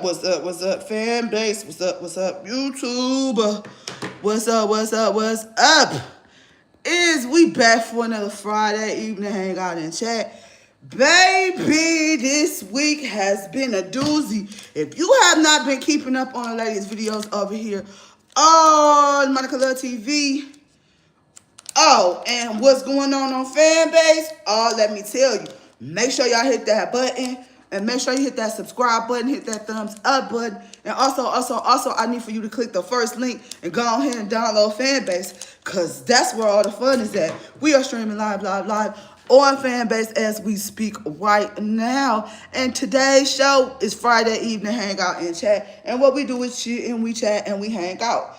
What's up, fan base? What's up, YouTube? What's up? Is we back for another Friday evening hangout and chat. Baby, this week has been a doozy. If you have not been keeping up on the latest videos over here on Monica Love TV, and what's going on Fanbase? Let me tell you. Make sure y'all hit that button. And make sure you hit that subscribe button, hit that thumbs up button. And also, I need for you to click the first link and go ahead and download Fanbase. Because that's where all the fun is at. We are streaming live on Fanbase as we speak right now. And today's show is Friday evening hangout and chat. And what we do is shit and we chat and we hang out.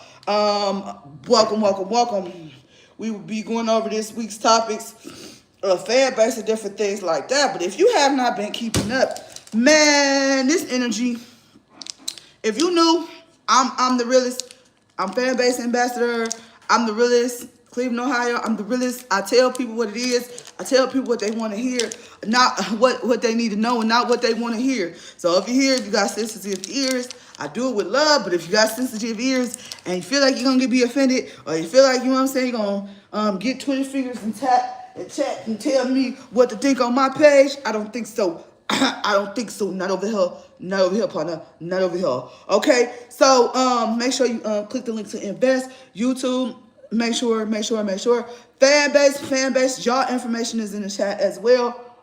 Welcome. We will be going over this week's topics, fan base and different things like that. But if you have not been keeping up, man, this energy. If you knew, I'm the realest. I'm fan base ambassador. I'm the realest. Cleveland, Ohio. I'm the realest. I tell people what it is. I tell people what they want to hear, not what they need to know, and not what they want to hear. So if you got sensitive ears, I do it with love. But if you got sensitive ears and you feel like you're gonna be offended, or you feel like, you know what I'm saying, you're gonna get 20 fingers and tap and chat and tell me what to think on my page, I don't think so. I don't think so. Not over here, partner. Not over here. Okay. So make sure you click the link to invest. YouTube. Make sure. Fanbase. Y'all information is in the chat as well.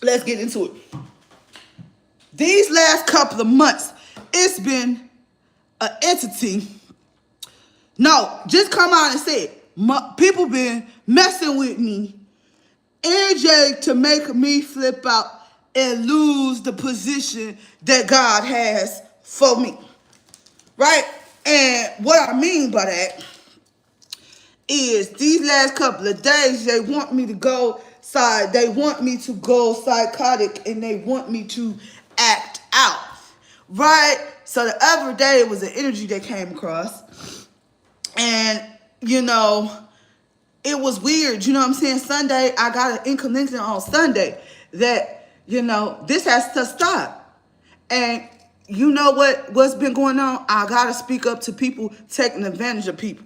Let's get into it. These last couple of months, it's been an entity. No, just come out and say it. People been messing with me, energetic to make me flip out and lose the position that God has for me. Right? And what I mean by that is these last couple of days, they want me to go psychotic, and they want me to act out. Right? So the other day, it was an energy that came across. And, it was weird. You know what I'm saying? Sunday, I got an inclination on Sunday that, this has to stop. And you know what's been going on? I got to speak up to people taking advantage of people.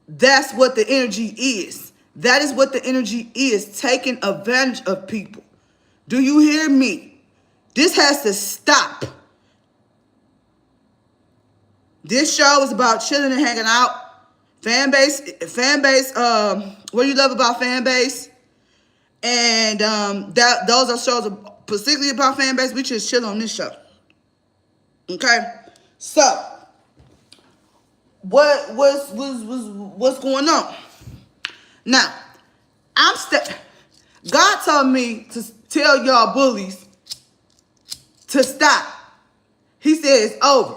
That's what the energy is. That is what the energy is, taking advantage of people. Do you hear me? This has to stop. This show is about chilling and hanging out. Fanbase, what do you love about Fanbase? And those are shows particularly about Fanbase. We just chill on this show. Okay? So, what's going on? Now, God told me to tell y'all bullies to stop. He said it's over.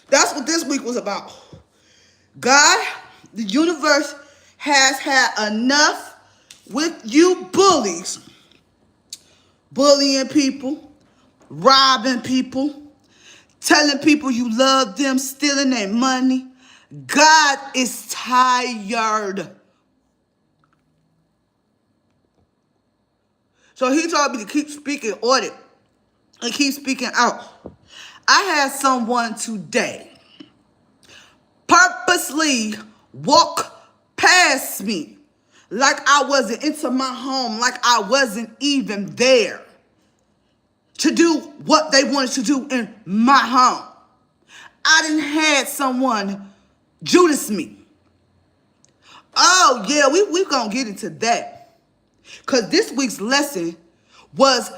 That's what this week was about. God, the universe has had enough with you bullies. Bullying people, robbing people, telling people you love them, stealing their money. God is tired. So he told me to keep speaking on it and keep speaking out. I had someone today purposely walk past me like I wasn't into my home, like I wasn't even there to do what they wanted to do in my home. I done had someone Judas me. Oh, yeah, we gonna get into that. Because this week's lesson was,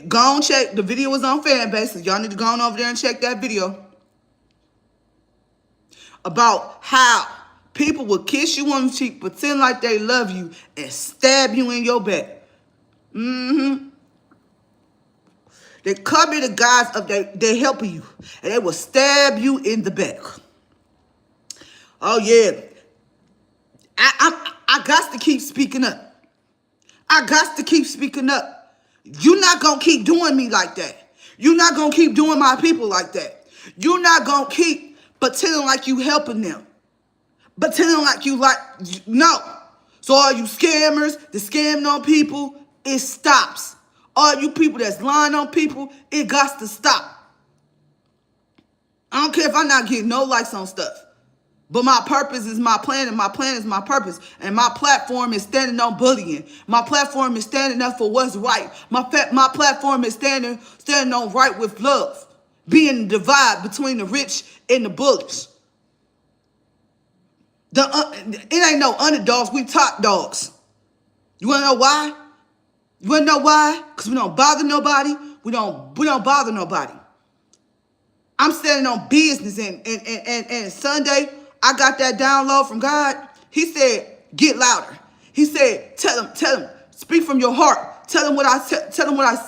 go and check, the video was on Fanbase, so y'all need to go on over there and check that video, about how people will kiss you on the cheek, pretend like they love you, and stab you in your back. They come in the guise of they helping you, and they will stab you in the back. Oh, yeah. I got to keep speaking up. I got to keep speaking up. You're not going to keep doing me like that. You're not going to keep doing my people like that. You're not going to keep pretending like you helping them. Pretending like you like, no. So all you scammers, the scamming on people, it stops. All you people that's lying on people, it got to stop. I don't care if I'm not getting no likes on stuff. But my purpose is my plan, and my plan is my purpose. And my platform is standing on bullying. My platform is standing up for what's right. My platform is standing on right with love. Being the divide between the rich and the bullies. It ain't no underdogs, we top dogs. You wanna know why? You wanna know why? Because we don't bother nobody. We don't bother nobody. I'm standing on business, and Sunday, I got that download from God. He said, get louder. He said, tell him, speak from your heart. Tell him what I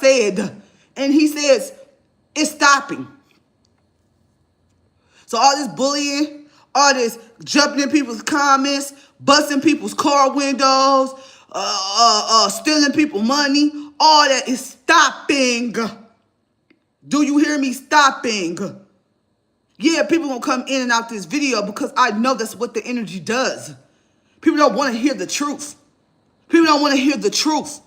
said. And he says, it's stopping. So all this bullying, all this jumping in people's comments, busting people's car windows, stealing people's money, all that is stopping. Do you hear me? Stopping. Yeah, people gonna come in and out this video because I know that's what the energy does. People don't want to hear the truth. People don't want to hear the truth.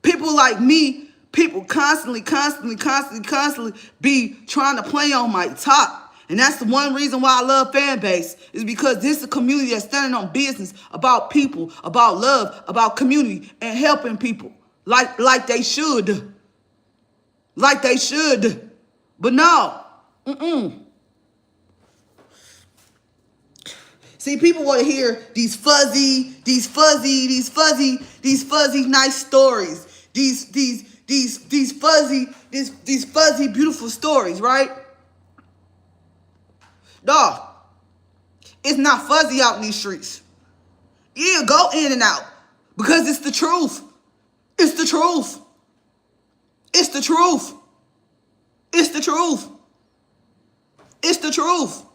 People like me, people constantly be trying to play on my top. And that's the one reason why I love Fanbase, is because this is a community that's standing on business about people, about love, about community, and helping people like they should. Like they should. But no. See, people want to hear these fuzzy nice stories. These fuzzy beautiful stories, right? Dog, it's not fuzzy out in these streets. Yeah, go in and out. Because it's the truth. It's the truth. It's the truth. It's the truth. It's the truth.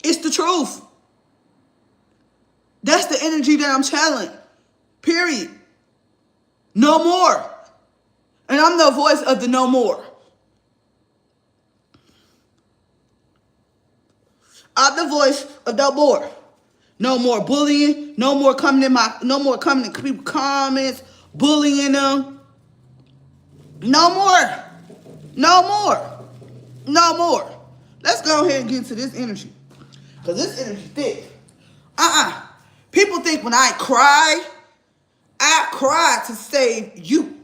It's the truth. That's the energy that I'm channeling. Period. No more. And I'm the voice of the no more. I'm the voice of no more. No more bullying. No more coming in people's comments, bullying them. No more. No more. No more. Let's go ahead and get into this energy. Because this energy thick. People think when I cry to save you.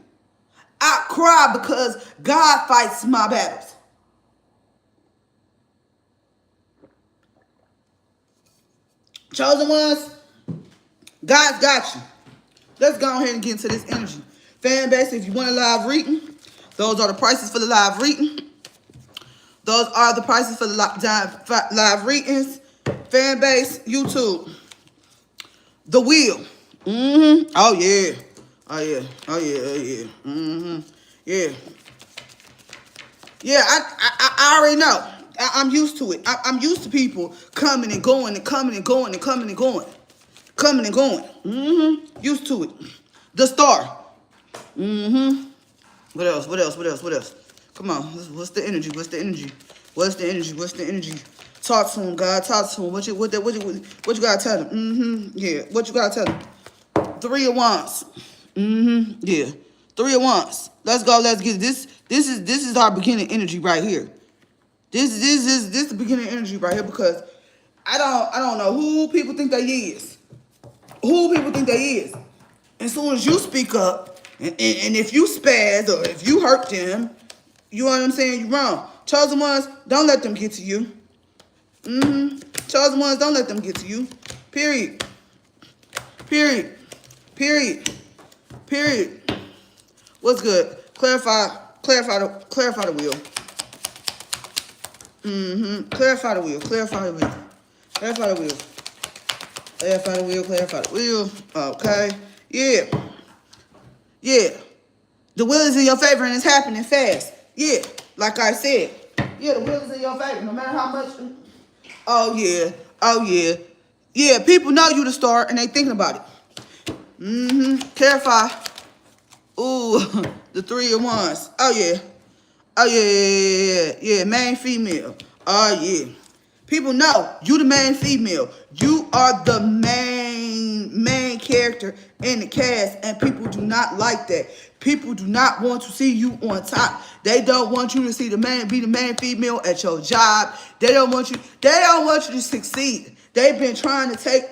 I cry because God fights my battles. Chosen ones, God's got you. Let's go ahead and get into this energy. Fanbase, if you want a live reading, those are the prices for the live reading. Those are the prices for the live readings. Fanbase, YouTube. The Wheel. Oh, yeah. Oh, yeah. Oh, yeah. Oh, yeah. Yeah. Yeah, I already know. I'm used to it. I'm used to people coming and going and coming and going and coming and going. Coming and going. Used to it. The Star. What else? What else? What else? What else? Come on. What's the energy? What's the energy? What's the energy? What's the energy? Talk to him, God. Talk to him. What you gotta tell him? Yeah. What you gotta tell him? 3 of Wands. Yeah. 3 of Wands. Let's go. Let's get this. This is our beginning energy right here. This is the beginning energy right here, because I don't know who people think they is. Who people think they is. As soon as you speak up, and if you spaz or if you hurt them, you know what I'm saying, you're wrong. Chosen ones, don't let them get to you. Chosen ones, don't let them get to you. Period. Period. Period. Period. What's good? Clarify the wheel. Clarify the wheel. Clarify the wheel. Clarify the wheel. Clarify the wheel. Clarify the wheel. Okay. Yeah. Yeah. The wheel is in your favor and it's happening fast. Yeah. Like I said. Yeah, the wheel is in your favor. No matter how much. Oh, yeah. Oh, yeah. Yeah, people know you the star and they thinking about it. Clarify. Ooh, the 3 of Wands. Oh, yeah. Oh, yeah. Main female. Oh, yeah. People know you the main female. You are the main character in the cast, and people do not like that. People do not want to see you on top. They don't want you to be the main female at your job. They don't want you to succeed. They've been trying to take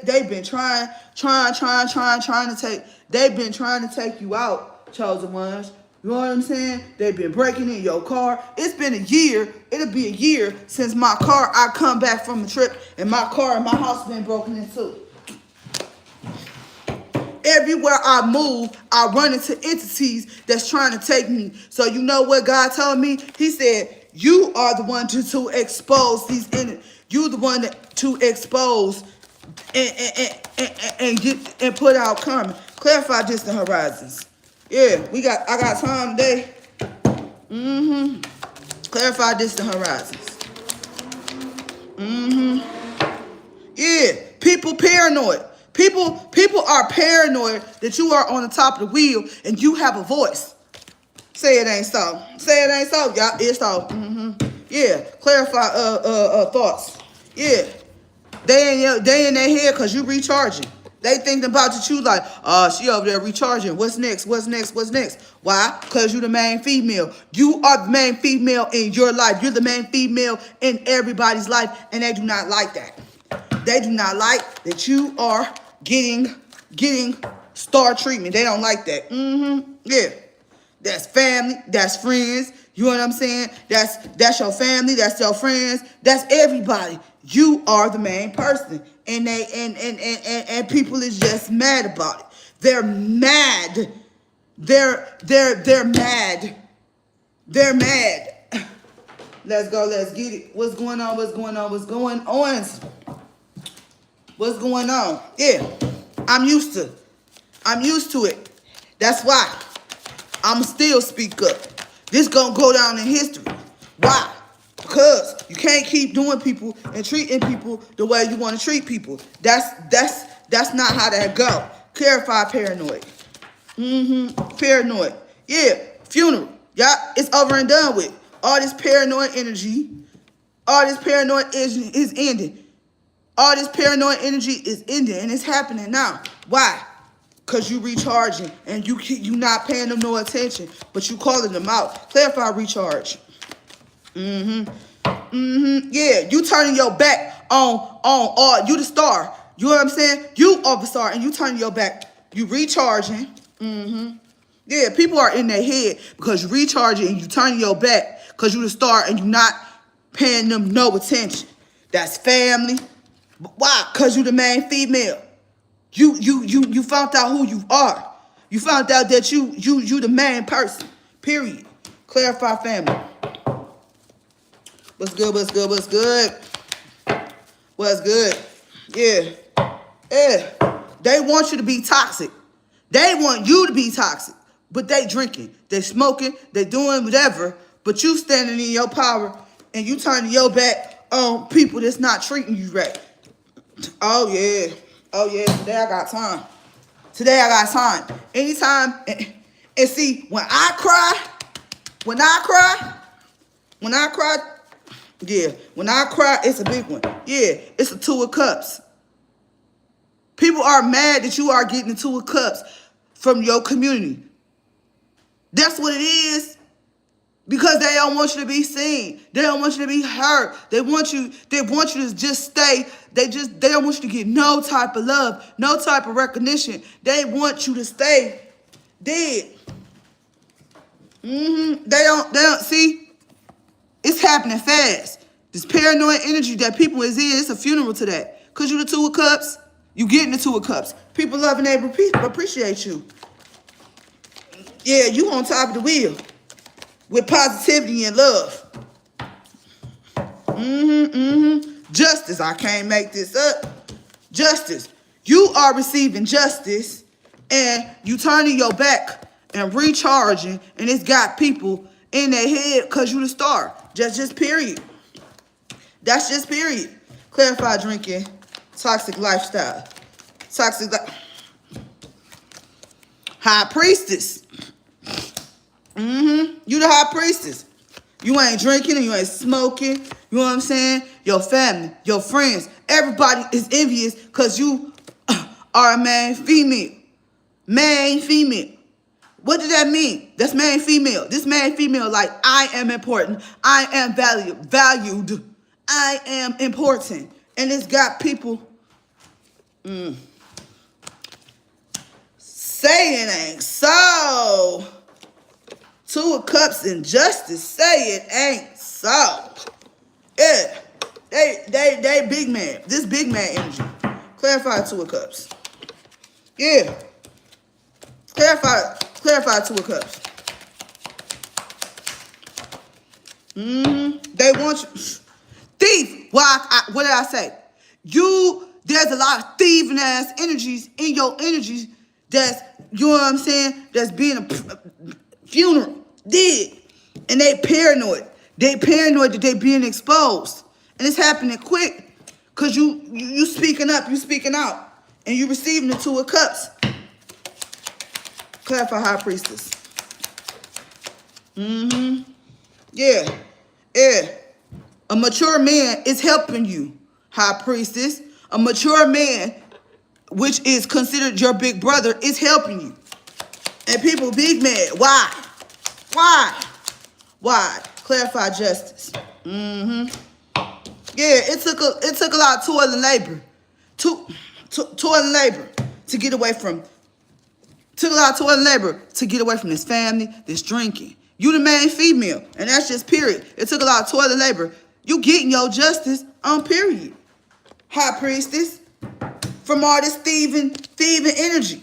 you out, chosen ones. You know what I'm saying? They've been breaking in your car. It's been a year. It'll be a year since I come back from a trip and my car and my house been broken into. Everywhere I move, I run into entities that's trying to take me. So you know what God told me? He said, you are the one to expose these entities. You the one to expose and put out karma. Clarify distant horizons. Yeah, I got time today. Clarify distant horizons. Yeah, people paranoid. People are paranoid that you are on the top of the wheel and you have a voice. Say it ain't so. Say it ain't so, y'all. It's so. Yeah, clarify thoughts. Yeah, they in their head because you recharging. They thinking about you like, she over there recharging. What's next? What's next? What's next? Why? Because you the main female. You are the main female in your life. You're the main female in everybody's life, and they do not like that. They do not like that you are getting star treatment. They don't like that. Yeah. That's family. That's friends. You know what I'm saying? That's your family. That's your friends. That's everybody. You are the main person. And and people is just mad about it. They're mad. They're mad. They're mad. Let's go. Let's get it. What's going on? What's going on? What's going on? What's going on? Yeah. I'm used to it. That's why I'm still speak up. This gonna go down in history. Why? Because you can't keep doing people and treating people the way you want to treat people. That's not how that go. Clarify paranoid. Paranoid. Yeah. Funeral. Yeah. It's over and done with. All this paranoid energy. All this paranoid is ending. All this paranoid energy is ending, and it's happening now. Why? Because you recharging, and you not paying them no attention, but you calling them out. Clarify recharge. Yeah, you turning your back on you the star. You know what I'm saying? You are the star, and you turning your back. You recharging. Yeah, people are in their head because you recharging and you turning your back because you the star and you not paying them no attention. That's family. Why? Because you the main female. You found out who you are. You found out that you the main person. Period. Clarify family. What's good? What's good? What's good? What's good? Yeah. Yeah. They want you to be toxic. They want you to be toxic. But they drinking. They smoking. They doing whatever. But you standing in your power and you turning your back on people that's not treating you right. Oh, yeah. Oh, yeah. Today I got time. Today I got time. Anytime. And see, when I cry, yeah, when I cry, it's a big one. Yeah, it's a 2 of cups. People are mad that you are getting a 2 of cups from your community. That's what it is. Because they don't want you to be seen. They don't want you to be heard. They want you to just stay. They don't want you to get no type of love, no type of recognition. They want you to stay dead. They don't see. It's happening fast. This paranoid energy that people is in, it's a funeral to that. Because you the 2 of cups, you getting the 2 of cups. People love and they appreciate you. Yeah, you on top of the wheel. With positivity and love. Justice. I can't make this up. Justice. You are receiving justice and you turning your back and recharging, and it's got people in their head because you the star. Just period. That's just period. Clarify drinking. Toxic lifestyle. High priestess. You the high priestess. You ain't drinking and you ain't smoking. You know what I'm saying? your family, your friends, everybody is envious because you are a man, female. Man, female. What does that mean? That's man, female. This man, female, like, I am important. I am valued. I am important. And it's got people saying it ain't so. Two of Cups and Justice say it ain't so. Yeah. They big man. This big man energy. Clarify Two of Cups. Yeah. Clarify Two of Cups. They want you. Thief. What did I say? There's a lot of thieving ass energies in your energies that's, you know what I'm saying, that's being a funeral. Dead. And they paranoid. They paranoid that they being exposed. And it's happening quick. Because you speaking up, you speaking out. And you receiving the Two of Cups. Clarify High Priestess. Yeah. A mature man is helping you, High Priestess. A mature man, which is considered your big brother, is helping you. And people big mad. Why? Clarify Justice. Yeah, it took a lot of toil and labor. Toil and labor to get away from. Took a lot of toil and labor to get away from this family, this drinking. You the main female, and that's just period. It took a lot of toil and labor. You getting your justice on period. High Priestess. From all this thieving energy.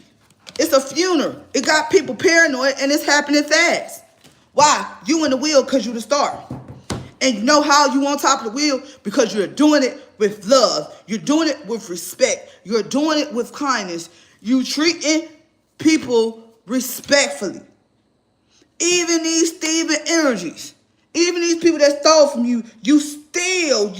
It's a funeral. It got people paranoid, and it's happening fast. Why? You in the wheel because you the star. And you know how you on top of the wheel? Because you're doing it with love. You're doing it with respect. You're doing it with kindness. You treating people respectfully. Even these thieving energies, even these people that stole from you, you still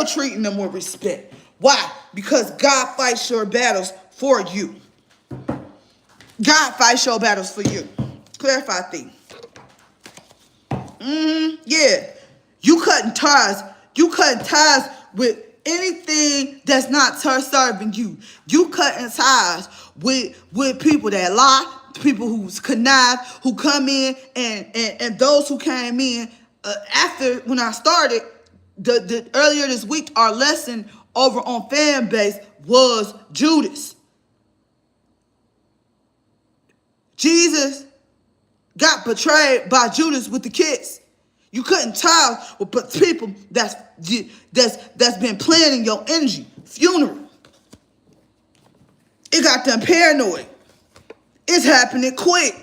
treating them with respect. Why? Because God fights your battles for you. God fights your battles for you. Clarify thing. Yeah. You cutting ties with anything that's not serving you. You cutting ties with people that lie, people who's connive, who come in, and those who came in after when I started the earlier this week. Our lesson over on Fanbase was Judas. Jesus got betrayed by Judas with the kiss. You couldn't tell with people that's been planning your energy funeral. It got them paranoid. It's happening quick.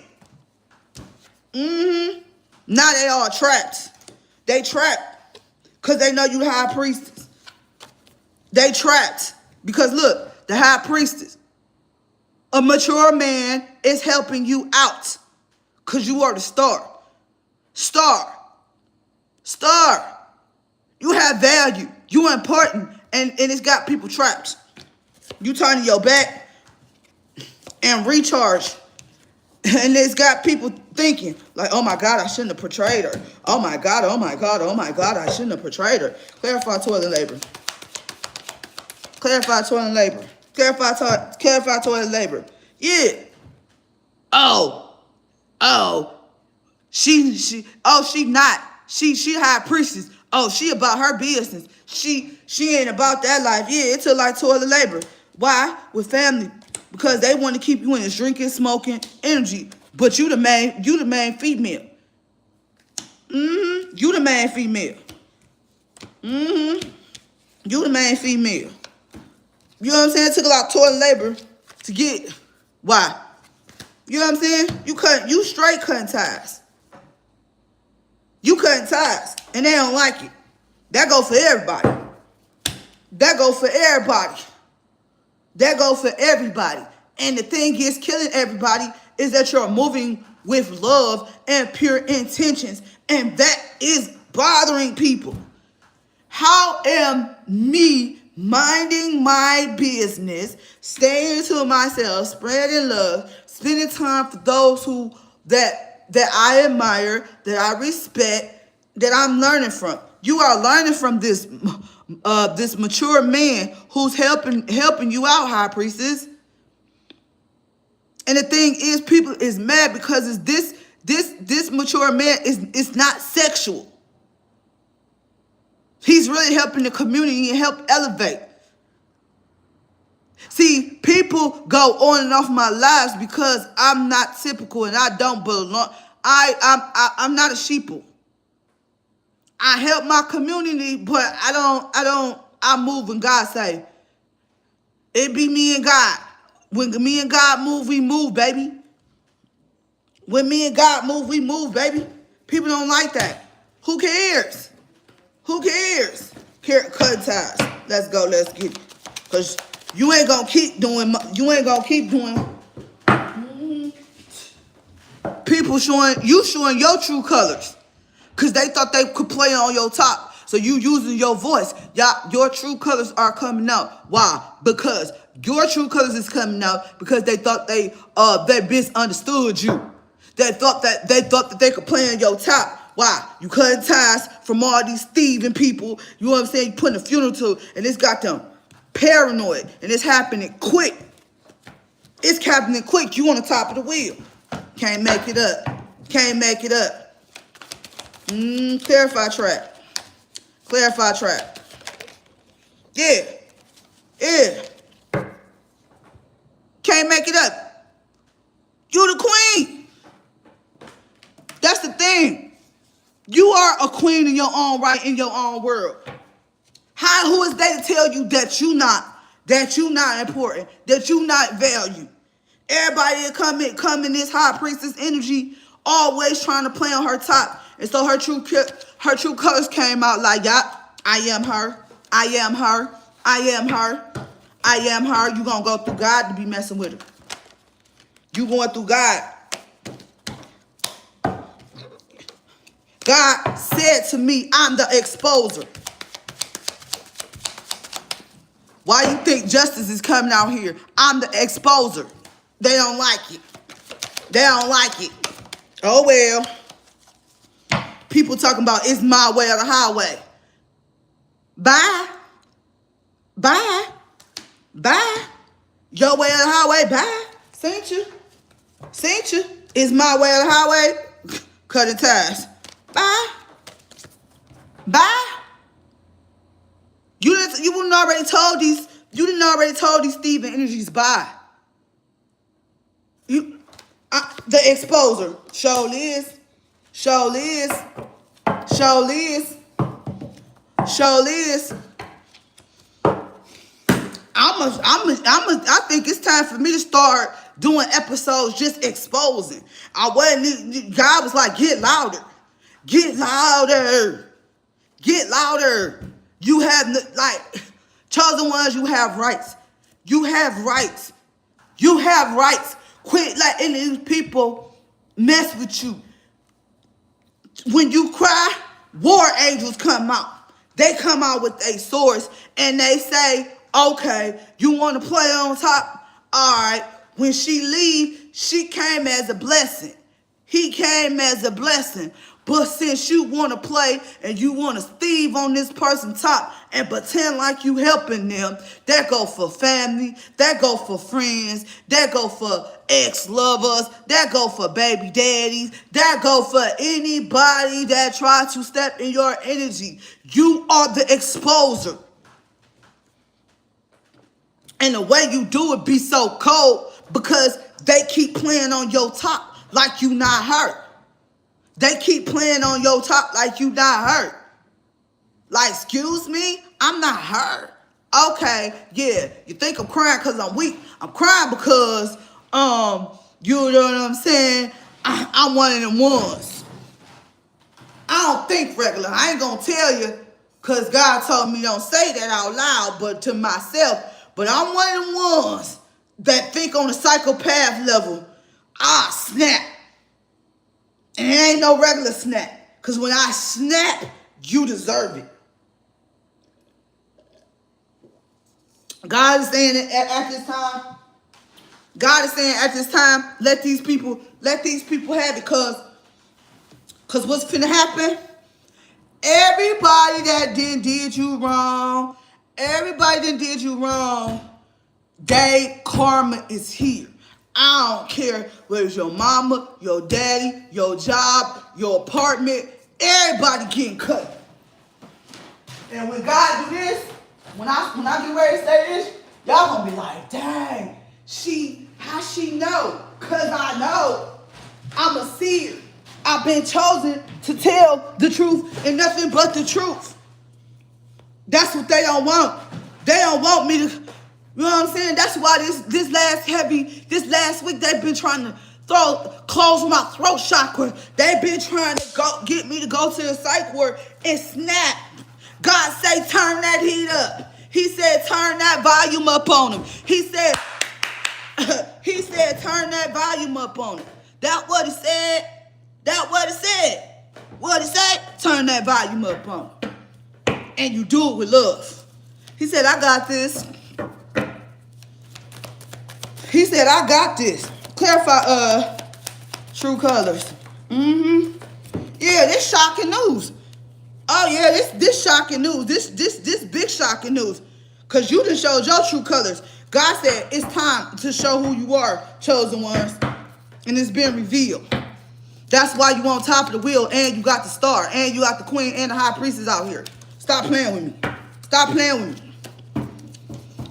Now they all trapped. They trapped because they know you the High Priestess. They trapped because look, the High Priestess. A mature man is helping you out because you are the star. Star. You have value. You important. And it's got people trapped. You turning your back and recharge. And it's got people thinking like, oh my God, I shouldn't have portrayed her. Oh my God, I shouldn't have portrayed her. Clarify toil and labor. Clarify toil and labor. Clarify toil and labor. Yeah. She not. She High Priestess. Oh, she about her business. She ain't about that life. Yeah, it took like toil and labor. Why? With family. Because they want to keep you in this drinking, smoking energy. But you the main female. You the main female. You the main female. You know what I'm saying? It took a lot of toil and labor to get. Why? You know what I'm saying? You straight cutting ties. You cutting ties, and they don't like it. That go for everybody. That go for everybody. That go for everybody. And the thing is, killing everybody is that you're moving with love and pure intentions, and that is bothering people. How am me minding my business, staying to myself, spreading love, spending time for those that I admire, that I respect, that I'm learning from. You are learning from this this mature man who's helping you out, High Priestess. And the thing is, people is mad because it's this mature man is not sexual. He's really helping the community and help elevate. See, people go on and off my lives because I'm not typical and I don't belong. I'm not a sheeple. I help my community, but I move when God say. It be me and God. When me and God move, we move, baby. When me and God move, we move, baby. People don't like that. Who cares? Who cares? Cut ties. Let's go. Let's get it. Because you ain't going to keep doing. People showing your true colors. Because they thought they could play on your top. So you using your voice. Your true colors are coming out. Why? Because your true colors is coming out because they thought they misunderstood you. They thought that they could play on your top. Why? You cutting ties from all these thieving people. You know what I'm saying? You putting a funeral to, and it's got them paranoid, and it's happening quick. It's happening quick. You on the top of the wheel. Can't make it up. Can't make it up. Clarify track. Clarify track. Yeah. Yeah. Can't make it up. You the queen. That's the thing. You are a queen in your own right, in your own world. Who is they to tell you that you not important, that you not valued? Everybody that come in this high priestess energy, always trying to play on her top. And so her true colors came out like, I am her. I am her. I am her. I am her. You gonna go through God to be messing with her. You going through God. God said to me, I'm the exposer. Why you think justice is coming out here? I'm the exposer. They don't like it. They don't like it. Oh, well. People talking about it's my way or the highway. Bye. Bye. Bye. Your way or the highway. Bye. Seen you. Seen you. It's my way or the highway. Cutting ties. Bye. Bye. You didn't already told these thieving energies bye. The exposer. Show Liz. Show Liz. Show Liz. Show Liz. I think it's time for me to start doing episodes just exposing. God was like, get louder. Get louder. Get louder. You have, chosen ones, you have rights. You have rights. You have rights. Quit letting these people mess with you. When you cry, war angels come out. They come out with a source and they say, okay, you want to play on top? All right. When she leave, she came as a blessing. He came as a blessing. But since you want to play and you want to thieve on this person's top and pretend like you helping them, that go for family, that go for friends, that go for ex-lovers, that go for baby daddies, that go for anybody that tries to step in your energy. You are the exposer. And the way you do it be so cold because they keep playing on your top like you not hurt. They keep playing on your top like you not hurt. Like, excuse me? I'm not hurt. Okay, yeah. You think I'm crying because I'm weak. I'm crying because, you know what I'm saying? I'm one of them ones. I don't think regular. I ain't going to tell you because God told me don't say that out loud, but to myself. But I'm one of them ones that think on a psychopath level. Snap. And it ain't no regular snap. Because when I snap, you deserve it. God is saying at this time, let these people have it. Because what's finna happen Everybody that did you wrong, everybody that did you wrong, they karma is here. I don't care whether it's your mama, your daddy, your job, your apartment, everybody getting cut. And when God do this, when I get ready to say this, y'all gonna be like, dang, how she know? Cause I know. I'm a seer. I've been chosen to tell the truth and nothing but the truth. That's what they don't want. They don't want me to, you know what I'm saying? That's why this last week they've been trying to close my throat chakra. They've been trying to get me to go to the psych ward and snap. God say turn that heat up. He said turn that volume up on him. He said turn that volume up on him. That what he said. That what it said. What it said? Turn that volume up on him. And you do it with love. He said, I got this. He said, I got this. Clarify true colors. Yeah, this shocking news. Oh yeah, this shocking news. This big shocking news. Cause you done showed your true colors. God said it's time to show who you are, chosen ones. And it's been revealed. That's why you on top of the wheel and you got the star and you got the queen and the high priestess out here. Stop playing with me. Stop playing with me.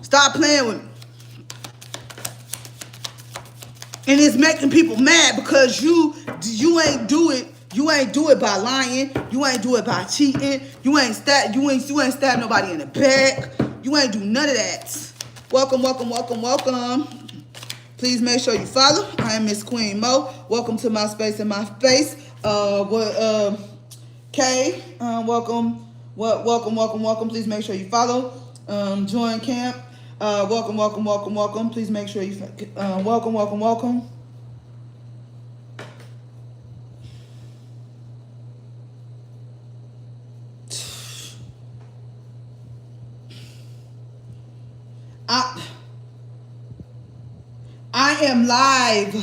Stop playing with me. And it's making people mad because you ain't do it. You ain't do it by lying. You ain't do it by cheating. You ain't stab nobody in the back. You ain't do none of that. Welcome, welcome, welcome, welcome. Please make sure you follow. I am Miss Queen Mo. Welcome to my space and my face. Kay, welcome, welcome. Please make sure you follow. Join camp. Welcome. Please make sure you welcome. I am live.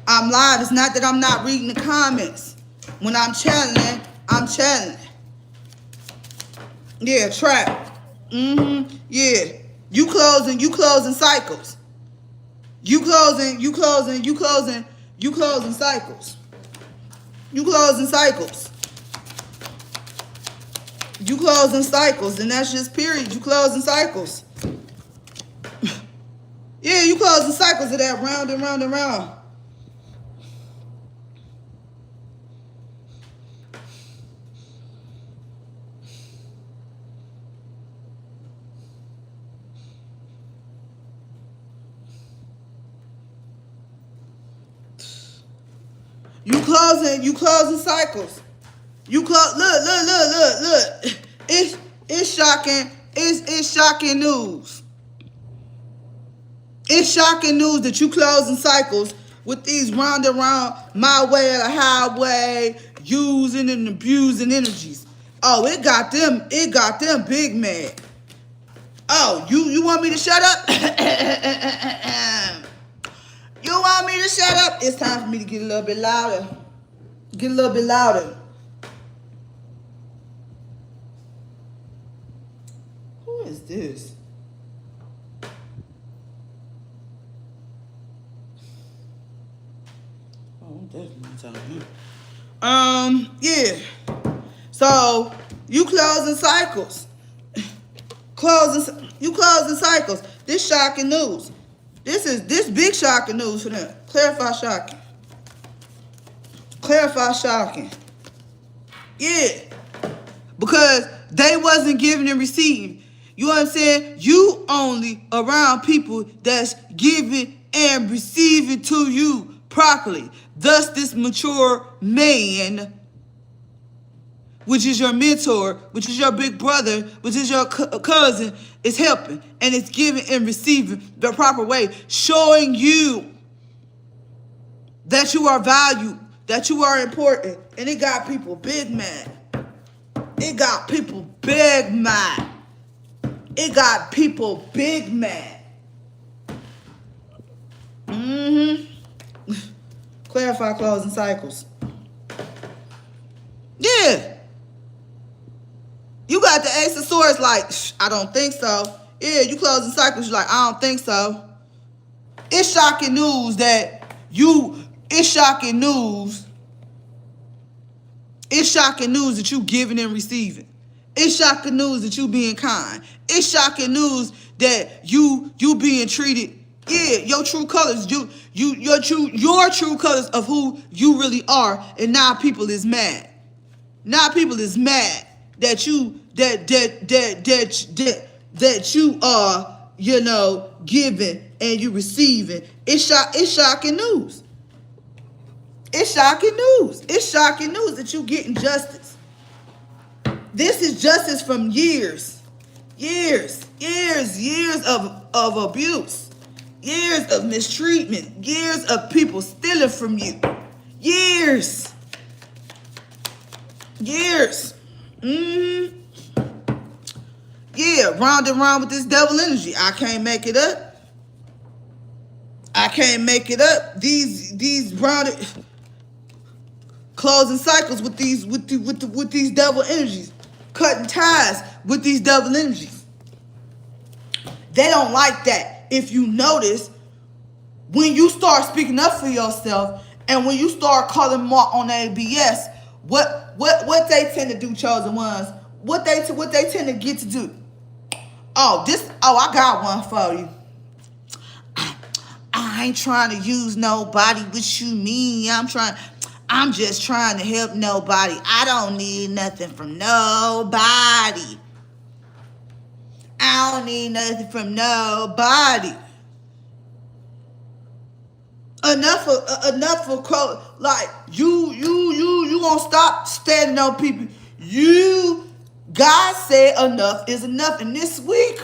I'm live. It's not that I'm not reading the comments. When I'm channeling, I'm channeling. Yeah, trap. Yeah. You closing cycles. You closing cycles. You closing cycles. You closing cycles, and that's just period. You closing cycles. Yeah, you closing cycles of that round and round and round. You closing cycles. Look. It's shocking. It's shocking news. It's shocking news that you closing cycles with these round and round, my way or the highway, using and abusing energies. Oh, it got them big mad. Oh, you want me to shut up? You want me to shut up? It's time for me to get a little bit louder. Who is this? Oh, definitely telling you. Yeah. So you closing cycles. You closing cycles. This shocking news. This big shocking news for them. Clarify shocking. Yeah. Because they wasn't giving and receiving. You know what I'm saying? You only around people that's giving and receiving to you properly. Thus, this mature man, which is your mentor, which is your big brother, which is your cousin, is helping. And it's giving and receiving the proper way. Showing you that you are valued, that you are important. And it got people big mad. It got people big mad. Clarify closing cycles. Yeah. You got the Ace of Swords like, I don't think so. Yeah, you closing cycles, you're like, I don't think so. It's shocking news that it's shocking news. It's shocking news that you giving and receiving. It's shocking news that you being kind. It's shocking news that you being treated, yeah, your true colors, your true colors of who you really are, and now people is mad. Now people is mad that you you are, you know, giving and you receiving. It's shocking news. It's shocking news. It's shocking news that you getting justice. This is justice from years of abuse, years of mistreatment, years of people stealing from you, years. Yeah, round and round with this devil energy. I can't make it up. These rounded closing cycles with these devil energies, cutting ties with these devil energies. They don't like that. If you notice, when you start speaking up for yourself and when you start calling more on ABS, what they tend to do, chosen ones, what they tend to get to do. I got one for you. I ain't trying to use nobody. What you mean? I'm just trying to help nobody. I don't need nothing from nobody. I don't need nothing from nobody. Enough for like you gonna stop standing on people. God said enough is enough. And this week,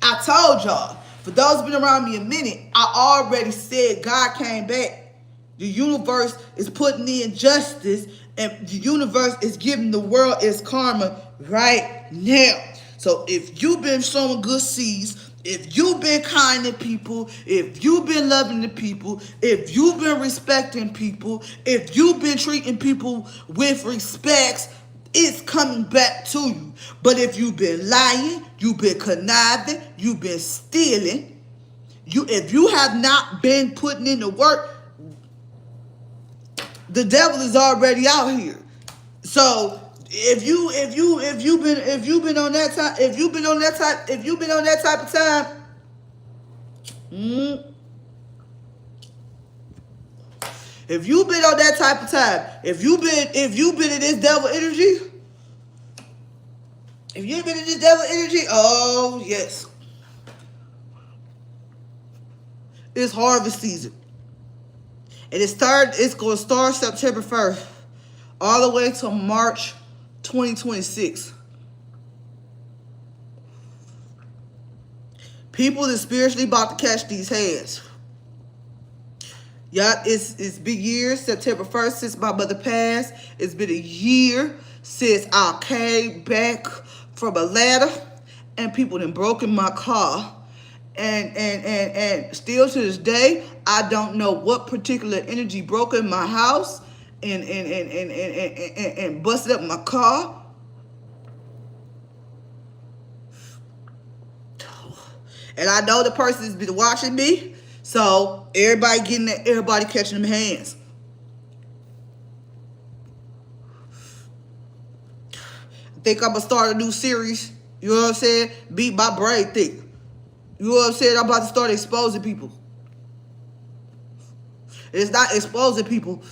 I told y'all, for those who've been around me a minute, I already said God came back. The universe is putting in justice, and the universe is giving the world its karma right now. So if you've been showing good seeds, if you've been kind to people, if you've been loving the people, if you've been respecting people, if you've been treating people with respect, it's coming back to you. But if you've been lying, you've been conniving, you've been stealing, if you have not been putting in the work, the devil is already out here. So if you've been on that type of time, if you've been on that type of time, if you've been in this devil energy, oh yes, it's harvest season, and it's going to start September 1st, all the way to March 2026. People is spiritually about to catch these hands. Yeah, it's been years, September 1st, since my mother passed. It's been a year since I came back from Atlanta, and people done broken my car. And still to this day, I don't know what particular energy broke in my house and busted up my car. And I know the person has been watching me, so everybody catching them hands. I think I'm gonna start a new series. You know what I'm saying? Beat my brain thick. You know what I'm saying? I'm about to start exposing people. It's not exposing people.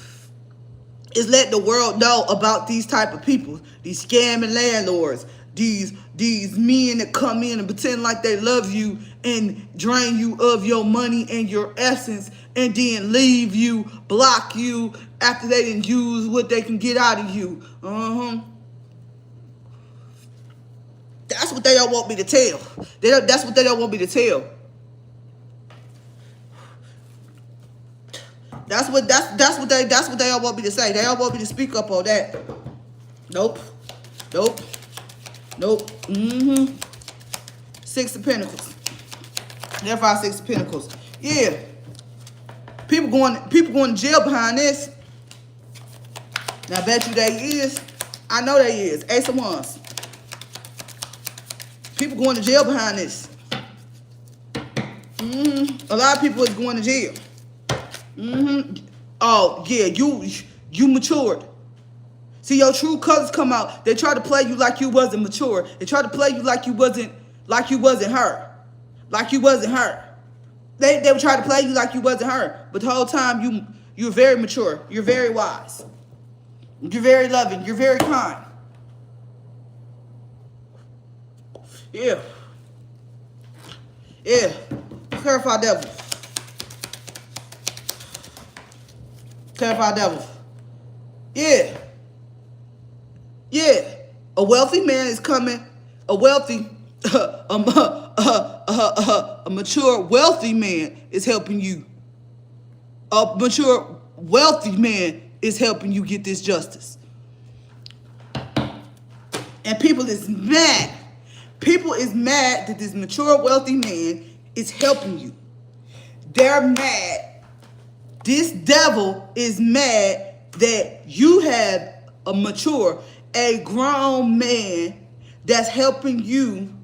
It's letting the world know about these type of people, these scamming landlords, these men that come in and pretend like they love you and drain you of your money and your essence, and then leave you, block you after they didn't use what they can get out of you. That's what they don't want me to tell. That's what they don't want me to tell. That's what they don't want me to say. They don't want me to speak up on that. Nope. Six of Pentacles. Therefore, Six of Pentacles. Yeah. People going to jail behind this. Now, I bet you they is. I know they is. Ace of Wands. People going to jail behind this. A lot of people is going to jail. Oh, yeah, you matured. See, your true colors come out. They try to play you like you wasn't mature. They try to play you like you wasn't her. Like you wasn't her. They would try to play you like you wasn't her. But the whole time you're very mature. You're very wise. You're very loving. You're very kind. Yeah. Yeah. Clarify devil. Clarify devil. Yeah. Yeah. A wealthy man is coming. A mature, wealthy man is helping you. A mature, wealthy man is helping you get this justice. And people is mad. People is mad that this mature, wealthy man is helping you. They're mad. This devil is mad that you have a mature, a grown man that's helping you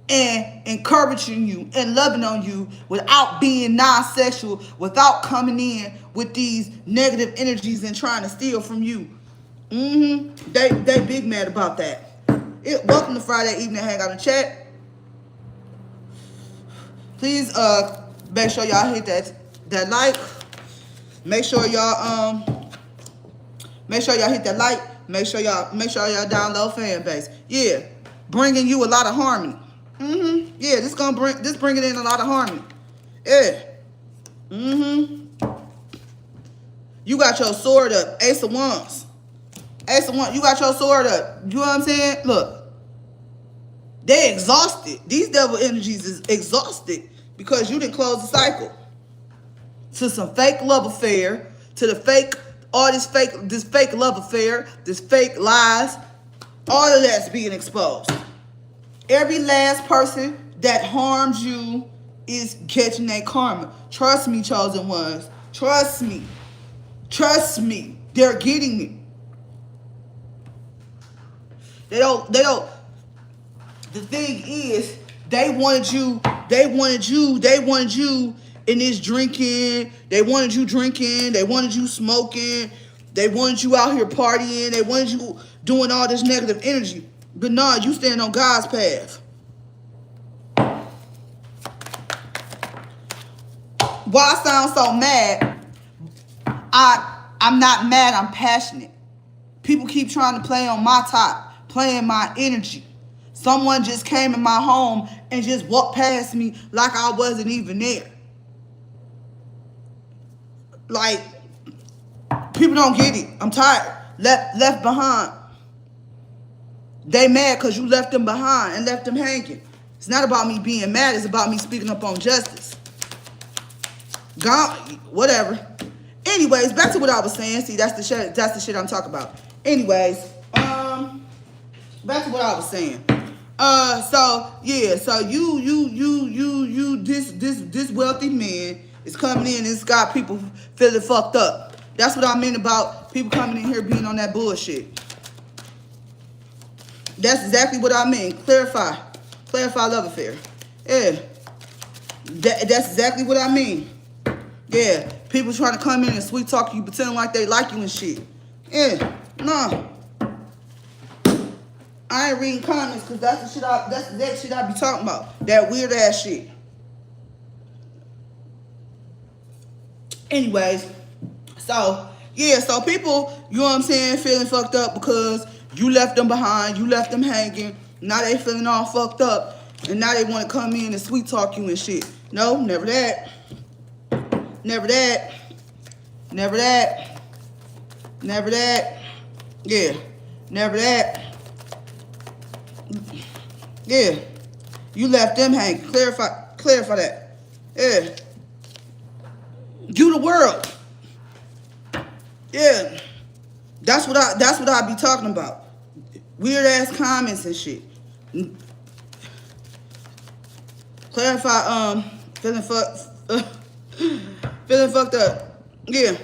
and encouraging you and loving on you without being non-sexual, without coming in with these negative energies and trying to steal from you. They big mad about that. Welcome to Friday Evening Hangout and Chat. Please make sure y'all hit that like. Make sure y'all hit that like. Make sure y'all download Fanbase. Yeah, bringing you a lot of harmony. Yeah, this bringing in a lot of harmony. Yeah. You got your sword up, Ace of Wands. Ace of Wands, you got your sword up. You know what I'm saying? Look, they exhausted. These devil energies is exhausted because you didn't close the cycle to some fake love affair, to the fake, all this fake love affair, this fake lies. All of that's being exposed. Every last person that harms you is catching that karma. Trust me, chosen ones. Trust me. Trust me. They're getting it. They don't. The thing is, they wanted you in this drinking. They wanted you drinking. They wanted you smoking. They wanted you out here partying. They wanted you doing all this negative energy. But nah, you stand on God's path. Why I sound so mad? I'm not mad, I'm passionate. People keep trying to play on my top, playing my energy. Someone just came in my home and just walked past me like I wasn't even there. Like, people don't get it. I'm tired. Left behind. They mad because you left them behind and left them hanging. It's not about me being mad. It's about me speaking up on justice. God, whatever. Anyways, back to what I was saying. See, that's the shit I'm talking about. Anyways, back to what I was saying. So yeah, so this wealthy man is coming in and it's got people feeling fucked up. That's what I mean about people coming in here being on that bullshit. That's exactly what I mean. Clarify love affair. Yeah, that's exactly what I mean. Yeah, people trying to come in and sweet talk you, pretending like they like you and shit. Yeah, no. I ain't reading comments because that's that shit I be talking about. That weird ass shit. Anyways, so yeah, so people, you know what I'm saying, feeling fucked up because you left them behind, you left them hanging. Now they feeling all fucked up, and now they want to come in and sweet talk you and shit. No, never that. Never that. Never that. Never that. Yeah. Never that. Yeah. You left them hanging. Clarify that. Yeah. You the world. Yeah. That's what I be talking about. Weird ass comments and shit. Clarify, feeling fucked up. Yeah.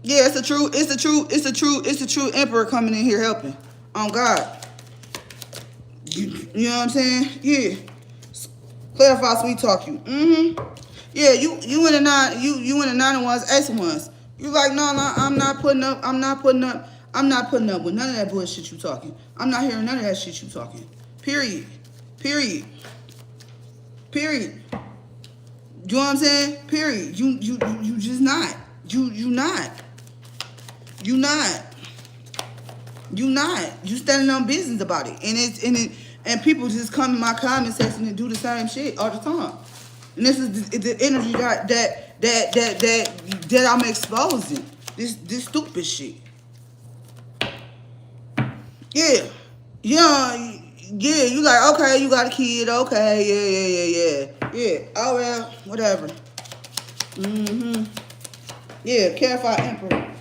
Yeah, it's the true emperor coming in here helping. On God. You know what I'm saying? Yeah. Clarify, sweet talk you. Yeah, you in the nine and ones, ace of ones. You like, no, I'm not putting up with none of that bullshit you talking. I'm not hearing none of that shit you talking. Period. Period. Period. You know what I'm saying? Period. You just not. You not. You not. You not. You standing on business about it. And people just come in my comment section and do the same shit all the time. And this is the energy that I'm exposing. This stupid shit. Yeah. Yeah. Yeah, you like, okay, you got a kid, okay, yeah. Oh well, whatever. Yeah, Clarify Emperor.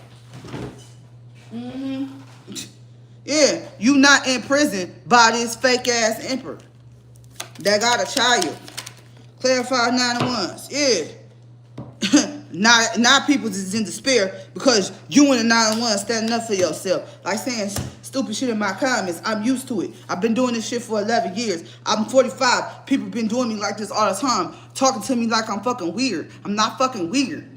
Yeah, you not in prison by this fake ass emperor that got a child. Clarify 9 and 1s. Yeah. Not people just in despair because you in the 9 and 1 standing up for yourself. Like saying stupid shit in my comments. I'm used to it. I've been doing this shit for 11 years. I'm 45. People been doing me like this all the time. Talking to me like I'm fucking weird. I'm not fucking weird.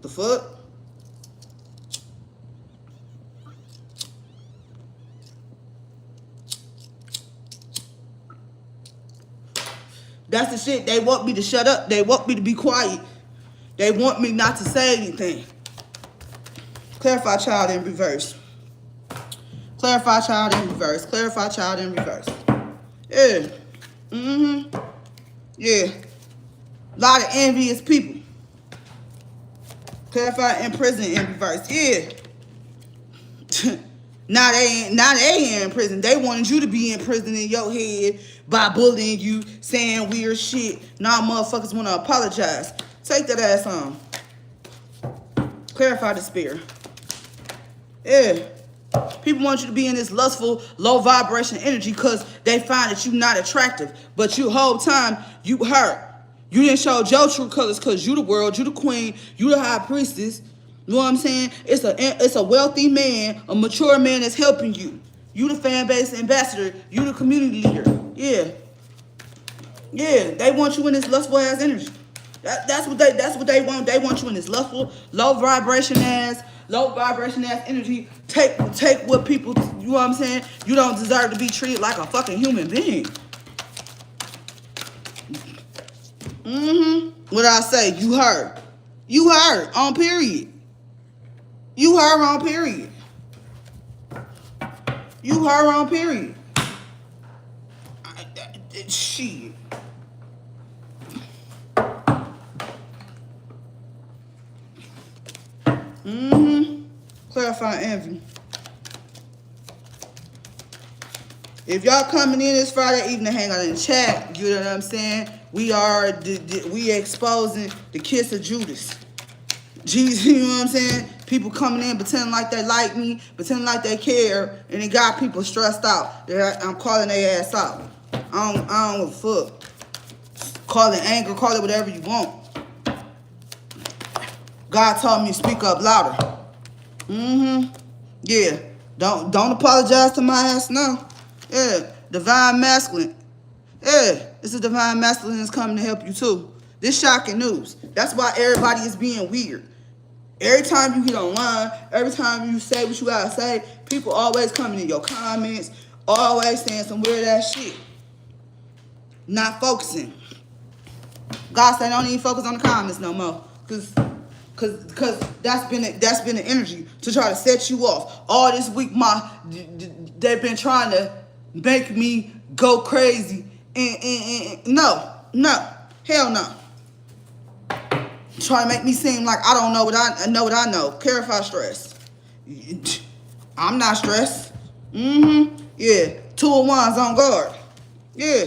The fuck? That's the shit. They want me to shut up. They want me to be quiet. They want me not to say anything. Clarify child in reverse. Clarify child in reverse. Clarify child in reverse. Yeah. Yeah. A lot of envious people. Clarify in prison in reverse. Yeah. Now they ain't in prison. They wanted you to be in prison in your head by bullying you, saying weird shit. Now motherfuckers want to apologize. Take that ass on. Clarify the spirit. Yeah. People want you to be in this lustful, low vibration energy because they find that you're not attractive. But you whole time, you hurt. You didn't show your true colors because you the world, you the queen, you the high priestess. You know what I'm saying? It's a wealthy man, a mature man that's helping you. You the fan base ambassador. You the community leader. Yeah. Yeah, they want you in this lustful ass energy. That's what they want. They want you in this lustful, low vibration ass energy. Take what people, you know what I'm saying? You don't deserve to be treated like a fucking human being. What I say? You heard. You heard on period. You heard on period. You heard on period. Shit. Clarify envy. If y'all coming in this Friday evening to hang out in the chat, you know what I'm saying? We exposing the kiss of Judas. Jesus, you know what I'm saying? People coming in pretending like they like me, pretending like they care, and it got people stressed out. I'm calling their ass out. I don't give a fuck. Call it anger, call it whatever you want. God told me to speak up louder. Yeah. Don't apologize to my ass now. Yeah. Divine masculine. Yeah. This is divine masculine that's coming to help you too. This shocking news. That's why everybody is being weird. Every time you get online, every time you say what you gotta say, people always coming in your comments, always saying some weird ass shit. Not focusing. God said don't even focus on the comments no more. Cause that's been the energy to try to set you off. All this week they've been trying to make me go crazy. And no. Hell no. Trying to make me seem like I don't know what I know. Clarify stress. I'm not stressed. Yeah. 2 of Wands on guard. Yeah.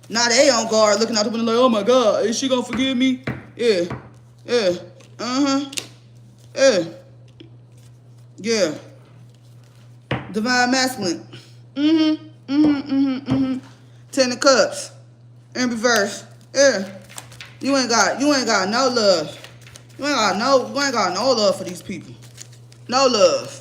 Now they on guard looking out the window like, oh my God, is she gonna forgive me? Yeah. Yeah. Yeah. Yeah. Divine masculine. 10 of Cups. In reverse. Yeah. You ain't got no love. You ain't got no love for these people. No love.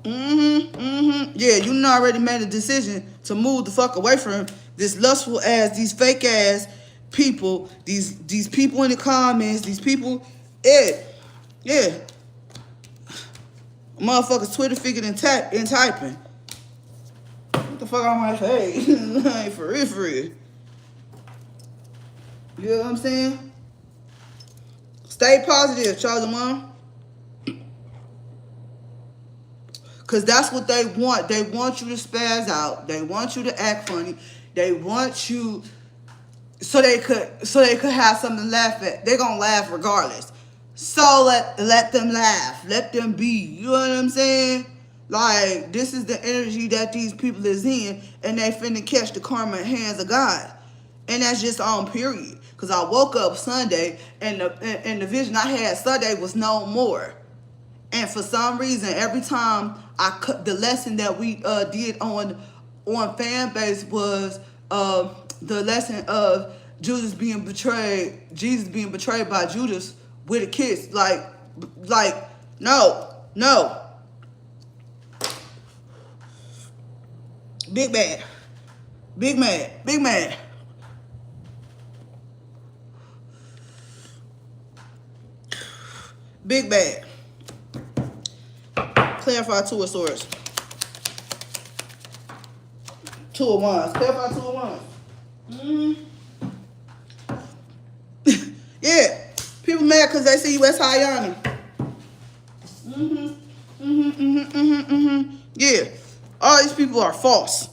Yeah, you done already made a decision to move the fuck away from this lustful ass, these fake ass people, these people in the comments, these people, yeah. Motherfuckers Twitter figured and typing. What the fuck I might say? For real. You know what I'm saying? Stay positive, chosen one. Because that's what they want. They want you to spaz out. They want you to act funny. They want you so they could have something to laugh at. They're going to laugh regardless. So let them laugh. Let them be. You know what I'm saying? Like, this is the energy that these people is in, and they finna catch the karma hands of God. And that's just on period. Because I woke up Sunday, and the vision I had Sunday was no more. And for some reason, every time the lesson that we did on Fanbase was the lesson of Jesus being betrayed by Judas with a kiss. Like no. Big man. Big bad. Clarify Two of Swords. Two of Wands. Clarify Two of Wands. Yeah. People mad because they see you as Hayana. Yeah. All these people are false.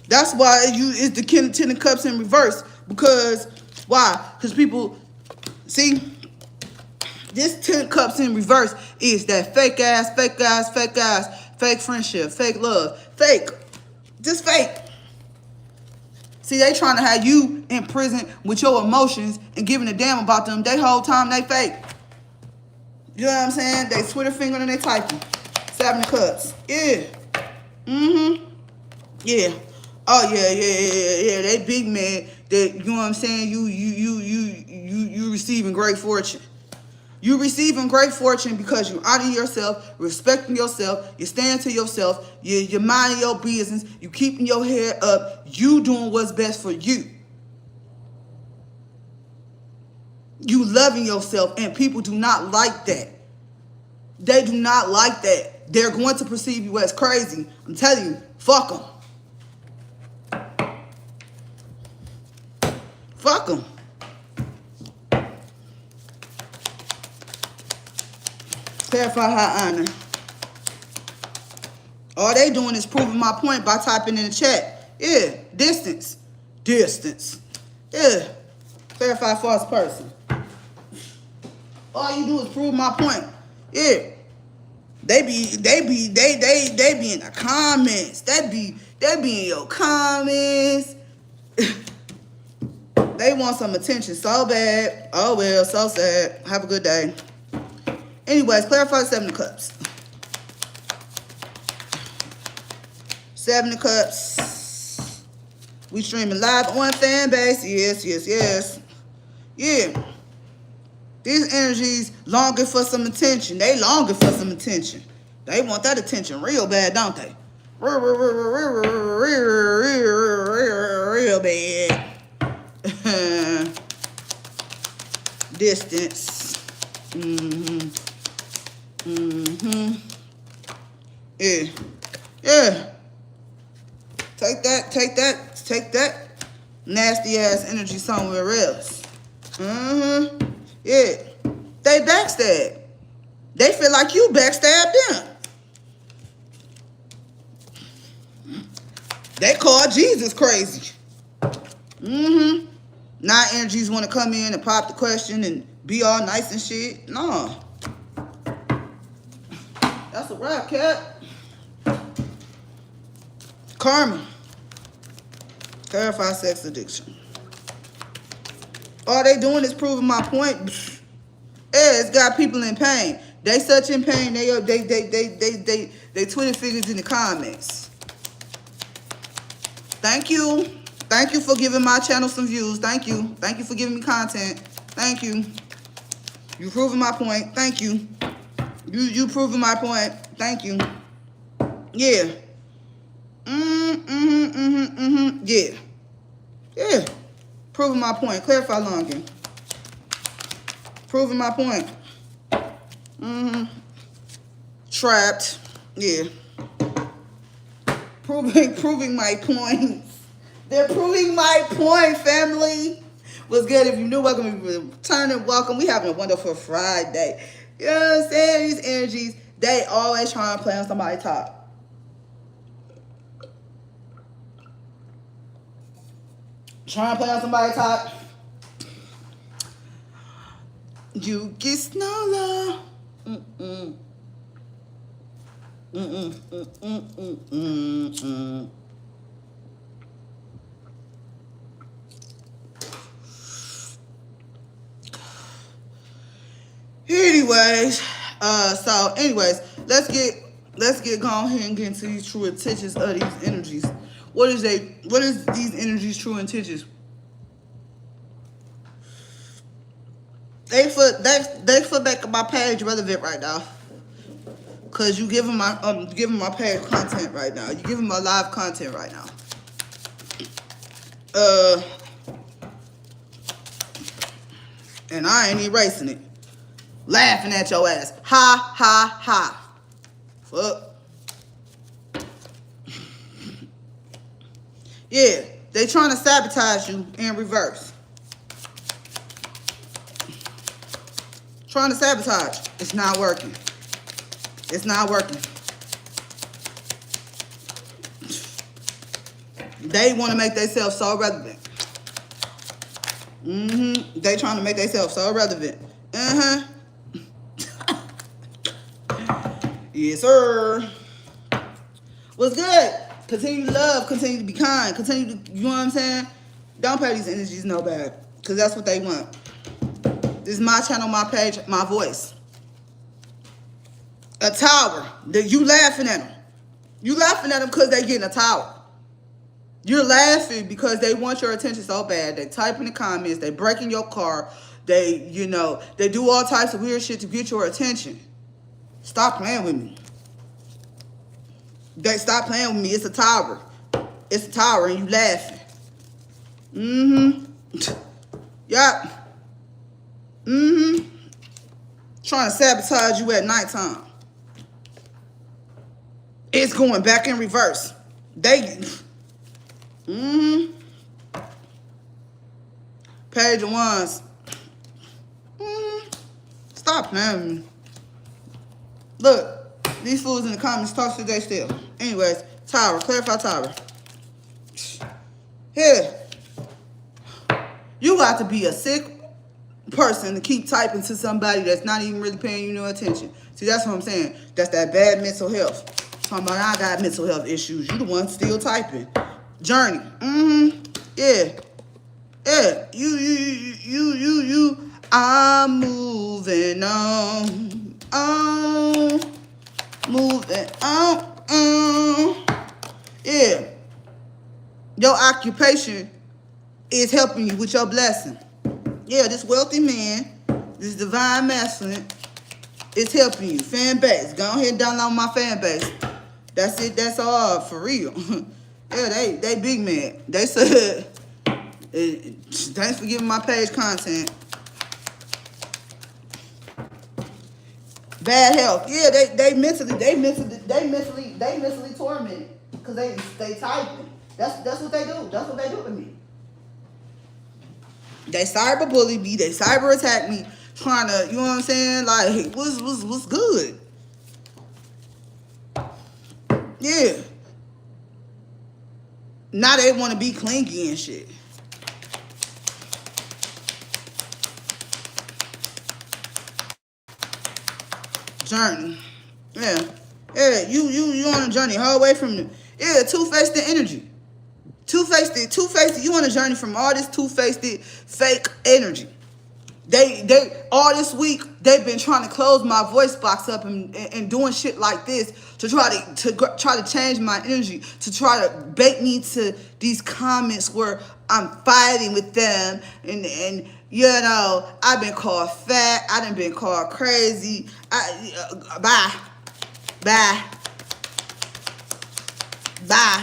That's why it's the Ten of Cups in reverse. Because, why? Because people, see, this 10 cups in reverse is that fake ass, fake friendship, fake love, fake, just fake. See, they trying to have you in prison with your emotions and giving a damn about them. They whole time they fake. You know what I'm saying? They Twitter fingering and they typing. 7 of Cups. Yeah. Yeah. Oh yeah. They big man. That, you know what I'm saying? You receiving great fortune. You receiving great fortune because you honor yourself, respecting yourself, you stand to yourself, you're minding your business, you keeping your head up, you doing what's best for you. You loving yourself, and people do not like that. They do not like that. They're going to perceive you as crazy. I'm telling you, fuck them. Fuck them. Clarify high honor. All they doing is proving my point by typing in the chat. Yeah, distance. Yeah, clarify false person. All you do is prove my point. Yeah, they be in the comments. They be in your comments. They want some attention so bad. Oh well, so sad. Have a good day. Anyways, clarify 7 of Cups. 7 of Cups. We streaming live on Fanbase. Yes. Yeah. These energies longing for some attention. They longing for some attention. They want that attention real bad, don't they? Real bad. Distance. Yeah. Take that nasty ass energy somewhere else. Yeah. They backstab. They feel like you backstabbed them. They call Jesus crazy. Now energies want to come in and pop the question and be all nice and shit. No. That's a wrap, cat. Karma. Clarify sex addiction. All they doing is proving my point. Yeah, it's got people in pain. They such in pain. They Twitter figures in the comments. Thank you. Thank you for giving my channel some views. Thank you. Thank you for giving me content. Thank you. You proving my point. Thank you. You proving my point. Thank you. Yeah. Yeah. Yeah. Proving my point. Clarify longing. Proving my point. Trapped. Yeah. Proving my points. They're proving my point, family. What's good? If you're new, welcome. If you're returning, welcome. We having a wonderful Friday. You know what I'm saying? These energies, they always trying to play on somebody's top. Trying to play on somebody's top. You get snow love. Anyways, let's get going ahead and get into these true intentions of these energies. What is these energies' true intentions? They foot back on my page relevant right now. Cause you giving my page content right now. You giving my live content right now. And I ain't erasing it. Laughing at your ass. Ha ha ha. Fuck. Yeah, they trying to sabotage you in reverse. Trying to sabotage. It's not working. It's not working. They want to make themselves so relevant. They trying to make themselves so relevant. Yes, sir. What's good? Continue to love. Continue to be kind. Continue to, you know what I'm saying? Don't pay these energies no bad. Because that's what they want. This is my channel, my page, my voice. A tower. You laughing at them. You laughing at them because they getting a tower. You're laughing because they want your attention so bad. They type in the comments. They break in your car. They do all types of weird shit to get your attention. Stop playing with me. They stop playing with me. It's a tower. It's a tower and you laughing. Yup. Trying to sabotage you at nighttime. It's going back in reverse. Page of Wands. Stop playing with me. Look, these fools in the comments talk today still. Anyways, tower. Clarify tower. Here. You got to be a sick person to keep typing to somebody that's not even really paying you no attention. See, that's what I'm saying. That's that bad mental health. Talking about I got mental health issues. You the one still typing. Journey. Yeah. Yeah. You. I'm moving on. Moving on. Yeah. Your occupation is helping you with your blessing. Yeah, this wealthy man, this divine masculine, is helping you. Fanbase. Go ahead and download my Fanbase. That's it. That's all for real. Yeah, they big man. They said, thanks for giving my page content. Bad health. Yeah, they mentally tormented because they typing. That's what they do. That's what they do to me. They cyber bully me. They cyber attack me. Trying to, you know what I'm saying? Like, what's good? Yeah. Now they want to be clingy and shit. Journey. Yeah. Yeah, you on a journey all the way from the, yeah, two-faced energy. Two-faced, you on a journey from all this two-faced fake energy. They all this week they've been trying to close my voice box up and doing shit like this to try to change my energy, to try to bait me to these comments where I'm fighting with them, and you know, I've been called fat, I done been called crazy. Bye.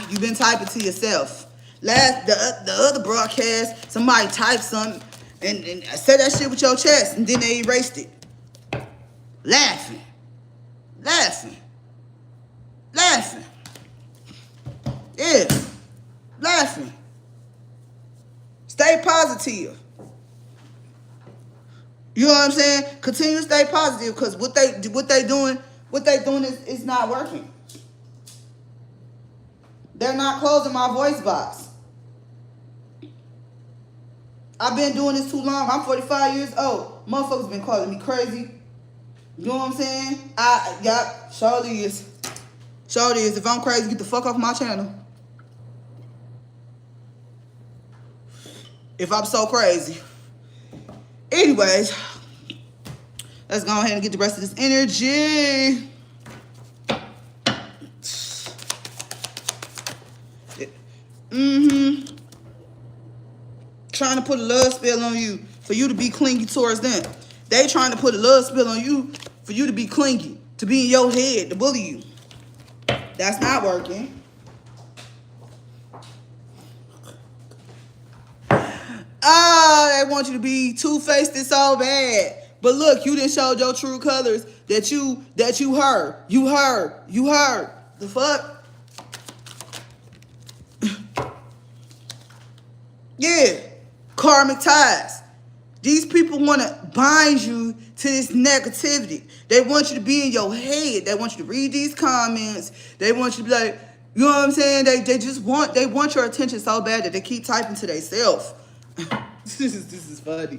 You've been typing to yourself. The other broadcast, somebody typed something and said that shit with your chest, and then they erased it. Laughing. Yeah, laughing. Stay positive. You know what I'm saying? Continue to stay positive, because what they doing is not working. They're not closing my voice box. I've been doing this too long. I'm 45 years old. Motherfuckers been calling me crazy. You know what I'm saying? Surely is. If I'm crazy, get the fuck off my channel. If I'm so crazy. Anyways, let's go ahead and get the rest of this energy. Trying to put a love spell on you for you to be clingy towards them. They trying to put a love spell on you for you to be clingy, to be in your head, to bully you. That's not working. Oh, they want you to be two-faced and so bad. But look, you didn't show your true colors that you heard. You heard. The fuck? Yeah. Karmic ties. These people want to bind you to this negativity. They want you to be in your head. They want you to read these comments. They want you to be like, you know what I'm saying? They want your attention so bad that they keep typing to themselves. This is funny.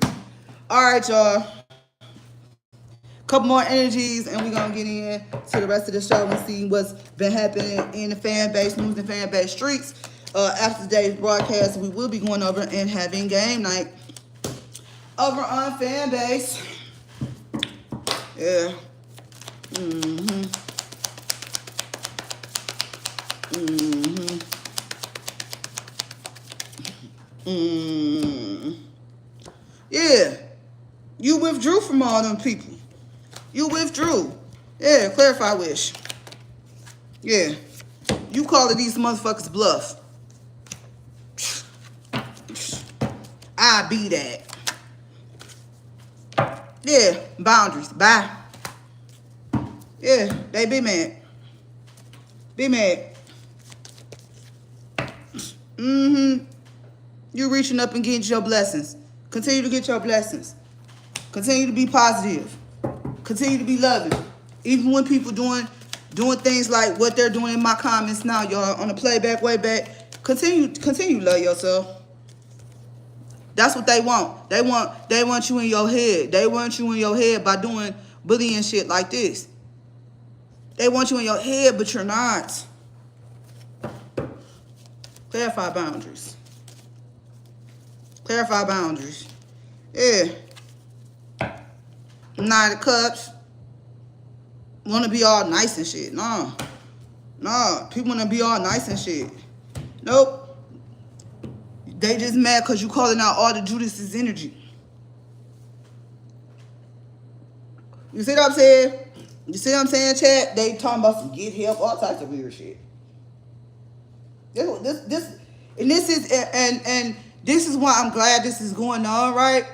All right, y'all. Couple more energies, and we're gonna get in to the rest of the show and see what's been happening in the fan base news and fan base streets. After today's broadcast, we will be going over and having game night over on Fanbase. Yeah. Yeah. You withdrew from all them people. You withdrew. Yeah, clarify wish. Yeah. You calling these motherfuckers bluff. I be that. Yeah, boundaries. Bye. Yeah, they be mad. Be mad. You reaching up and getting your blessings. Continue to get your blessings. Continue to be positive. Continue to be loving. Even when people doing things like what they're doing in my comments now, y'all, on the playback, way back. Continue to love yourself. That's what they want. They want you in your head. They want you in your head by doing bullying shit like this. They want you in your head, but you're not. Clarify boundaries. Clarify boundaries. Yeah. Nine of Cups. Want to be all nice and shit. Nah. People want to be all nice and shit. Nope. They just mad because you calling out all the Judas's energy. You see what I'm saying? You see what I'm saying, chat? They talking about some get help, all types of weird shit. This is why I'm glad this is going on, right?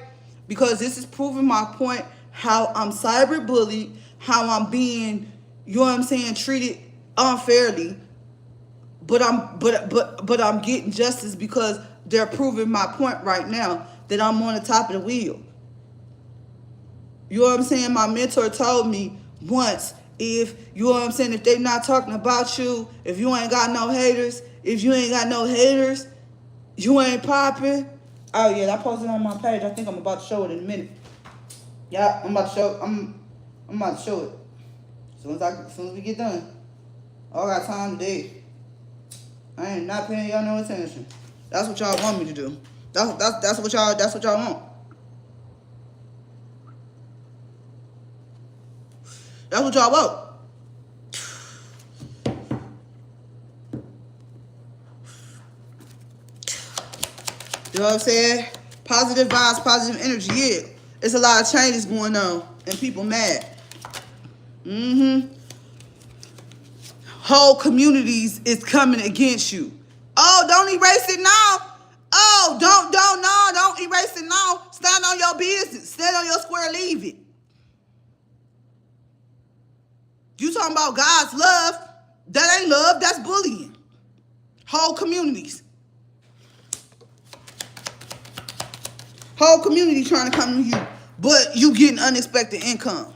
Because this is proving my point, how I'm cyberbullied, how I'm being, you know what I'm saying, treated unfairly. But I'm getting justice because they're proving my point right now that I'm on the top of the wheel. You know what I'm saying? My mentor told me once, if, you know what I'm saying, if they not talking about you, if you ain't got no haters, you ain't popping. Oh yeah, I posted on my page. I think I'm about to show it in a minute. Yeah, I'm about to show it. As soon as we get done. I got time today. I ain't not paying y'all no attention. That's what y'all want me to do. That's what y'all want. That's what y'all want. You know what I'm saying? Positive vibes, positive energy. Yeah, it's a lot of changes going on, and people mad. Whole communities is coming against you. Oh, don't erase it now. Oh, don't erase it now. Stand on your business. Stand on your square. Leave it. You talking about God's love? That ain't love. That's bullying. Whole communities. Whole community trying to come to you, but you getting unexpected income.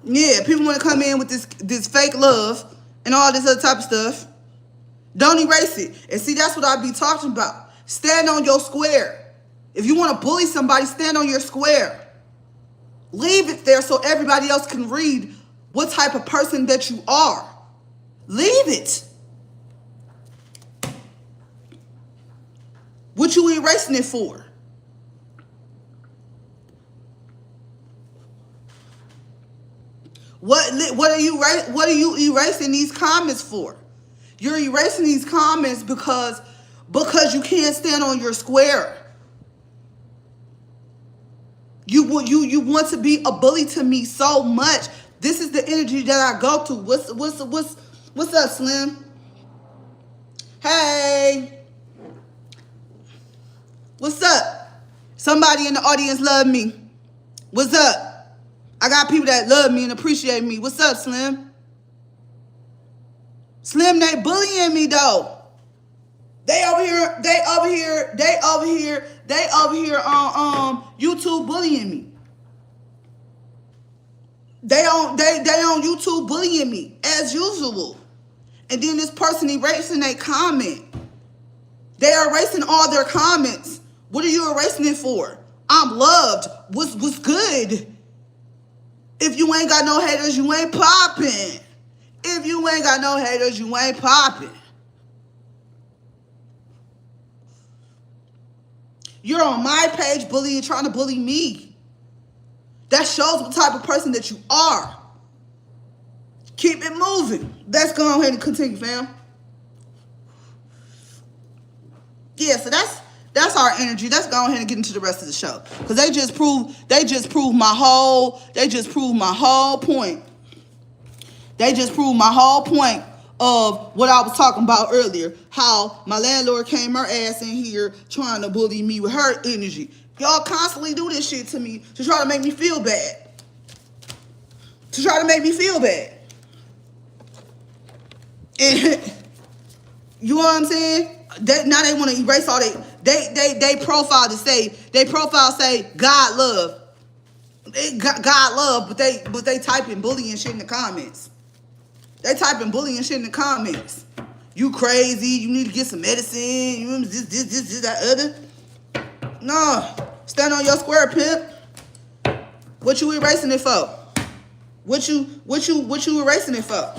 Yeah, people want to come in with this fake love and all this other type of stuff. Don't erase it. And see, that's what I be talking about. Stand on your square. If you want to bully somebody, stand on your square. Leave it there so everybody else can read what type of person that you are. Leave it. What you erasing it for? What are you erasing these comments for? You're erasing these comments because you can't stand on your square. You want to be a bully to me so much. This is the energy that I go to. What's up, Slim? Hey. What's up? Somebody in the audience love me. What's up? I got people that love me and appreciate me. What's up, Slim? Slim, they bullying me though. They over here on YouTube bullying me. They on YouTube bullying me as usual. And then this person erasing their comment. They are erasing all their comments. What are you erasing it for? I'm loved. What's good? If you ain't got no haters, you ain't popping. If you ain't got no haters, you ain't popping. You're on my page bullying, trying to bully me. That shows what type of person that you are. Keep it moving. Let's go ahead and continue, fam. Yeah, so that's our energy. Let's go ahead and get into the rest of the show. Because they just proved my whole point. They just proved my whole point of what I was talking about earlier. How my landlord came her ass in here trying to bully me with her energy. Y'all constantly do this shit to me to try to make me feel bad. And you know what I'm saying? Now they want to erase all they profile say God love. God love, but they typing bullying shit in the comments. You crazy, you need to get some medicine, you this, that, other. No. Stand on your square, pimp. What you erasing it for? What you erasing it for?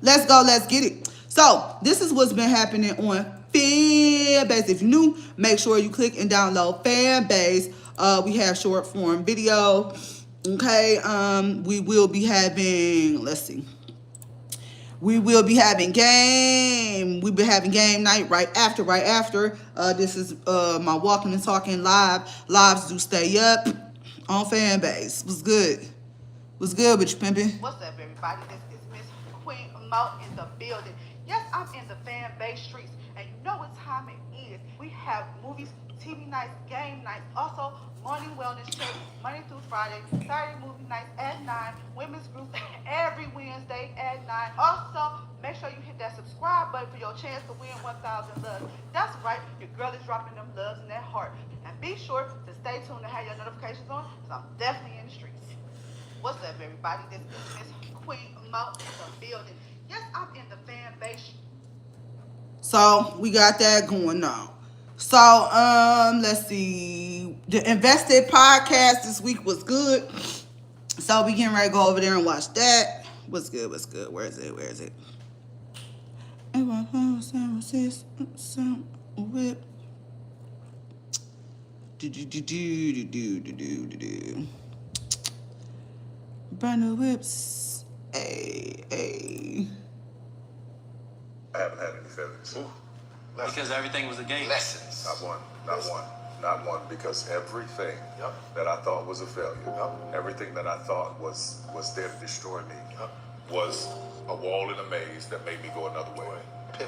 Let's go, let's get it. So, this is what's been happening on Fanbase. If you're new, make sure you click and download Fanbase. We have short form video. Okay, we will be having, let's see. We will be having game. We've been having game night right after. This is my walking and talking live. Lives do stay up on Fanbase. What's good? What's good with you, pimpin'? What's up, everybody? This is Miss Queen Mo in the building. Yes, I'm in the Fanbase streets, and you know what time it is. We have movies, TV nights, game nights, also morning wellness checks, Monday through Friday, Saturday movie nights at 9, women's group every Wednesday at 9. Also, make sure you hit that subscribe button for your chance to win 1,000 loves. That's right, your girl is dropping them loves in that heart. And be sure to stay tuned and have your notifications on, because I'm definitely in the streets. What's up, everybody? This is Miss Queen Mo in the building. Yes, I'm in the Fanbase. So, we got that going on. So, let's see. The Invested podcast this week was good. So, we getting ready to go over there and watch that. What's good? Where is it? Brand new whips. Hey. I haven't had any failures. Because everything was a game. Lessons. Not one. Because everything that I thought was a failure, everything that I thought was there to destroy me, was a wall in a maze that made me go another way.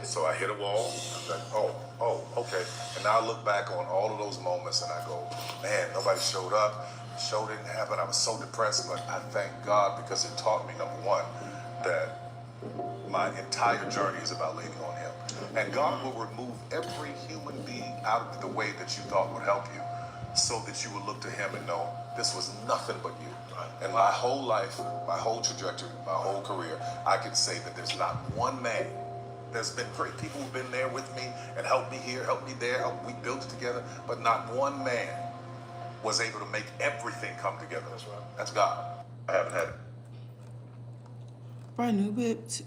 So I hit a wall. I'm like, okay. And now I look back on all of those moments and I go, man, nobody showed up. The show didn't happen. I was so depressed, but I thank God because it taught me, number one, that my entire journey is about leaning on Him. And God will remove every human being out of the way that you thought would help you so that you will look to Him and know this was nothing but you. And my whole life, my whole trajectory, my whole career, I can say that there's not one man. There's been great people who've been there with me and helped me here, helped me there. We built it together, but not one man was able to make everything come together. That's right. That's God. I haven't had it. Brand new whips.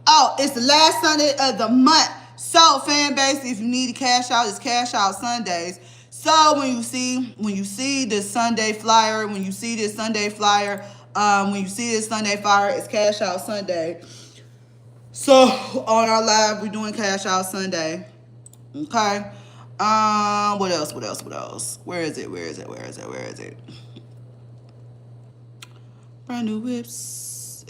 Oh, it's the last Sunday of the month. So, fan base, if you need to cash out, it's cash out Sundays. So when you see the Sunday flyer, when you see this Sunday flyer, it's cash out Sunday. So on our live, we're doing cash out Sunday. Okay. What else? Where is it? Brand new whips.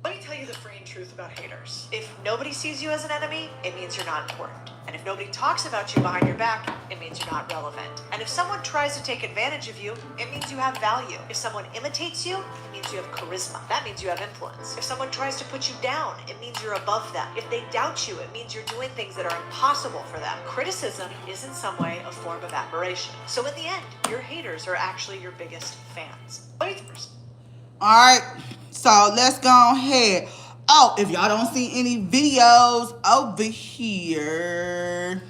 Let me tell you the freeing truth about haters. If nobody sees you as an enemy, it means you're not important. And if nobody talks about you behind your back, it means you're not relevant. And if someone tries to take advantage of you, it means you have value. If someone imitates you, it means you have charisma. That means you have influence. If someone tries to put you down, it means you're above them. If they doubt you, it means you're doing things that are impossible for them. Criticism is in some way a form of admiration. So in the end, your haters are actually your biggest fans. All right, so let's go ahead. Oh, if y'all don't see any videos over here,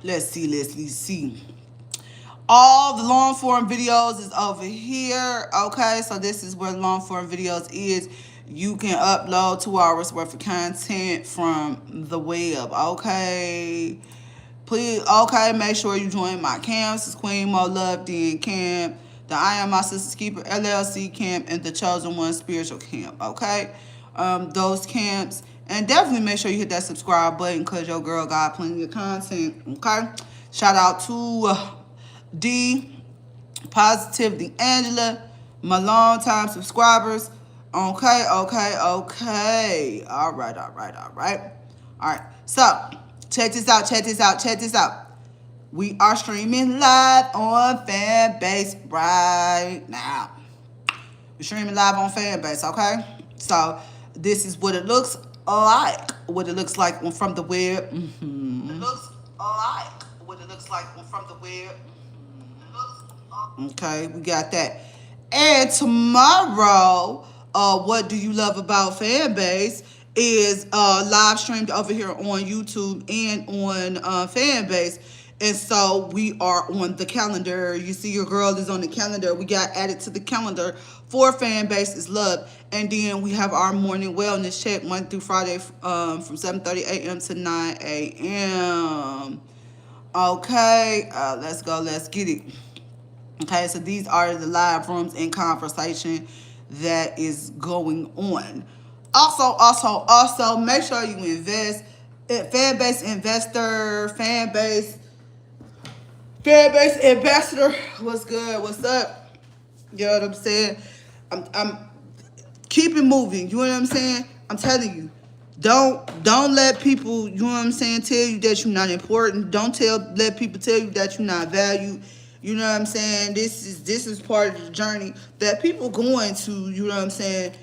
let's see. All the long form videos is over here. Okay, so this is where long form videos is. You can upload 2 hours worth of content from the web. Okay, please. Okay, make sure you join my camps. This is Queen Mo Love Den camp, the I Am My Sister's Keeper LLC camp, and the Chosen One Spiritual camp. Okay, those camps, and definitely make sure you hit that subscribe button because your girl got plenty of content. Okay, shout out to D Positive, the Angela, my long-time subscribers. Okay. All right. So check this out. We are streaming live on Fanbase right now. We're streaming live on Fanbase, okay? So this is what it looks like. From the web. Mm-hmm. It looks like what it looks like from the web. Okay, we got that. And tomorrow, what do you love about Fanbase is live streamed over here on YouTube and on Fanbase. And so we are on the calendar. You see your girl is on the calendar. We got added to the calendar for Fanbase is Love. And then we have our morning wellness check Monday through Friday from 7:30 a.m. to 9 a.m. Okay, let's go. Let's get it. Okay, so these are the live rooms and conversation that is going on. Also, make sure you invest. Fanbase investor, Fanbase ambassador. What's good? What's up? You know what I'm saying? I'm keep it moving. You know what I'm saying? I'm telling you. Don't let people, you know what I'm saying, tell you that you're not important. Don't let people tell you that you're not valued. You know what I'm saying? This is part of the journey that people going to, you know what I'm saying?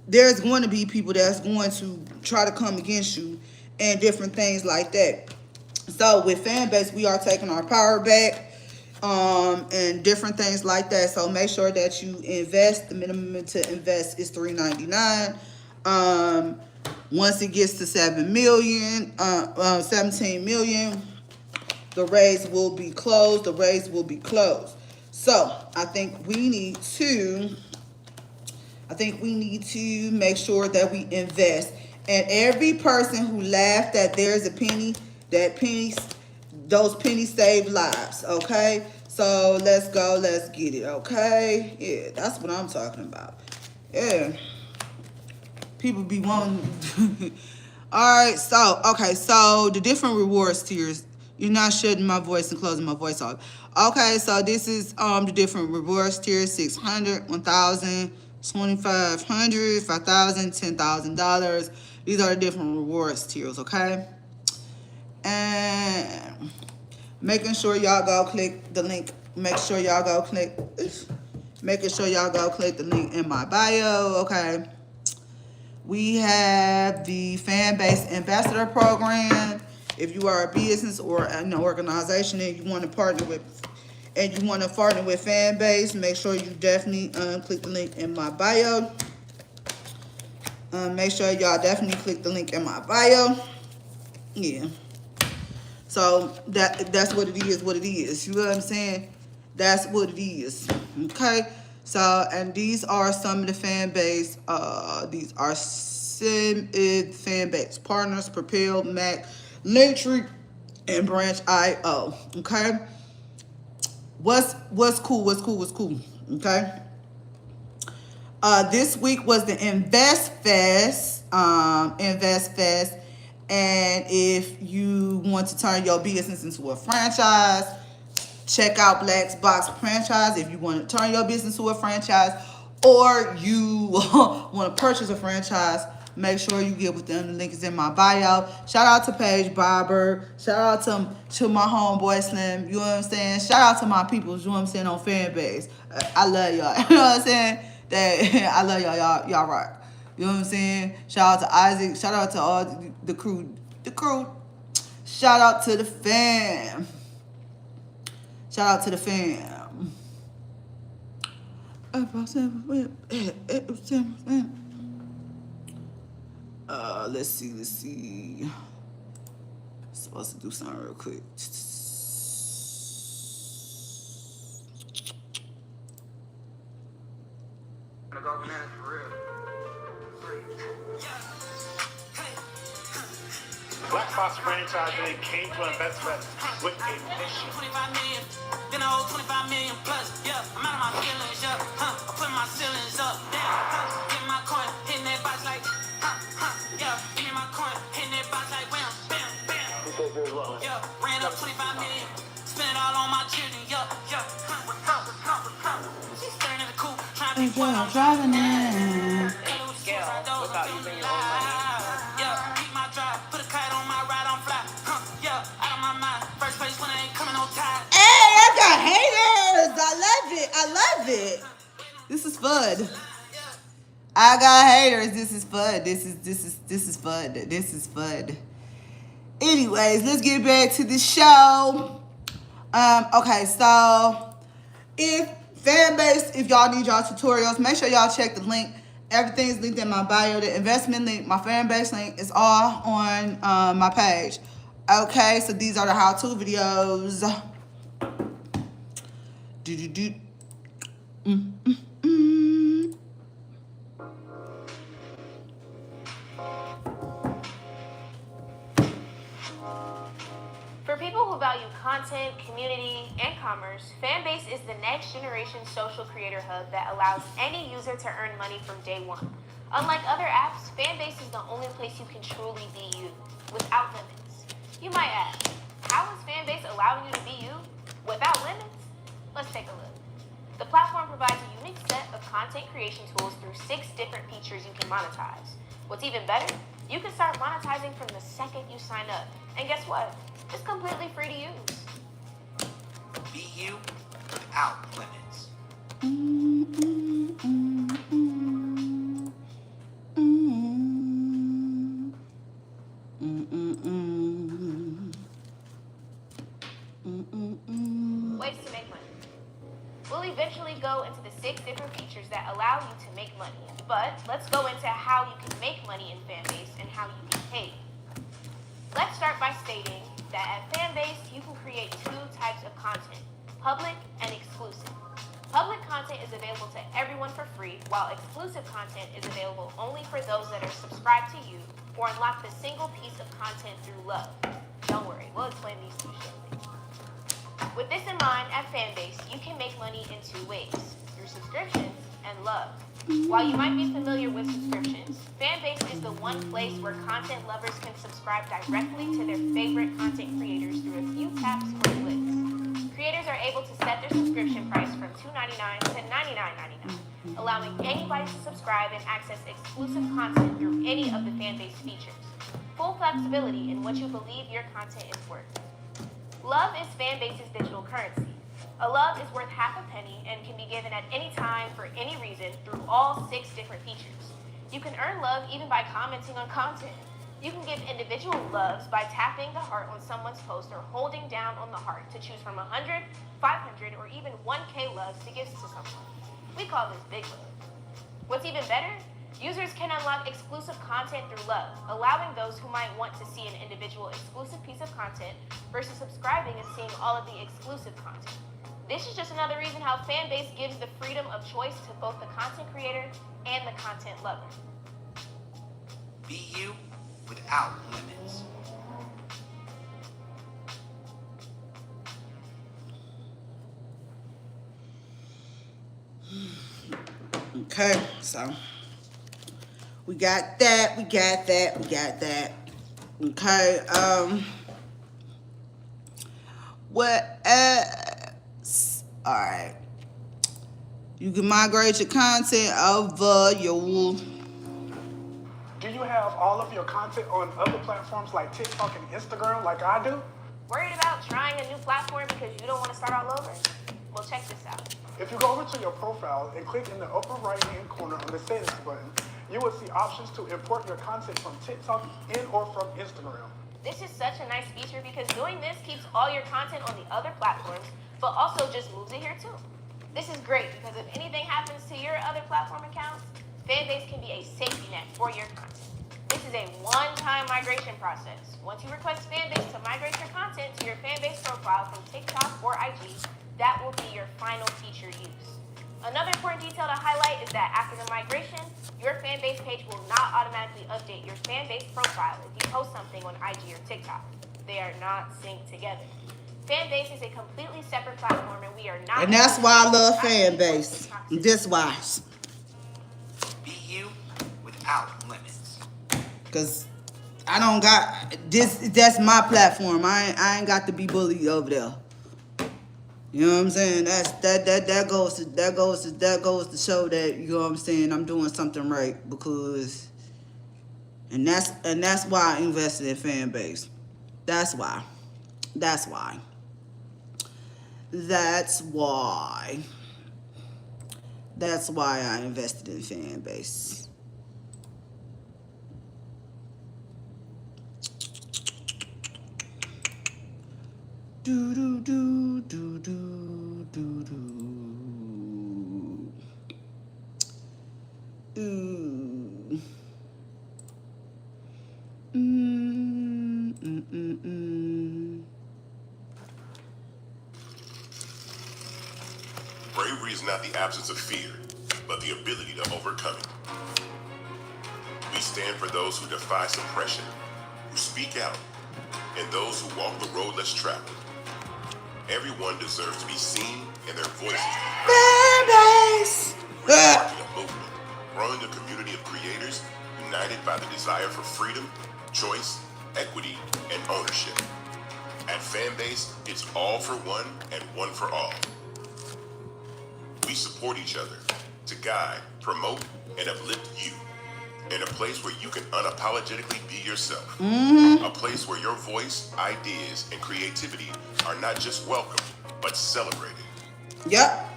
There's going to be people that's going to try to come against you and different things like that. So with Fanbase, we are taking our power back and different things like that. So make sure that you invest. The minimum to invest is $3.99. Once it gets to 17 million, the raise will be closed. So I think we need to make sure that we invest. And every person who laughed that there's a penny, those pennies save lives. Okay. So let's go. Let's get it. Okay. Yeah, that's what I'm talking about. Yeah. People be wanting. All right. So, okay. So the different rewards tiers. You're not shutting my voice and closing my voice off. Okay. So this is the different rewards tiers: 600, 1,000, 2,500, 5,000, $10,000. These are the different rewards tiers. Okay. And making sure y'all go click the link. Make sure y'all go click. Making sure y'all go click the link in my bio. Okay. We have the Fanbase Ambassador Program. If you are a business or an organization and you want to partner with Fanbase, make sure you definitely click the link in my bio. Make sure y'all definitely click the link in my bio. Yeah. So that's what it is. What it is. You know what I'm saying? That's what it is. Okay. So, and these are some of the Fanbase. These are Fanbase partners: Propel, Mac, Linktree, and Branch IO. Okay. What's cool? What's cool? Okay. This week was the Invest Fest. And if you want to turn your business into a franchise, check out Black's Box Franchise. If you want to turn your business to a franchise, or you want to purchase a franchise, make sure you get with them. The link is in my bio. Shout out to Paige Barber. Shout out to my homeboy Slim. You know what I'm saying? Shout out to my people. You know what I'm saying, on Fanbase. I love y'all. You know what I'm saying? I love y'all. Y'all rock. You know what I'm saying? Shout out to Isaac. Shout out to all the crew. Shout out to the fam. Shout out to the fam. Let's see. Supposed to do something real quick. Black Fox franchise and came to Invest Fest with a mission. 25 million, then I owe 25 million plus. Yeah, I'm out of my feelings, yeah. I'm putting my ceilings up, down. Get my coin, hitting that box like, yeah. Give me my coin, hitting that box like, wham, bam, bam. Yeah, ran up 25 million, spent it all on my children, yeah. She's staring at the coupe, trying to be what I'm driving in. Without using your own money. Yeah, keep my drive, put a kite on my ride, I'm fly. Yeah, out of my mind, first place when I ain't coming on time. Hey, I got haters. I love it. This is fun. I got haters. This is fun. This is fun. Anyways, let's get back to the show. Okay, so if Fanbase, if y'all need y'all tutorials, make sure y'all check the link. Everything is linked in my bio. The investment link, my Fanbase link is all on my page. Okay, so these are the how-to videos. For people who value content, community, and commerce, Fanbase is the next generation social creator hub that allows any user to earn money from day one. Unlike other apps, Fanbase is the only place you can truly be you, without limits. You might ask, how is Fanbase allowing you to be you, without limits? Let's take a look. The platform provides a unique set of content creation tools through 6 different features you can monetize. What's even better, you can start monetizing from the second you sign up. And guess what? It's completely free to use. Be you without limits. Ways to make money. We'll eventually go into the 6 different features that allow you to make money. But let's go into how you can make money in Fanbase and how you get paid. Let's start by stating that at Fanbase, you can create 2 types of content, public and exclusive. Public content is available to everyone for free, while exclusive content is available only for those that are subscribed to you or unlock the single piece of content through love. Don't worry, we'll explain these 2 shortly. With this in mind, at Fanbase, you can make money in two ways, through subscriptions and love. While you might be familiar with subscriptions, Fanbase is the one place where content lovers can subscribe directly to their favorite content creators through a few taps or clicks. Creators are able to set their subscription price from $2.99 to $99.99, allowing anybody to subscribe and access exclusive content through any of the Fanbase features. Full flexibility in what you believe your content is worth. Love is Fanbase's digital currency. A love is worth half a penny and can be given at any time for any reason through all 6 different features. You can earn love even by commenting on content. You can give individual loves by tapping the heart on someone's post or holding down on the heart to choose from 100, 500, or even 1K loves to give to someone. We call this big love. What's even better? Users can unlock exclusive content through love, allowing those who might want to see an individual exclusive piece of content versus subscribing and seeing all of the exclusive content. This is just another reason how Fanbase gives the freedom of choice to both the content creator and the content lover. Be you without limits. Okay, so we got that. Okay, what else? All right, you can migrate your content over your. Do you have all of your content on other platforms like TikTok and Instagram like I do? Worried about trying a new platform because you don't want to start all over? Well, check this out. If you go over to your profile and click in the upper right-hand corner on the settings button, you will see options to import your content from TikTok and or from Instagram. This is such a nice feature because doing this keeps all your content on the other platforms, but also just moves it here too. This is great because if anything happens to your other platform accounts, Fanbase can be a safety net for your content. This is a one-time migration process. Once you request Fanbase to migrate your content to your Fanbase profile from TikTok or IG, that will be your final feature use. Another important detail to highlight is that after the migration, your Fanbase page will not automatically update your Fanbase profile if you post something on IG or TikTok. They are not synced together. Fanbase is a completely separate platform and we are not... And that's why I love Fanbase. This why. Be you without limits. Cause I don't got this. That's my platform. I ain't got to be bullied over there. You know what I'm saying? That goes to show that, you know what I'm saying, I'm doing something right, because and that's why I invested in Fanbase. That's why I invested in Fanbase. Do do do do do do do. Ooh. Bravery is not the absence of fear, but the ability to overcome it. We stand for those who defy suppression, who speak out, and those who walk the road less traveled. Everyone deserves to be seen and their voices Fanbase. We're starting a movement, growing a community of creators united by the desire for freedom, choice, equity, and ownership. At Fanbase, it's all for one and one for all. We support each other to guide, promote, and uplift you in a place where you can unapologetically be yourself. A place where your voice, ideas, and creativity are not just welcome, but celebrated. Yep.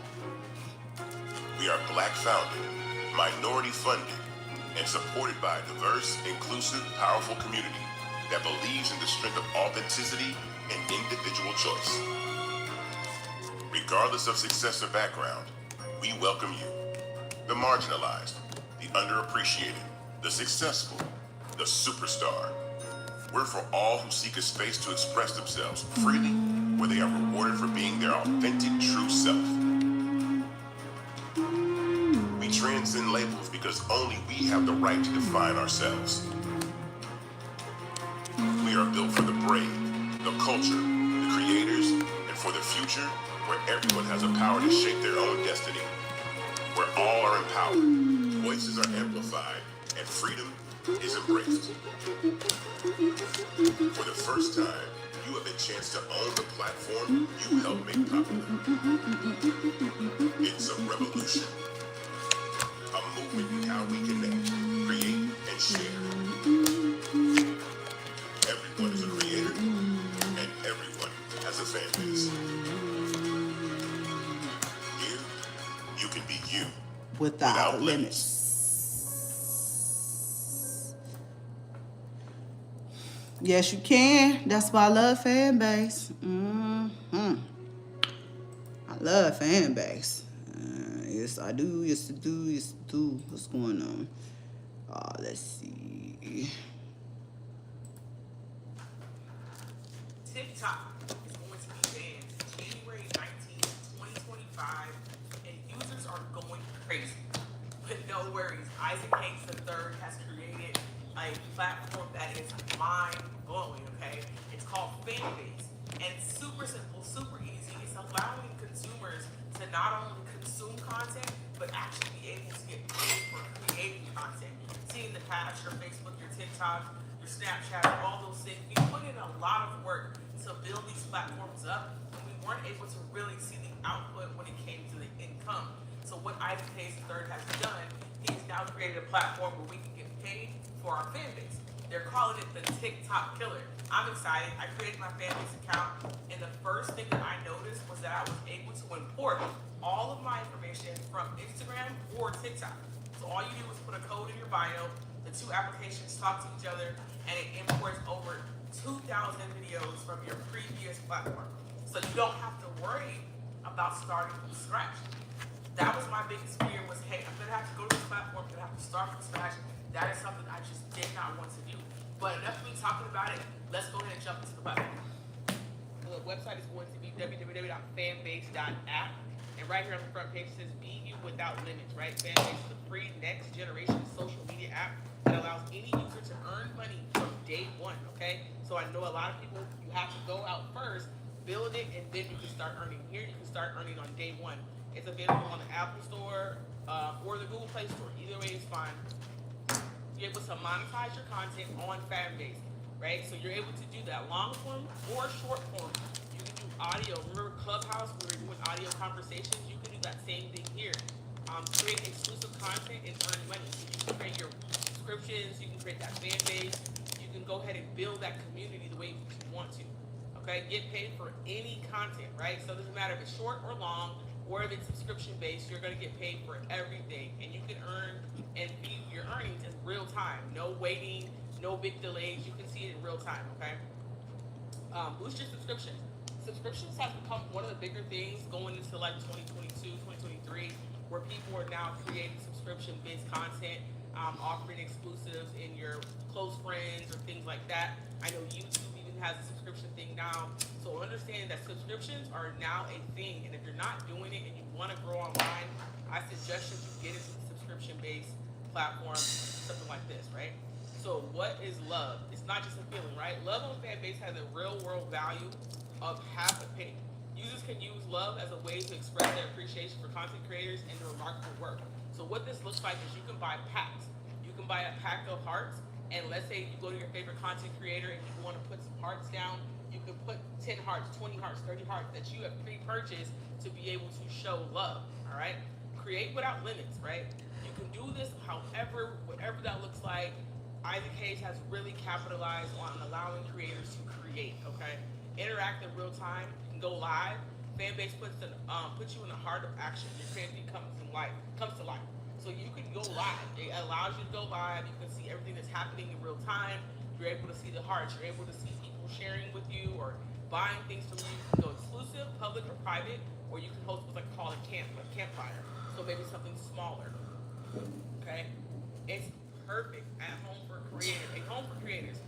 We are Black founded, minority funded, and supported by a diverse, inclusive, powerful community that believes in the strength of authenticity and individual choice. Regardless of success or background, we welcome you. The marginalized, the underappreciated, the successful, the superstar. We're for all who seek a space to express themselves freely, where they are rewarded for being their authentic, true self. We transcend labels because only we have the right to define ourselves. We are built for the brave, the culture, the creators, and for the future where everyone has a power to shape their own destiny, where all are empowered, voices are amplified, and freedom is embraced. For the first time, you have a chance to own the platform you helped make popular. It's a revolution, a movement in how we connect, create, and share. Everyone is a creator, and everyone has a fan base. Here, you can be you without limits. Yes, you can. That's why I love fan base. I love fan base. Yes, I do. Yes, I do. Yes, I do. What's going on? Let's see. TikTok is going to be banned January 19th, 2025, and users are going crazy. But no worries, Isaac Hayes III has created a platform that is mind-blowing, okay? It's called Fanbase, and it's super simple, super easy. It's allowing consumers to not only consume content, but actually be able to get paid for creating content. See, in the past, your Facebook, your TikTok, your Snapchat, all those things, we put in a lot of work to build these platforms up, and we weren't able to really see the output when it came to the income. So what Isaac Hayes III has done, he's now created a platform where we can get paid for our fan base. They're calling it the TikTok killer. I'm excited. I created my fan base account, and the first thing that I noticed was that I was able to import all of my information from Instagram or TikTok. So all you do is put a code in your bio, the two applications talk to each other, and it imports over 2,000 videos from your previous platform. So you don't have to worry about starting from scratch. That was my biggest fear was, hey, I'm gonna have to go to this platform, I'm gonna have to start from scratch. That is something I just did not want to do. But enough of me talking about it, let's go ahead and jump into the platform. The website is going to be www.fanbase.app. And right here on the front page it says, be you without limits, right? Fanbase is a free next generation social media app that allows any user to earn money from day one, okay? So I know a lot of people, you have to go out first, build it, and then you can start earning. Here you can start earning on day one. It's available on the Apple Store or the Google Play Store. Either way is fine. You're able to monetize your content on Fanbase, right? So you're able to do that long form or short form. You can do audio. Remember Clubhouse, we were doing audio conversations? You can do that same thing here. Create exclusive content and earn money. So you can create your subscriptions, you can create that fan base, you can go ahead and build that community the way you want to. Okay, get paid for any content, right? So it doesn't matter if it's short or long, or if it's subscription based, you're gonna get paid for everything. And you can earn and view your earnings in real time. No waiting, no big delays, you can see it in real time, okay? Boost your subscriptions. Subscriptions have become one of the bigger things going into like 2022, 2023, where people are now creating subscription-based content, offering exclusives in your close friends or things like that. I know YouTube even has a subscription thing now. So understand that subscriptions are now a thing, and if you're not doing it and you want to grow online, I suggest that you get into the subscription-based platform, something like this, right? So what is love? It's not just a feeling, right? Love on Fanbase has a real-world value of half a penny. Users can use love as a way to express their appreciation for content creators and their remarkable work. So what this looks like is you can buy packs. You can buy a pack of hearts, and let's say you go to your favorite content creator and you want to put some hearts down. You can put 10 hearts, 20 hearts, 30 hearts that you have pre-purchased to be able to show love, all right? Create without limits, right? You can do this however, whatever that looks like. Isaac Hayes has really capitalized on allowing creators to create, okay? Interact in real time. You can go live. Fanbase puts you in the heart of action. Your creativity comes to life. So you can go live. It allows you to go live. You can see everything that's happening in real time. You're able to see the hearts. You're able to see people sharing with you or buying things from you. You can go exclusive, public, or private, or you can host what's like called a campfire. So maybe something smaller. Okay? It's perfect at home for creators.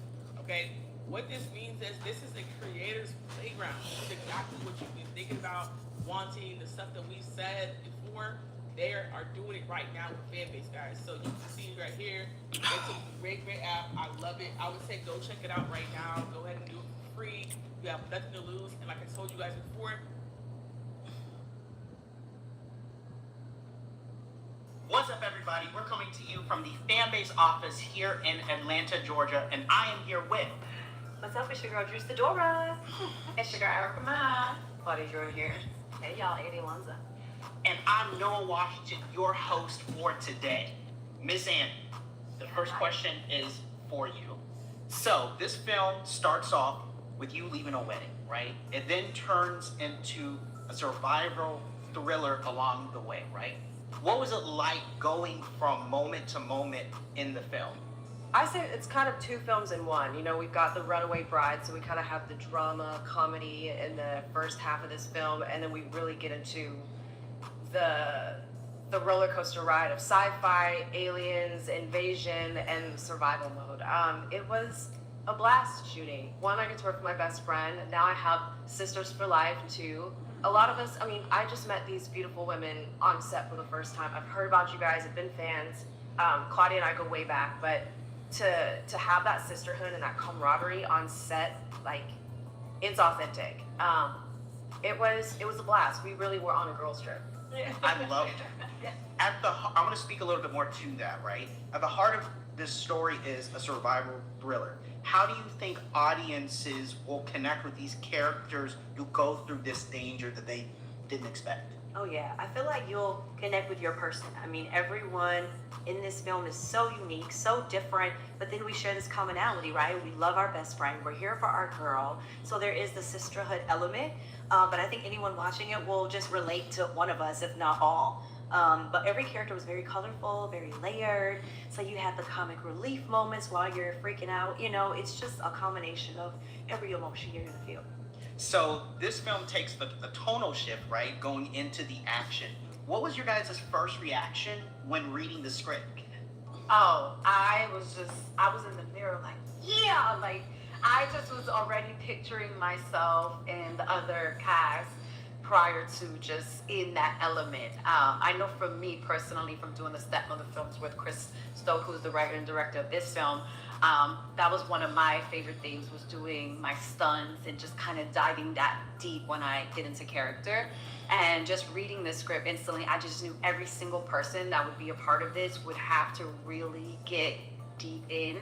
Okay? What this means is this is a creator's playground. This is exactly what you've been thinking about, wanting, the stuff that we said before. They are doing it right now with Fanbase, guys. So you can see right here, it's a great app. I love it. I would say go check it out right now. Go ahead and do it for free. You have nothing to lose. And like I told you guys before, what's up, everybody? We're coming to you from the Fanbase office here in Atlanta, Georgia, and I am here with... What's up? It's your girl, Drew Sedora. It's your girl, Erica Ma. Claudia Drew here. Hey, y'all, Eddie Lanza. And I'm Noah Washington, your host for today. Miss Annie, the first question is for you. So, this film starts off with you leaving a wedding, right? It then turns into a survival thriller along the way, right? What was it like going from moment to moment in the film? I say it's kind of two films in one. You know, we've got The Runaway Bride, so we kind of have the drama, comedy in the first half of this film, and then we really get into the roller coaster ride of sci-fi, aliens, invasion, and survival mode. It was a blast shooting. One, I get to work with my best friend. Now I have sisters for life, too. A lot of us, I mean, I just met these beautiful women on set for the first time. I've heard about you guys, I've been fans. Claudia and I go way back, but to have that sisterhood and that camaraderie on set, like, it's authentic. It was a blast. We really were on a girls' trip. I love it. I'm going to speak a little bit more to that, right? At the heart of this story is a survival thriller. How do you think audiences will connect with these characters who go through this danger that they didn't expect? Oh yeah, I feel like you'll connect with your person. I mean, everyone in this film is so unique, so different, but then we share this commonality, right? We love our best friend, we're here for our girl, so there is the sisterhood element, but I think anyone watching it will just relate to one of us, if not all. But every character was very colorful, very layered, so you had the comic relief moments while you're freaking out. You know, it's just a combination of every emotion you're gonna feel. So this film takes the tonal shift, right, going into the action. What was your guys' first reaction when reading the script? Oh, I was in the mirror like, yeah, like, I just was already picturing myself and the other cast prior to just in that element. I know for me personally, from doing the Stepmother films with Chris Stoke, who's the writer and director of this film, that was one of my favorite things, was doing my stunts and just kind of diving that deep when I get into character. And just reading the script instantly, I just knew every single person that would be a part of this would have to really get deep in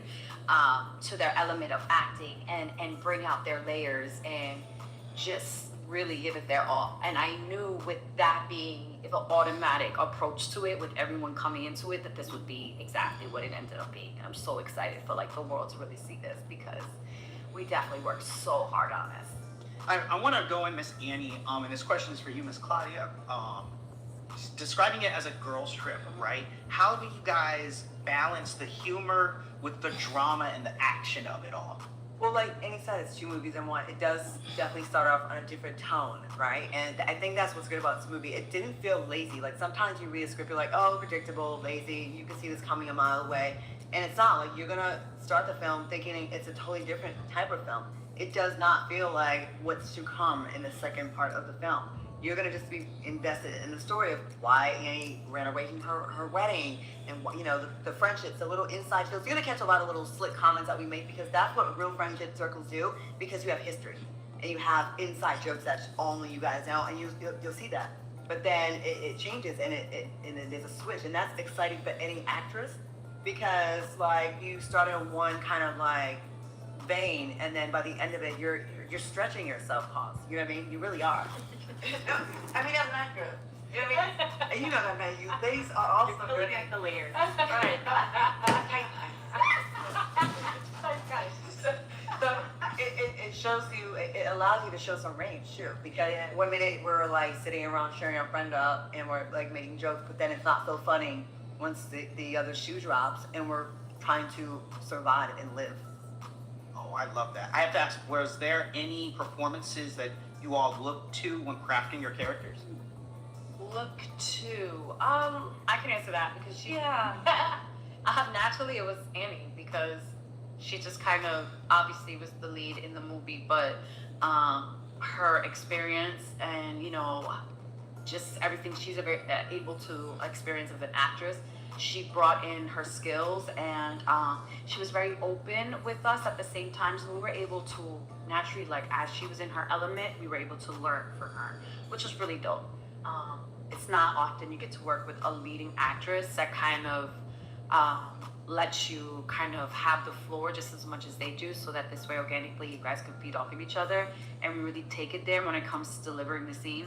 to their element of acting and bring out their layers and just really give it their all. And I knew with that being an automatic approach to it, with everyone coming into it, that this would be exactly what it ended up being. And I'm so excited for like the world to really see this, because we definitely worked so hard on this. I want to go in, Miss Annie, and this question is for you, Miss Claudia. Describing it as a girls' trip, right? How do you guys balance the humor with the drama and the action of it all? Well, like Annie said, it's two movies in one. It does definitely start off on a different tone, right? And I think that's what's good about this movie. It didn't feel lazy. Like sometimes you read a script, you're like, oh, predictable, lazy. You can see this coming a mile away. And it's not. Like, you're gonna start the film thinking it's a totally different type of film. It does not feel like what's to come in the second part of the film. You're gonna just be invested in the story of why Annie ran away from her wedding, and you know, the friendships, the little inside jokes. You're gonna catch a lot of little slick comments that we make, because that's what real friendship circles do, because you have history and you have inside jokes that only you guys know, and you'll see that. But then it changes, and and there's a switch, and that's exciting for any actress, because like you start in one kind of like vein, and then by the end of it, you're stretching yourself, pause. You know what I mean? You really are. I mean, I'm not good. You know what I mean? And you know that, man. You ladies are also You're good. at the layers. Right. So it shows you, it allows you to show some range too. Because one minute we're like sitting around cheering our friend up and we're like making jokes, but then it's not so funny once the other shoe drops and we're trying to survive and live. Oh, I love that. I have to ask, was there any performances that you all looked to when crafting your characters? Look to, I can answer that because she, naturally it was Annie, because she just kind of obviously was the lead in the movie, but her experience and, you know, just everything she's able to experience as an actress, she brought in her skills, and she was very open with us at the same time, so we were able to naturally, like as she was in her element, we were able to learn from her, which was really dope. It's not often you get to work with a leading actress that kind of lets you kind of have the floor just as much as they do, so that this way organically you guys can feed off of each other and really take it there when it comes to delivering the scene.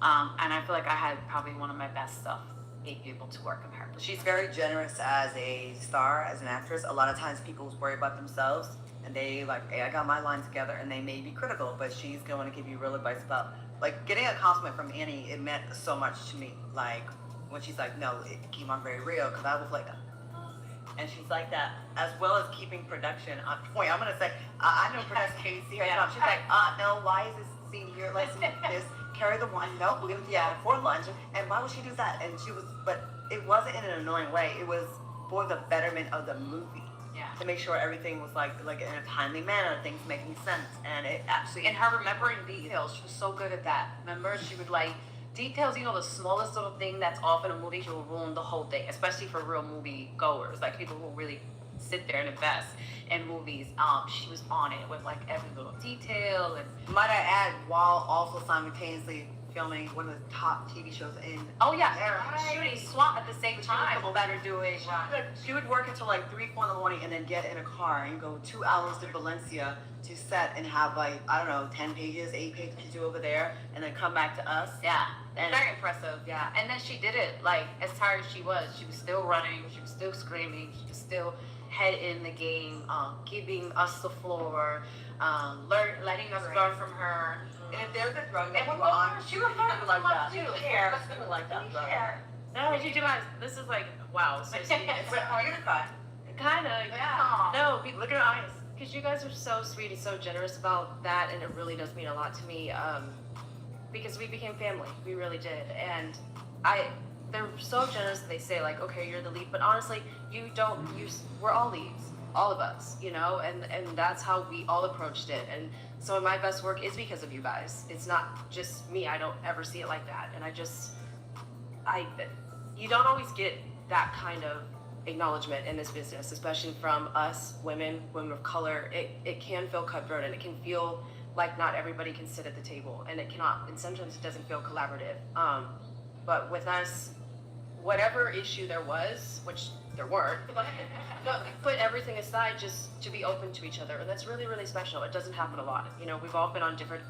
And I feel like I had probably one of my best stuff being able to work with her. She's very generous as a star, as an actress. A lot of times people worry about themselves and they like, hey, I got my line together, and they may be critical, but she's going to give you real advice about, like, getting a compliment from Annie. It meant so much to me. Like, when she's like, no, it came on very real, because I was like, and she's like that, as well as keeping production on point. I'm going to say, I know production Casey, right now. She's like, no, why is this scene here? Let's do this. Carry the one. No, we're going to do that for lunch. And why would she do that? And she was, but it wasn't in an annoying way. It was for the betterment of the movie. Yeah. To make sure everything was like in a timely manner, things making sense. And it actually, And her remembering details, she was so good at that. Remember, she would like details, you know, the smallest little thing that's off in a movie, she will ruin the whole thing, especially for real movie goers, like people who really sit there and invest in movies. She was on it with like every little detail. And might I add, while also simultaneously filming one of the top TV shows in shooting SWAT at the same time. Better doing. She would work until like 3, 4 in the morning, and then get in a car and go 2 hours to Valencia to set and have like, I don't know, 10 pages, 8 pages to do over there, and then come back to us. Yeah, and very impressive. Yeah, and then she did it like as tired as she was still running, she was still screaming, she was still head in the game, giving us the floor, letting us learn from her. And if there's a drug that And you were on, she was learning like so that. much, too. Care, like that. No, you guys, this is like, wow. So sweet. Are you gonna cry? Kind of, yeah. No, look at her eyes. Because you guys are so sweet and so generous about that, and it really does mean a lot to me. Because we became family, we really did, and they're so generous that they say like, okay, you're the lead, but honestly, we're all leads, all of us, you know, and that's how we all approached it. And some of my best work is because of you guys. It's not just me. I don't ever see it like that, and you don't always get that kind of acknowledgement in this business, especially from us women of color. It can feel cutthroat, and it can feel like not everybody can sit at the table, and and sometimes it doesn't feel collaborative. But with us, whatever issue there was, which there weren't, put everything aside just to be open to each other, and that's really, really special. It doesn't happen a lot. You know, we've all been on different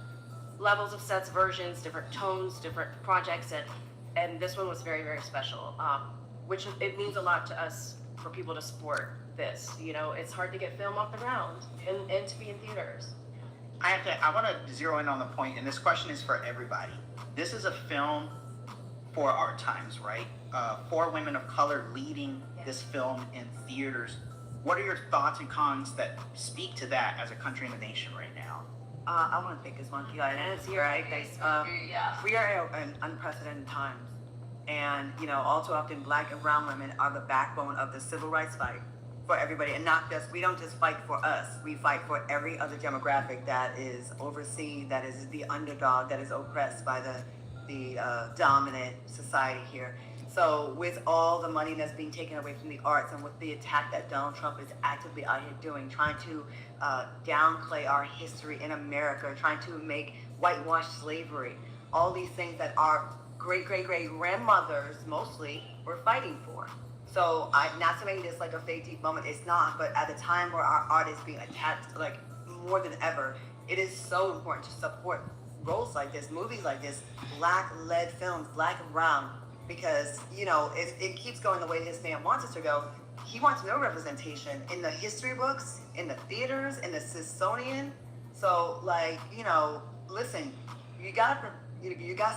levels of sets, versions, different tones, different projects, and this one was very, very special. Which it means a lot to us for people to support this. You know, it's hard to get film off the ground and to be in theaters. I want to zero in on the point, and this question is for everybody. This is a film for our times, right? 4 women of color leading this film in theaters. What are your thoughts and cons that speak to that as a country and a nation right now? I want to take this monkey island here, right, guys? We are in unprecedented times. And, you know, all too often, Black and brown women are the backbone of the civil rights fight for everybody. And not just, we don't just fight for us. We fight for every other demographic that is overseen, that is the underdog, that is oppressed by the dominant society here. So with all the money that's being taken away from the arts, and with the attack that Donald Trump is actively out here doing, trying to downplay our history in America, trying to make whitewash slavery, all these things that our great-great-great-grandmothers mostly were fighting for. So not to make this like a fake deep moment, it's not, but at a time where our art is being attacked like more than ever, it is so important to support roles like this, movies like this, Black-led films, Black and brown, because, you know, it keeps going the way his man wants it to go. He wants no representation in the history books, in the theaters, in the Smithsonian. So, like, you know, listen, you gotta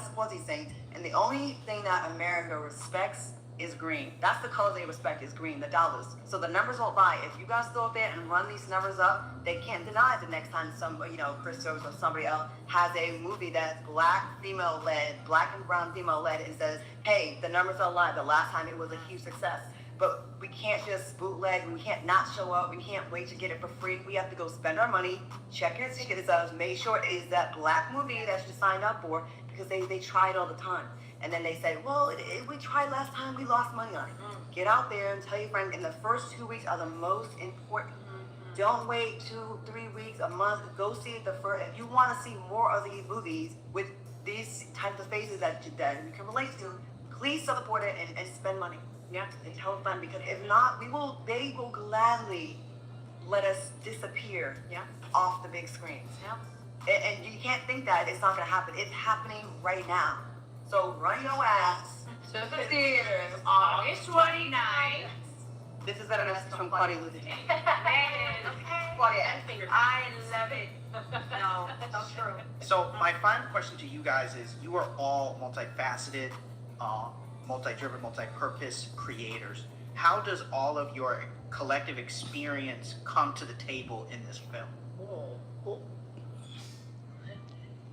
support these things, and the only thing that America respects is green. That's the color they respect, is green, the dollars. So the numbers won't lie. If you guys go up there and run these numbers up, they can't deny the next time somebody, you know, Chris Stokes or somebody else has a movie that's Black female-led, Black and brown female-led, and says, hey, the numbers are lying. The last time it was a huge success. But we can't just bootleg, we can't not show up, we can't wait to get it for free. We have to go spend our money, check your ticket stubs, make sure it is that Black movie that you signed up for, because they try it all the time. And then they say, well, we tried last time, we lost money on it. Get out there and tell your friends, and the first 2 weeks are the most important Don't wait 2, 3 weeks, a month. Go see it the first. If you want to see more of these movies with these types of faces that you can relate to, please support it and spend money. Yeah, and have fun, because if not, they will gladly let us disappear off the big screens. Yeah. And you can't think that it's not going to happen. It's happening right now. So run your ass to the theaters August 29th. This is better message from Claudia Luther. Claudia, I love it. No, that's true. So my final question to you guys is, you are all multifaceted, multi-driven, multi-purpose creators. How does all of your collective experience come to the table in this film?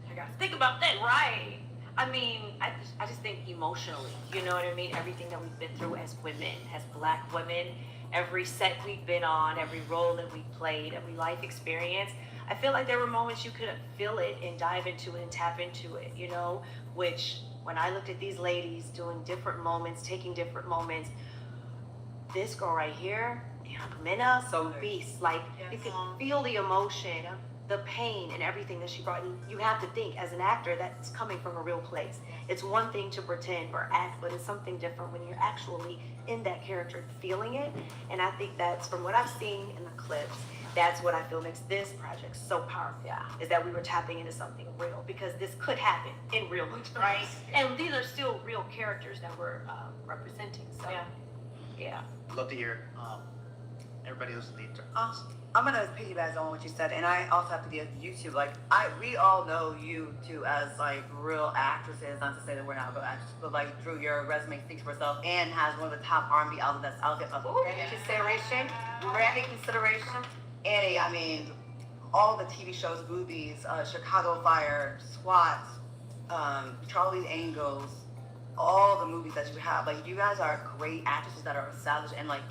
I gotta think about that. Right. I mean, I just think emotionally, you know what I mean? Everything that we've been through as women, as Black women, every set we've been on, every role that we played, every life experience, I feel like there were moments you could feel it and dive into it and tap into it, you know? Which, when I looked at these ladies doing different moments, taking different moments, this girl right here, Minna, so beast, like, you can feel the emotion, the pain and everything that she brought. And you have to think, as an actor, that's coming from a real place. It's one thing to pretend or act, but it's something different when you're actually in that character, feeling it. And I think that's, from what I've seen in the clips, that's what I feel makes this project so powerful. Yeah, is that we were tapping into something real, because this could happen in real life, right? And these are still real characters that we're representing. So yeah. I'd love to hear everybody else's answer. I'm gonna piggyback on what you said, and I also have to be at YouTube. Like, we all know you two as like real actresses. Not to say that we're not real actresses, but like Drew, your resume speaks for itself, and has one of the top R&B albums that's out there. Branding consideration. Annie, I mean, all the TV shows, movies, Chicago Fire, SWAT, Charlie's Angels, all the movies that you have. Like, you guys are great actresses that are established, and like,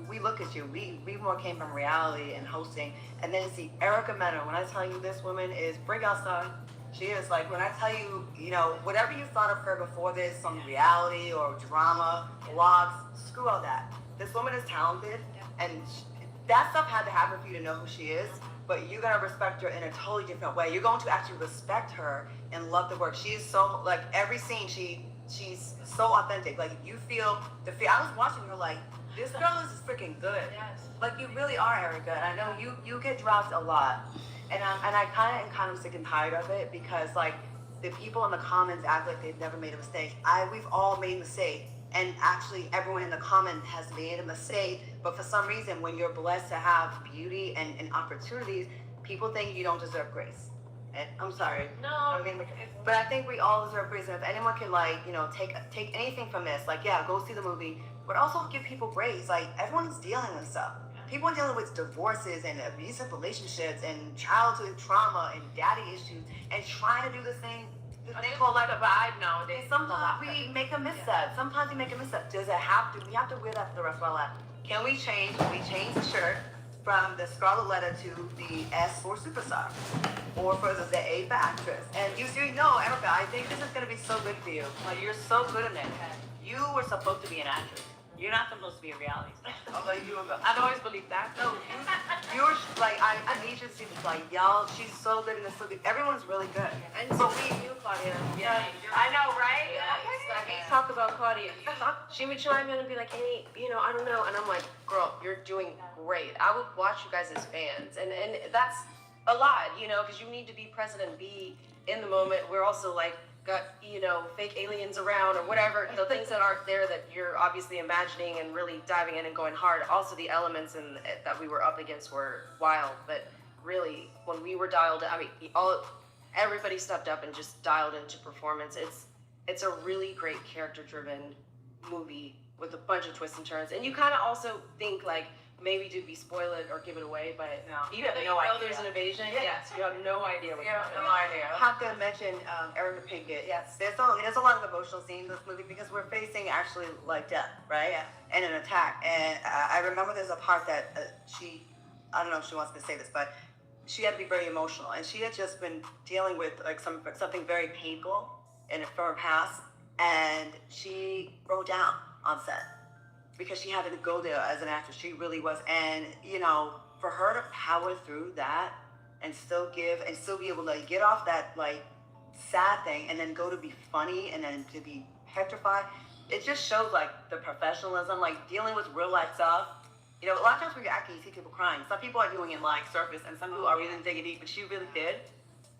we look at you, we more came from reality and hosting, and then see Erica Mena. When I tell you this woman is bring outside, she is like, when I tell you, you know, whatever you thought of her before this, some reality or drama, vlogs, screw all that. This woman is talented, and that stuff had to happen for you to know who she is, but you gotta respect her in a totally different way. You're going to actually respect her and love the work. She is so, like, every scene, she's so authentic. Like, you feel the fear. I was watching her like, this girl is freaking good. Yes. Like, you really are, Erica. And I know you get dropped a lot. And I kind of sick and tired of it, because like, the people in the comments act like they've never made a mistake. We've all made mistakes. And actually, everyone in the comments has made a mistake. But for some reason, when you're blessed to have beauty and opportunities, people think you don't deserve grace. And I'm sorry. No. I mean, but I think we all deserve grace. And if anyone can, like, you know, take anything from this, like, yeah, go see the movie, but also give people grace. Like, everyone's dealing with stuff. People are dealing with divorces and abusive relationships and childhood trauma and daddy issues, and trying to do the thing. They call that a vibe nowadays. Sometimes we make a misstep. Sometimes we make a misstep. Does it have to? We have to wear that for the rest of our life. Can we change? We change the shirt from the Scarlet Letter to the S for superstar, or for the A for actress. And you know, Erica, I think this is gonna be so good for you. Like, you're so good in it. You were supposed to be an actress. You're not supposed to be a reality star. I've always believed that. No, you're like, I need you to see this. Like, y'all, she's so good in this movie. Everyone's really good. And so we, you, Claudia. Yeah, I know, right? Yeah. Talk about Claudia. She would chime in and be like, hey, you know, I don't know. And I'm like, girl, you're doing great. I would watch you guys as fans. And that's a lot, you know, because you need to be present and be in the moment. We're also like, got, you know, fake aliens around or whatever, the things that aren't there that you're obviously imagining and really diving in and going hard. Also, the elements that we were up against were wild, but really, when we were dialed in, I mean, everybody stepped up and just dialed into performance. It's a really great character-driven movie with a bunch of twists and turns, and you kind of also think like, maybe did we spoil it or give it away, but no. You have no idea. There's an invasion? Yes, you have no idea. No idea. I have to mention Erica Pinkett. Yes, there's a lot of emotional scenes in this movie, because we're facing actually like death, right? Yeah. And an attack. And I remember there's a part that I don't know if she wants me to say this, but she had to be very emotional, and she had just been dealing with like something very painful from her past, and she broke down on set. Because she had to go there as an actress. She really was. And, you know, for her to power through that and still give and still be able to get off that like sad thing and then go to be funny and then to be petrified, it just shows like the professionalism, like dealing with real life stuff. You know, a lot of times when you're acting, you see people crying. Some people are doing it like surface, and some people are really digging deep, but she really did.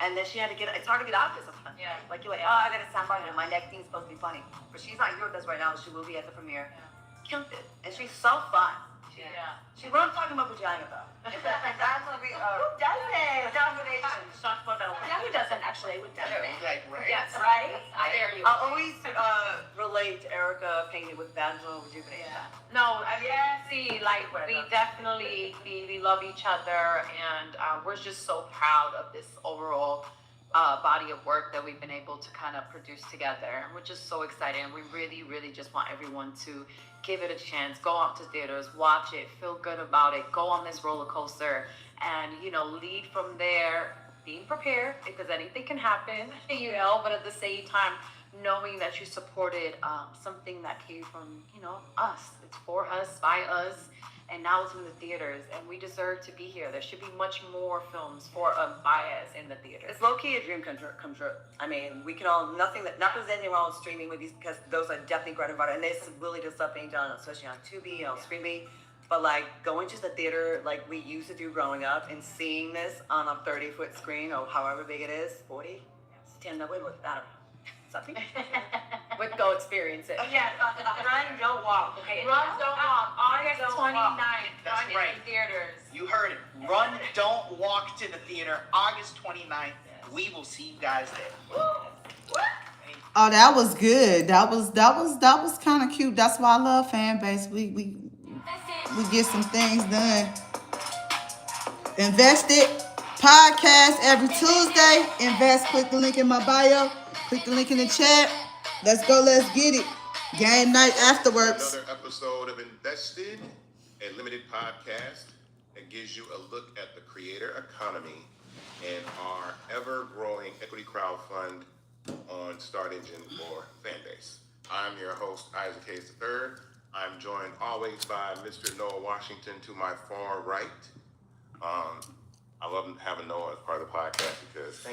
And then she had to get, it's hard to get out of it sometimes. Yeah. Like you're like, oh, I gotta stand by her. My neck thing's supposed to be funny. But she's not here with us right now. She will be at the premiere. Killed it. And she's so fun. Yeah. She what I'm talking about vagina though. That's gonna be who does it? Domination. Talk about that. Yeah, who doesn't actually with that? Like, right? Yes, right? I dare you. I always relate Erica painted with vaginal rejuvenation. No, I mean, see, like, we definitely, we love each other, and we're just so proud of this overall body of work that we've been able to kind of produce together. And we're just so excited, and we really, really just want everyone to give it a chance, go out to theaters, watch it, feel good about it, go on this roller coaster, and, you know, lead from there, being prepared, because anything can happen, you know, but at the same time, knowing that you supported something that came from, you know, us. It's for us, by us, and now it's in the theaters, and we deserve to be here. There should be much more films for by us in the theaters. It's low-key a dream come true. I mean, we can all, not that there's anything wrong with streaming movies, because those are definitely great about it, and there's really good stuff being done, especially on Tubi, on streaming. But like going to the theater like we used to do growing up and seeing this on a 30-foot screen or however big it is, 40, stand up with I don't know. Something. Would go experience it. Yeah, run, don't walk. Okay, run, don't walk. August 29th, That's run right. in theaters. You heard it. Run, don't walk to the theater, August 29th. We will see you guys there. Oh, that was good. That was kind of cute. That's why I love Fanbase. We get some things done. Invested podcast every Tuesday. Invest. Click the link in my bio. Click the link in the chat. Let's go. Let's get it. Game night afterwards. Another episode of Invested, a limited podcast that gives you a look at the creator economy and our ever-growing equity crowdfund on Start Engine for Fanbase. I'm your host, Isaac Hayes III. I'm joined always by Mr. Noah Washington to my far right. I love having Noah as part of the podcast because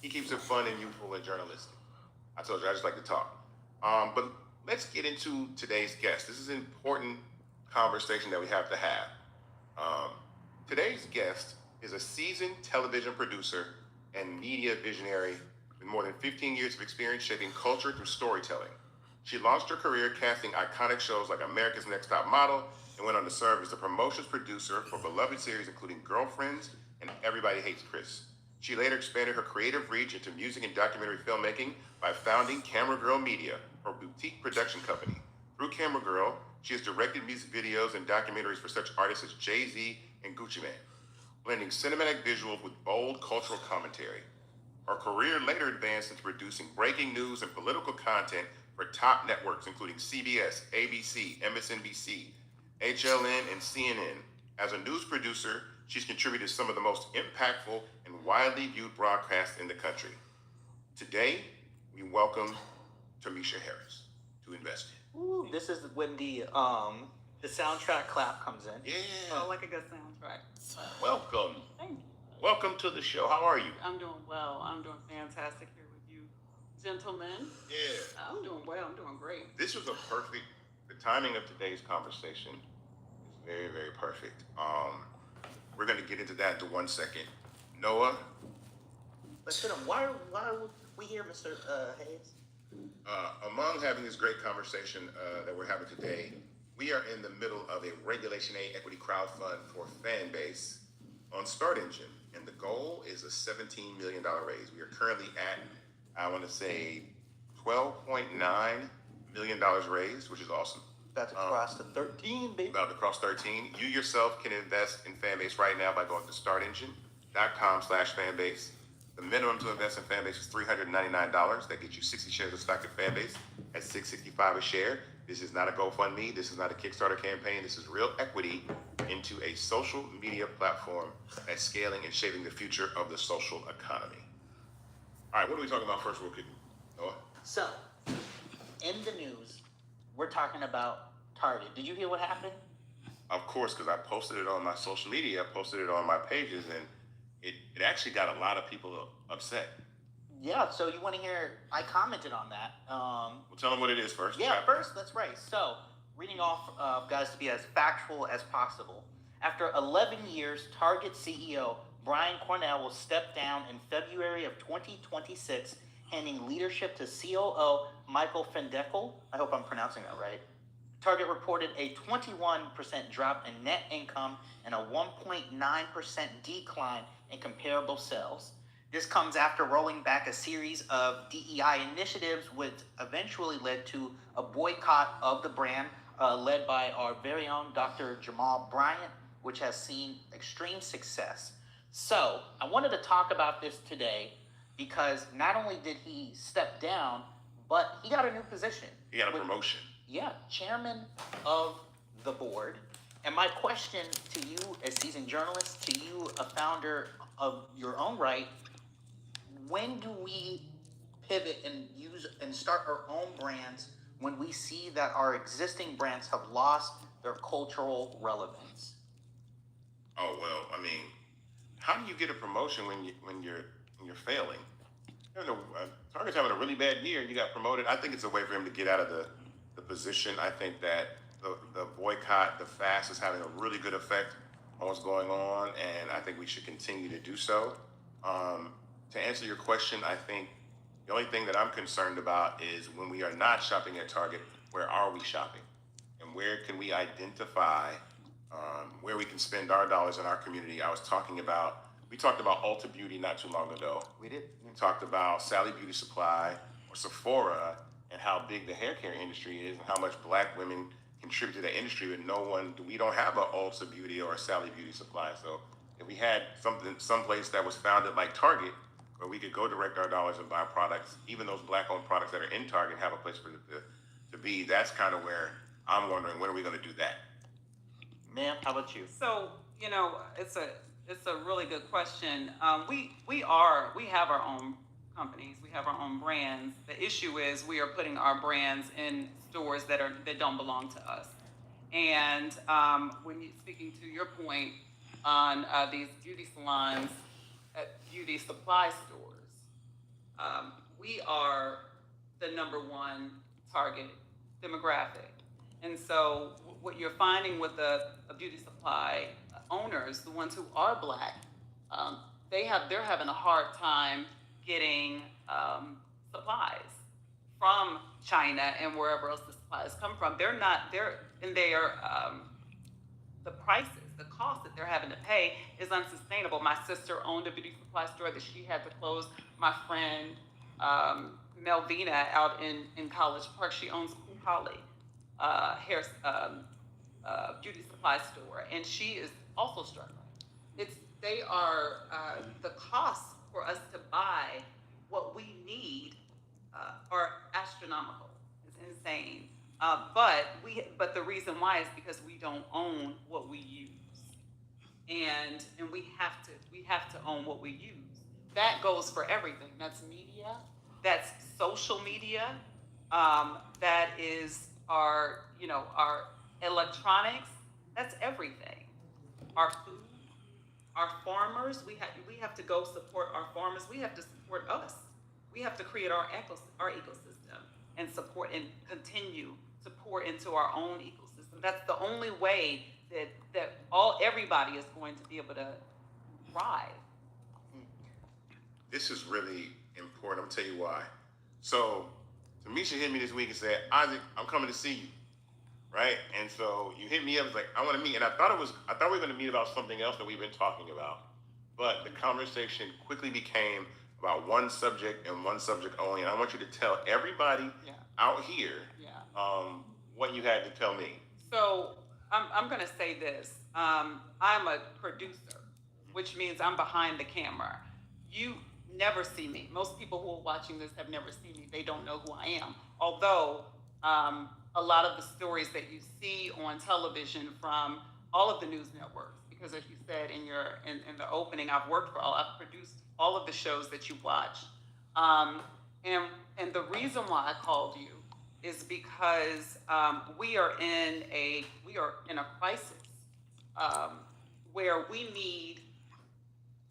he keeps it fun and youthful and journalistic. I told you I just like to talk. But let's get into today's guest. This is an important conversation that we have to have. Today's guest is a seasoned television producer and media visionary with more than 15 years of experience shaping culture through storytelling. She launched her career casting iconic shows like America's Next Top Model and went on to serve as the promotions producer for beloved series including Girlfriends and Everybody Hates Chris. She later expanded her creative reach into music and documentary filmmaking by founding Camera Girl Media, her boutique production company. Through Camera Girl, she has directed music videos and documentaries for such artists as Jay-Z and Gucci Mane, blending cinematic visuals with bold cultural commentary. Her career later advanced into producing breaking news and political content for top networks including CBS, ABC, MSNBC, HLN, and CNN. As a news producer, she's contributed to some of the most impactful and widely viewed broadcasts in the country. Today, we welcome Tamisha Harris to Invested. Ooh, this is when the soundtrack clap comes in. Yeah. Oh, like a good soundtrack. Welcome. Thank you. Welcome to the show. How are you? I'm doing well. I'm doing fantastic here with you, gentlemen. Yeah. I'm doing well. I'm doing great. This was the timing of today's conversation is very, very perfect. We're going to get into that in 1 second. Noah? Let's hit him. Why are we here, Mr. Hayes? Among having this great conversation that we're having today, we are in the middle of a Regulation A equity crowdfund for Fanbase on Start Engine. And the goal is a $17 million raise. We are currently at, I want to say, $12.9 million raised, which is awesome. About to cross the 13, baby. About to cross 13. You yourself can invest in Fanbase right now by going to startengine.com/Fanbase. The minimum to invest in Fanbase is $399. That gets you 60 shares of stock in Fanbase at $665 a share. This is not a GoFundMe. This is not a Kickstarter campaign. This is real equity into a social media platform that's scaling and shaping the future of the social economy. All right, what are we talking about first, real quick? Noah? So, in the news, we're talking about Target. Did you hear what happened? of course, because I posted it on my social media, I posted it on my pages, and it actually got a lot of people upset. Yeah, so you want to hear, I commented on that. Well, tell them what it is first. Yeah, first, that's right. So, reading off, guys, to be as factual as possible. After 11 years, Target CEO Brian Cornell will step down in February of 2026, handing leadership to COO Michael Fendekel. I hope I'm pronouncing that right. Target reported a 21% drop in net income and a 1.9% decline in comparable sales. This comes after rolling back a series of DEI initiatives, which eventually led to a boycott of the brand, led by our very own Dr. Jamal Bryant, which has seen extreme success. So I wanted to talk about this today because not only did he step down, but he got a new position. He got a promotion. Yeah, chairman of the board. And my question to you as seasoned journalist, to you, a founder of your own right, when do we pivot and use and start our own brands when we see that our existing brands have lost their cultural relevance? Oh well, I mean, how do you get a promotion when you're failing? You know, Target's having a really bad year, and you got promoted. I think it's a way for him to get out of the position. I think that the boycott, the fast, is having a really good effect on what's going on, and I think we should continue to do so. To answer your question, I think the only thing that I'm concerned about is when we are not shopping at Target, where are we shopping? And where can we identify where we can spend our dollars in our community? We talked about Ulta Beauty not too long ago. We did. We talked about Sally Beauty Supply or Sephora and how big the hair care industry is and how much black women contribute to the industry, but we don't have a Ulta Beauty or a Sally Beauty Supply. So if we had someplace that was founded like Target, where we could go direct our dollars and buy products, even those black-owned products that are in Target, have a place for it to be. That's kind of where I'm wondering, when are we going to do that? Ma'am, how about you? So, it's a really good question. We have our own companies, we have our own brands. The issue is we are putting our brands in stores that don't belong to us. And when you're speaking to your point on these beauty salons, at beauty supply stores, we are the #1 target demographic. And so what you're finding with the beauty supply owners, the ones who are black, they're having a hard time getting supplies from China and wherever else the supplies come from. The prices, the cost that they're having to pay is unsustainable. My sister owned a beauty supply store that she had to close. My friend Melvina out in College Park, she owns Holly hair beauty supply store, and she is also struggling. The costs for us to buy what we need are astronomical. It's insane. But the reason why is because we don't own what we use, and we have to own what we use. That goes for everything. That's media. That's social media. That is our electronics. That's everything. Our food, our farmers. We have to go support our farmers. We have to support us. We have to create our ecosystem and support and continue to pour into our own ecosystem. That's the only way that everybody is going to be able to thrive. This is really important. I'm gonna tell you why. So Tamisha hit me this week and said, "Isaac, I'm coming to see you." Right? And so you hit me up, it's like, I want to meet. And I thought we were going to meet about something else that we've been talking about. But the conversation quickly became about one subject and one subject only. And I want you to tell everybody out here what you had to tell me. So I'm going to say this. I'm a producer, which means I'm behind the camera. You never see me. Most people who are watching this have never seen me. They don't know who I am. Although a lot of the stories that you see on television from all of the news networks, because as you said in the opening, I've produced all of the shows that you watch. And the reason why I called you is because we are in a crisis where we need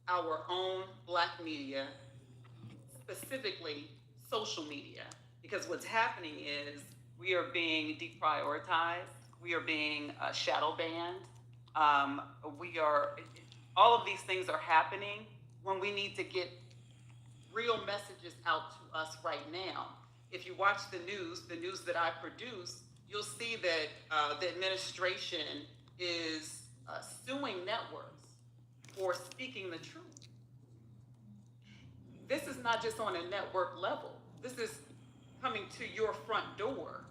our own Black media, specifically social media, because what's happening is we are being deprioritized, we are being shadow banned, all of these things are happening when we need to get real messages out to us right now. If you watch the news that I produce, you'll see that the administration is suing networks for speaking the truth. This is not just on a network level. This is coming to your front door.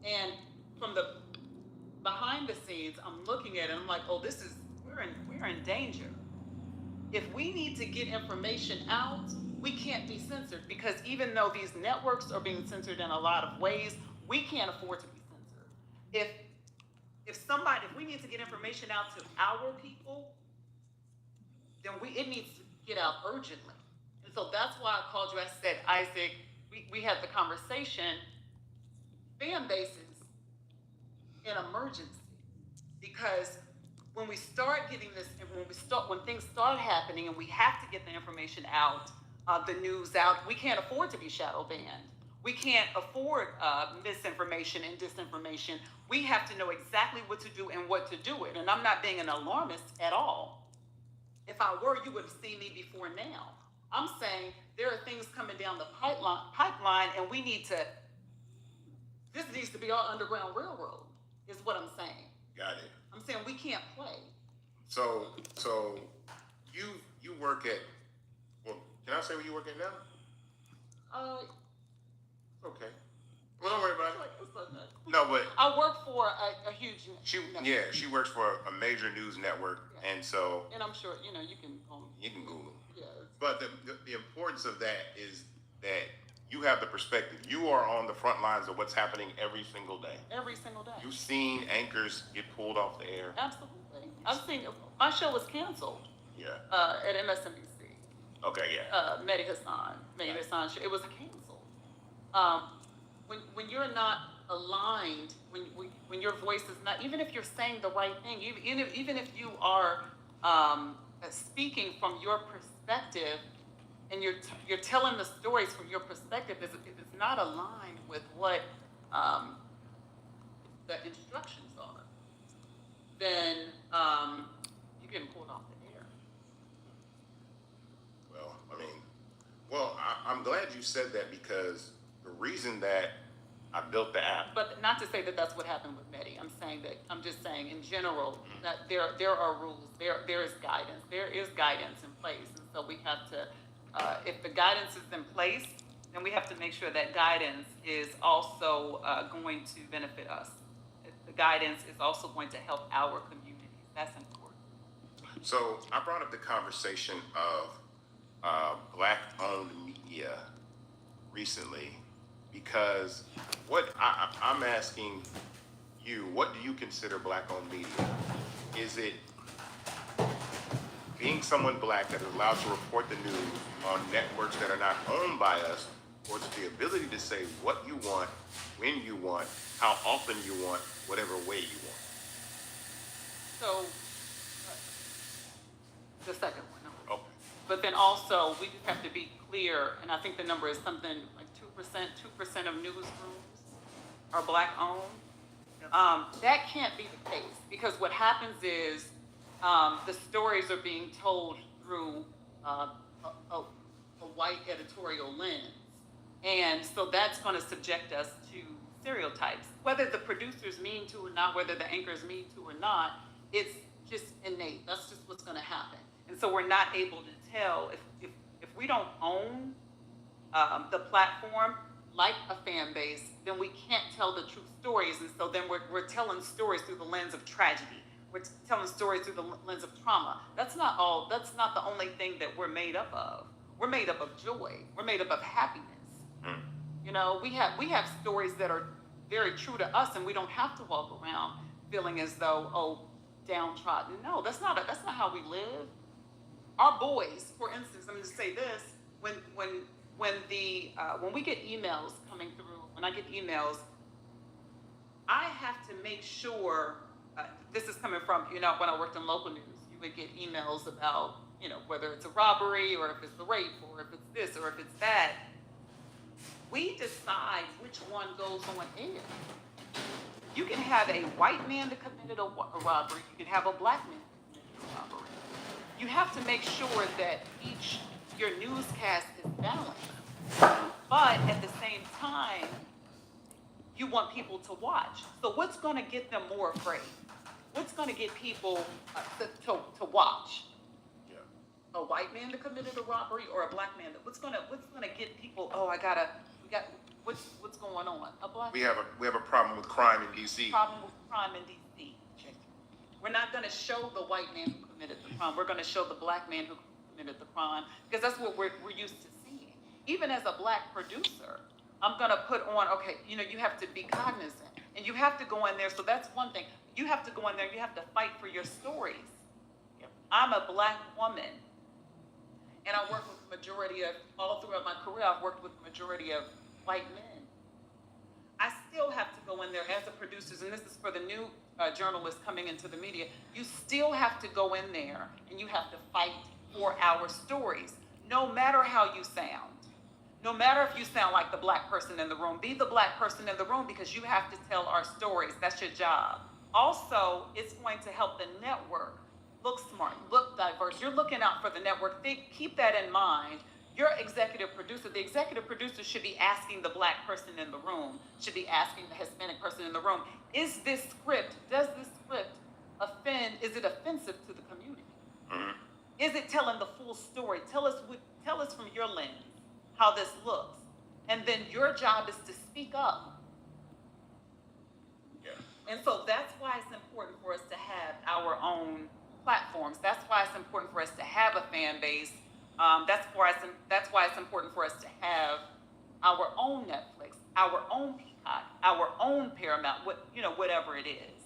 And from the behind the scenes, I'm looking at it and I'm like, oh, we're in danger. If we need to get information out, we can't be censored, because even though these networks are being censored in a lot of ways, we can't afford to be censored. If we need to get information out to our people, then it needs to get out urgently. And so that's why I called you. I said, Isaac, we had the conversation. Fanbase is an emergency, because when we start getting this, and when things start happening and we have to get the information out, the news out, we can't afford to be shadow banned. We can't afford misinformation and disinformation. We have to know exactly what to do and what to do it. And I'm not being an alarmist at all. If I were, you would have seen me before now. I'm saying there are things coming down the pipeline, and this needs to be our Underground Railroad, is what I'm saying. Got it. I'm saying we can't play. So you work at, well, can I say where you work at now? Okay. Well, don't worry about it. No, but I work for a huge network. She works for a major news network, yeah. And so. And I'm sure you can. You can Google. Yeah. But the importance of that is that you have the perspective. You are on the front lines of what's happening every single day. Every single day. You've seen anchors get pulled off the air. Absolutely. I've seen, my show was canceled. Yeah. At MSNBC. Okay, yeah. Mehdi Hassan show. It was canceled. When you're not aligned, when your voice is not, even if you're saying the right thing, even if you are speaking from your perspective, and you're telling the stories from your perspective, if it's not aligned with what the instructions are, then you're getting pulled off the air. Well, I'm glad you said that, because the reason that I built the app. But not to say that that's what happened with Mehdi. I'm just saying in general that there are rules, there is guidance. There is guidance in place. And so we have to, if the guidance is in place, then we have to make sure that guidance is also going to benefit us. The guidance is also going to help our communities. That's important. So I brought up the conversation of Black-owned media recently, because what I'm asking you, what do you consider Black-owned media? Is it being someone Black that is allowed to report the news on networks that are not owned by us, or is it the ability to say what you want, when you want, how often you want, whatever way you want? So, the second one. Okay. But then also, we just have to be clear, and I think the number is something like 2% of newsrooms are Black owned. That can't be the case, because what happens is the stories are being told through a white editorial lens. And so that's going to subject us to stereotypes. Whether the producers mean to or not, whether the anchors mean to or not, it's just innate. That's just what's going to happen. And so we're not able to tell if we don't own the platform like a fan base, then we can't tell the true stories. And so then we're telling stories through the lens of tragedy. We're telling stories through the lens of trauma. That's not the only thing that we're made up of. We're made up of joy. We're made up of happiness. You know, we have stories that are very true to us, and we don't have to walk around feeling as though, downtrodden. No, that's not how we live. Our boys, for instance, I'm going to say this: when we get emails coming through, when I get emails, I have to make sure this is coming from, when I worked in local news, you would get emails about, whether it's a robbery or if it's a rape or if it's this or if it's that. We decide which one goes on air. You can have a white man that committed a robbery. You can have a black man that committed a robbery. You have to make sure that your newscast is balanced. But at the same time, you want people to watch. So what's going to get them more afraid? What's going to get people to watch? Yeah. A white man that committed a robbery or a black man? What's going to get people? What's going on? A black. We have a problem with crime in D.C. Problem with crime in D.C. We're not going to show the white man who committed the crime. We're going to show the black man who committed the crime because that's what we're used to seeing. Even as a black producer, I'm going to put on, you have to be cognizant and you have to go in there. So that's one thing. You have to go in there. You have to fight for your stories. I'm a black woman and I work with the majority of, all throughout my career, I've worked with the majority of white men. I still have to go in there as a producer, and this is for the new journalists coming into the media. You still have to go in there and you have to fight for our stories, no matter how you sound. No matter if you sound like the black person in the room, be the black person in the room because you have to tell our stories. That's your job. Also, it's going to help the network look smart, look diverse. You're looking out for the network. Keep that in mind. Your executive producer, the executive producer should be asking the black person in the room, should be asking the Hispanic person in the room, does this script offend, is it offensive to the community? Mm-hmm. Is it telling the full story? Tell us from your lens how this looks. And then your job is to speak up. Yeah. And so that's why it's important for us to have our own platforms. That's why it's important for us to have a fan base. That's why it's important for us to have our own Netflix, our own Peacock, our own Paramount, whatever it is.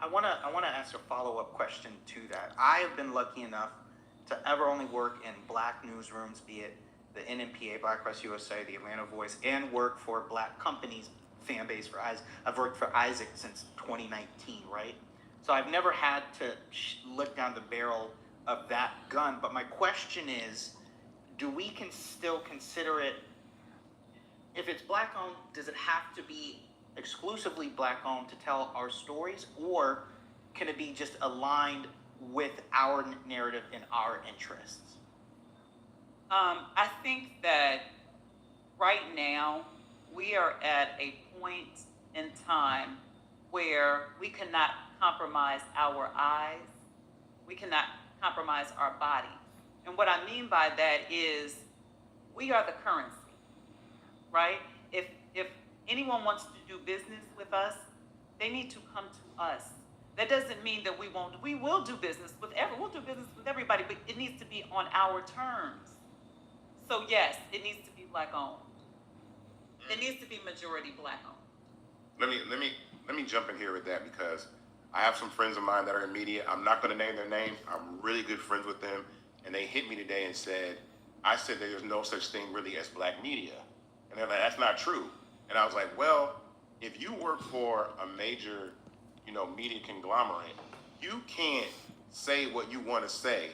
I wanna ask a follow-up question to that. I have been lucky enough to ever only work in black newsrooms, be it the NMPA, Black Press USA, the Atlanta Voice, and work for black companies, Fanbase for Isaac. I've worked for Isaac since 2019, right? So I've never had to look down the barrel of that gun. But my question is, do we still consider it, if it's black owned, does it have to be exclusively black owned to tell our stories, or can it be just aligned with our narrative and our interests? I think that right now we are at a point in time where we cannot compromise our eyes, we cannot compromise our body. And what I mean by that is we are the currency, right? If anyone wants to do business with us, they need to come to us. That doesn't mean that we will do business with everybody, but it needs to be on our terms. So yes, it needs to be black owned. It needs to be majority black owned. Let me jump in here with that because I have some friends of mine that are in media. I'm not going to name their names. I'm really good friends with them. And they hit me today and said, I said that there's no such thing really as black media. And they're like, that's not true. And I was like, well, if you work for a major, media conglomerate, you can't say what you want to say,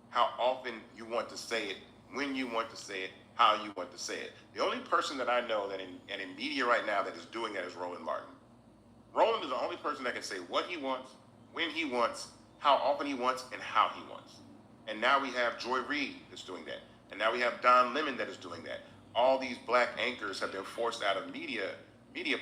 how often you want to say it, when you want to say it, how you want to say it. The only person that I know that in media right now that is doing that is Roland Martin. Roland is the only person that can say what he wants, when he wants, how often he wants, and how he wants. And now we have Joy Reid that's doing that. And now we have Don Lemon that is doing that. All these black anchors have been forced out of media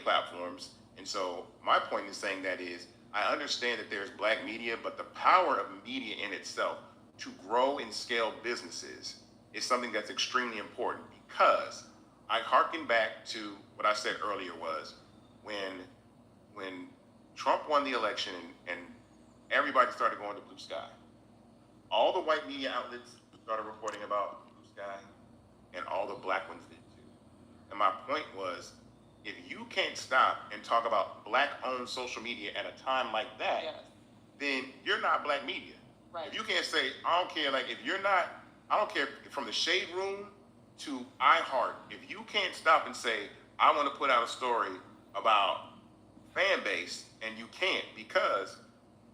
platforms. And so my point in saying that is, I understand that there's black media, but the power of media in itself to grow and scale businesses is something that's extremely important, because I hearken back to what I said earlier was when Trump won the election and everybody started going to Blue Sky, all the white media outlets started reporting about Blue Sky and all the black ones did too. And my point was, if you can't stop and talk about black-owned social media at a time like that, yes, then you're not black media. Right. If you can't say, I don't care, I don't care from the Shade Room to iHeart, if you can't stop and say, I want to put out a story about Fanbase And you can't, because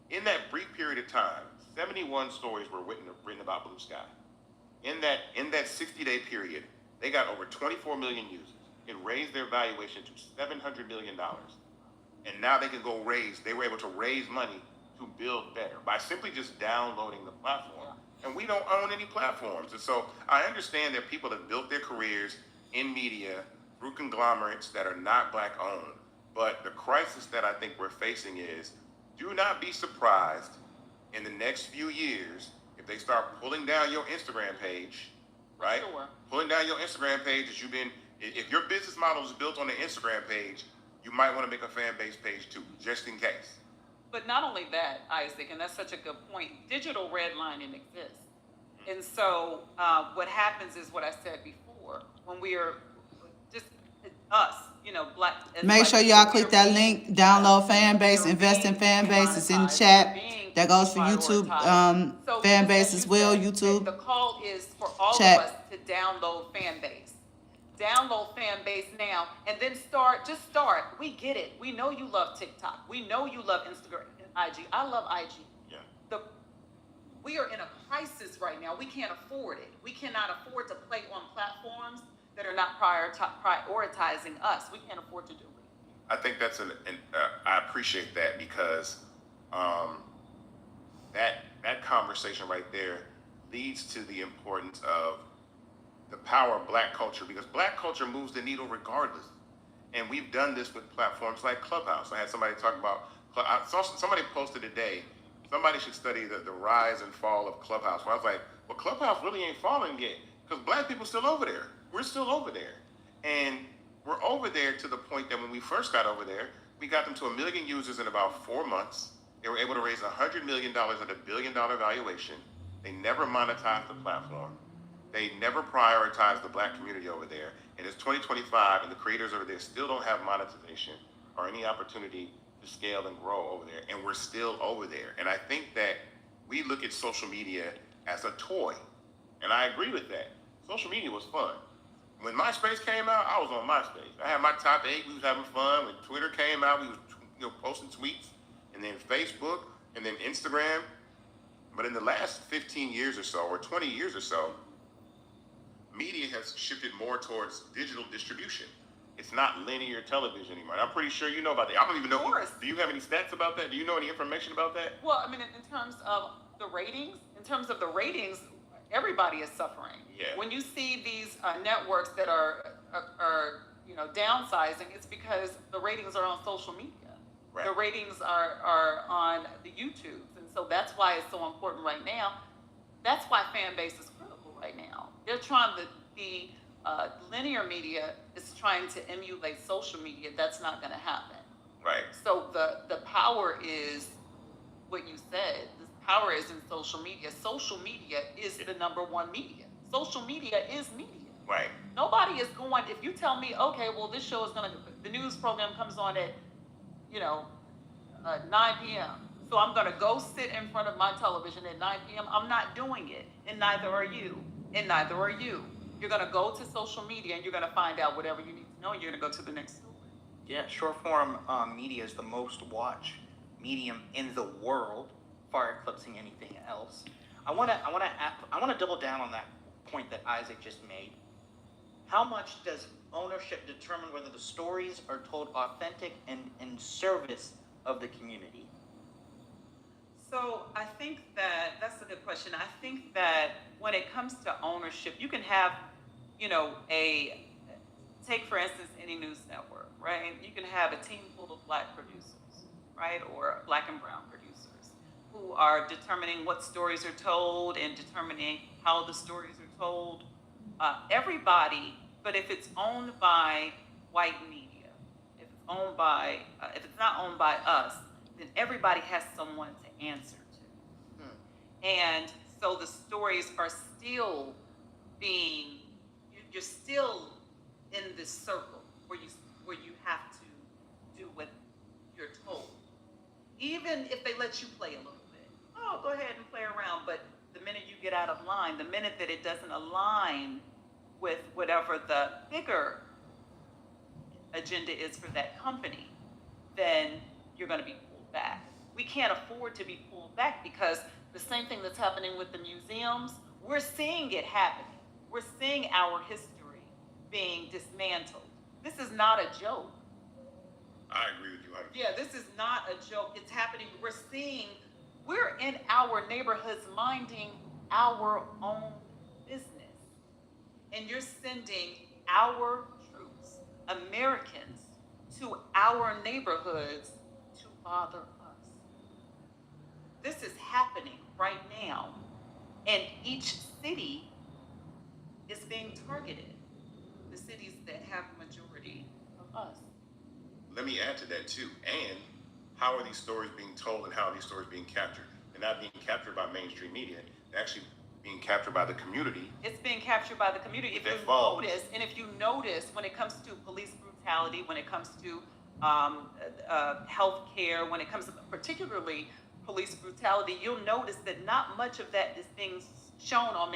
in that brief period of time, 71 stories were written about Blue Sky. In that 60-day period, they got over 24 million users. It raised their valuation to $700 million. And now they were able to raise money to build better by simply just downloading the platform. And we don't own any platforms. And so I understand that people have built their careers in media through conglomerates that are not Black owned. But the crisis that I think we're facing is, do not be surprised in the next few years if they start pulling down your Instagram page, right? Sure. Pulling down your Instagram page if your business model is built on the Instagram page, you might want to make a fan base page too, just in case. But not only that, Isaac, and that's such a good point, digital redlining exists. And so what happens is what I said before, when we are just us, Black. Make sure y'all click that link, download Fanbase, invest in Fanbase. It's in the chat. That goes for YouTube, Fanbase as well, YouTube. The call is for all of Chat. us to download Fanbase. Download Fanbase now, and then start. We get it. We know you love TikTok. We know you love Instagram and IG. I love IG. Yeah. We are in a crisis right now. We can't afford it. We cannot afford to play on platforms that are not prioritizing us. We can't afford to do it. I think that's I appreciate that, because that conversation right there leads to the importance of the power of Black culture, because Black culture moves the needle regardless. And we've done this with platforms like Clubhouse. I had somebody talk about, I saw somebody posted today, somebody should study the rise and fall of Clubhouse. Where I was like, well, Clubhouse really ain't falling yet, because Black people still over there. We're still over there. And we're over there to the point that when we first got over there, we got them to 1 million users in about 4 months. They were able to raise $100 million at $1 billion valuation. They never monetized the platform. They never prioritized the Black community over there. And it's 2025, and the creators over there still don't have monetization or any opportunity to scale and grow over there. And we're still over there. And I think that we look at social media as a toy. And I agree with that. Social media was fun. When MySpace came out, I was on MySpace. I had my top 8. We was having fun. When Twitter came out, we was posting tweets. And then Facebook, and then Instagram. But in the last 15 years or so, or 20 years or so, media has shifted more towards digital distribution. It's not linear television anymore. And I'm pretty sure you know about that. I don't even know. Do you have any stats about that? Do you know any information about that? Well, I mean, in terms of the ratings, everybody is suffering. Yeah. When you see these networks that are downsizing, it's because the ratings are on social media. Right. The ratings are on the YouTubes, and so that's why it's so important right now. That's why Fanbase is critical right now. They're trying to be linear media is trying to emulate social media. That's not going to happen. Right. So the power is what you said. The power is in social media. Social media is the '1 media. Social media is media. Right. Nobody is going. If you tell me, okay, well, this show is the news program comes on at 9 p.m. So I'm going to go sit in front of my television at 9 p.m. I'm not doing it, and neither are you, and neither are you. You're going to go to social media, and you're going to find out whatever you need to know, and you're going to go to the next story. Yeah, short form media is the most watched medium in the world, far eclipsing anything else. I want to double down on that point that Isaac just made. How much does ownership determine whether the stories are told authentic and in service of the community? So I think that's a good question. I think that when it comes to ownership, you can have, take for instance any news network, right? You can have a team full of Black producers, right? Or Black and brown producers who are determining what stories are told and determining how the stories are told. Everybody, but if it's owned by white media, if it's not owned by us, then everybody has someone to answer to. And so the stories are still you're still in this circle where you have to do what you're told. Even if they let you play a little bit. Oh, go ahead and play around, but the minute you get out of line, the minute that it doesn't align with whatever the bigger agenda is for that company, then you're going to be pulled back. We can't afford to be pulled back because the same thing that's happening with the museums, we're seeing it happening. We're seeing our history being dismantled. This is not a joke. I agree with you. Yeah, this is not a joke. It's happening. We're in our neighborhoods minding our own business. And you're sending our troops, Americans, to our neighborhoods to bother us. This is happening right now. And each city is being targeted. The cities that have a majority of us. Let me add to that too. And how are these stories being told and how are these stories being captured? They're not being captured by mainstream media. They're actually being captured by the community. It's being captured by the community. If you notice, when it comes to police brutality, when it comes to health care, when it comes to particularly police brutality, you'll notice that not much of that is being shown on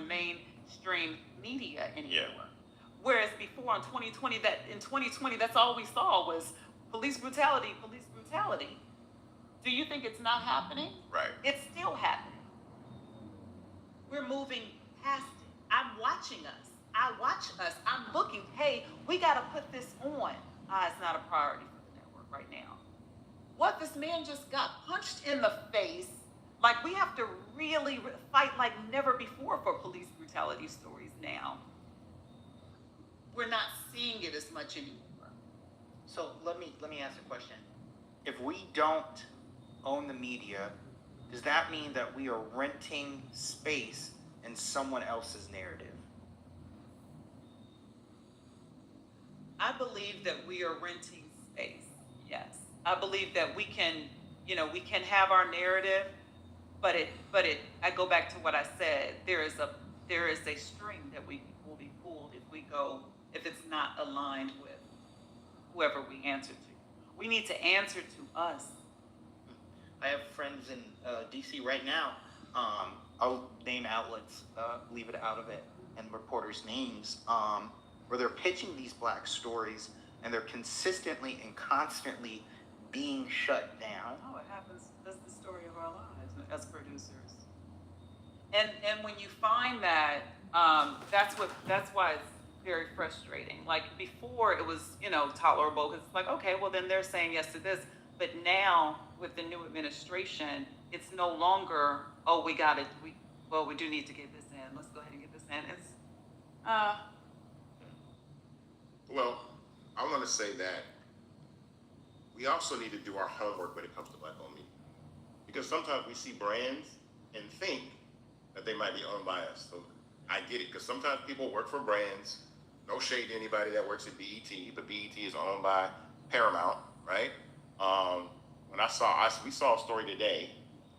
mainstream media anymore. Yeah. Whereas before in 2020, that's all we saw was police brutality. Do you think it's not happening? Right. It's still happening. We're moving past it. I'm watching us. I watch us. I'm looking, hey, we got to put this on. It's not a priority for the network right now. What, this man just got punched in the face? Like, we have to really fight like never before for police brutality stories now. We're not seeing it as much anymore. So let me ask a question. If we don't own the media, does that mean that we are renting space in someone else's narrative? I believe that we are renting space. Yes. I believe that we can have our narrative, but I go back to what I said. There is a string that we will be pulled if it's not aligned with whoever we answer to. We need to answer to us. I have friends in DC right now. I'll name outlets, leave it out of it, and reporters' names, where they're pitching these black stories and they're consistently and constantly being shut down. Oh, it happens. That's the story of our lives as producers. And when you find that, that's why it's very frustrating. Like before, it was tolerable because it's like, okay, well then they're saying yes to this. But now with the new administration, it's no longer, oh, we do need to get this in. Let's go ahead and get this in. It's Well, I want to say that we also need to do our homework when it comes to black-owned media. Because sometimes we see brands and think that they might be owned by us. So I get it, because sometimes people work for brands. No shade to anybody that works at BET, but BET is owned by Paramount, right? We saw a story today,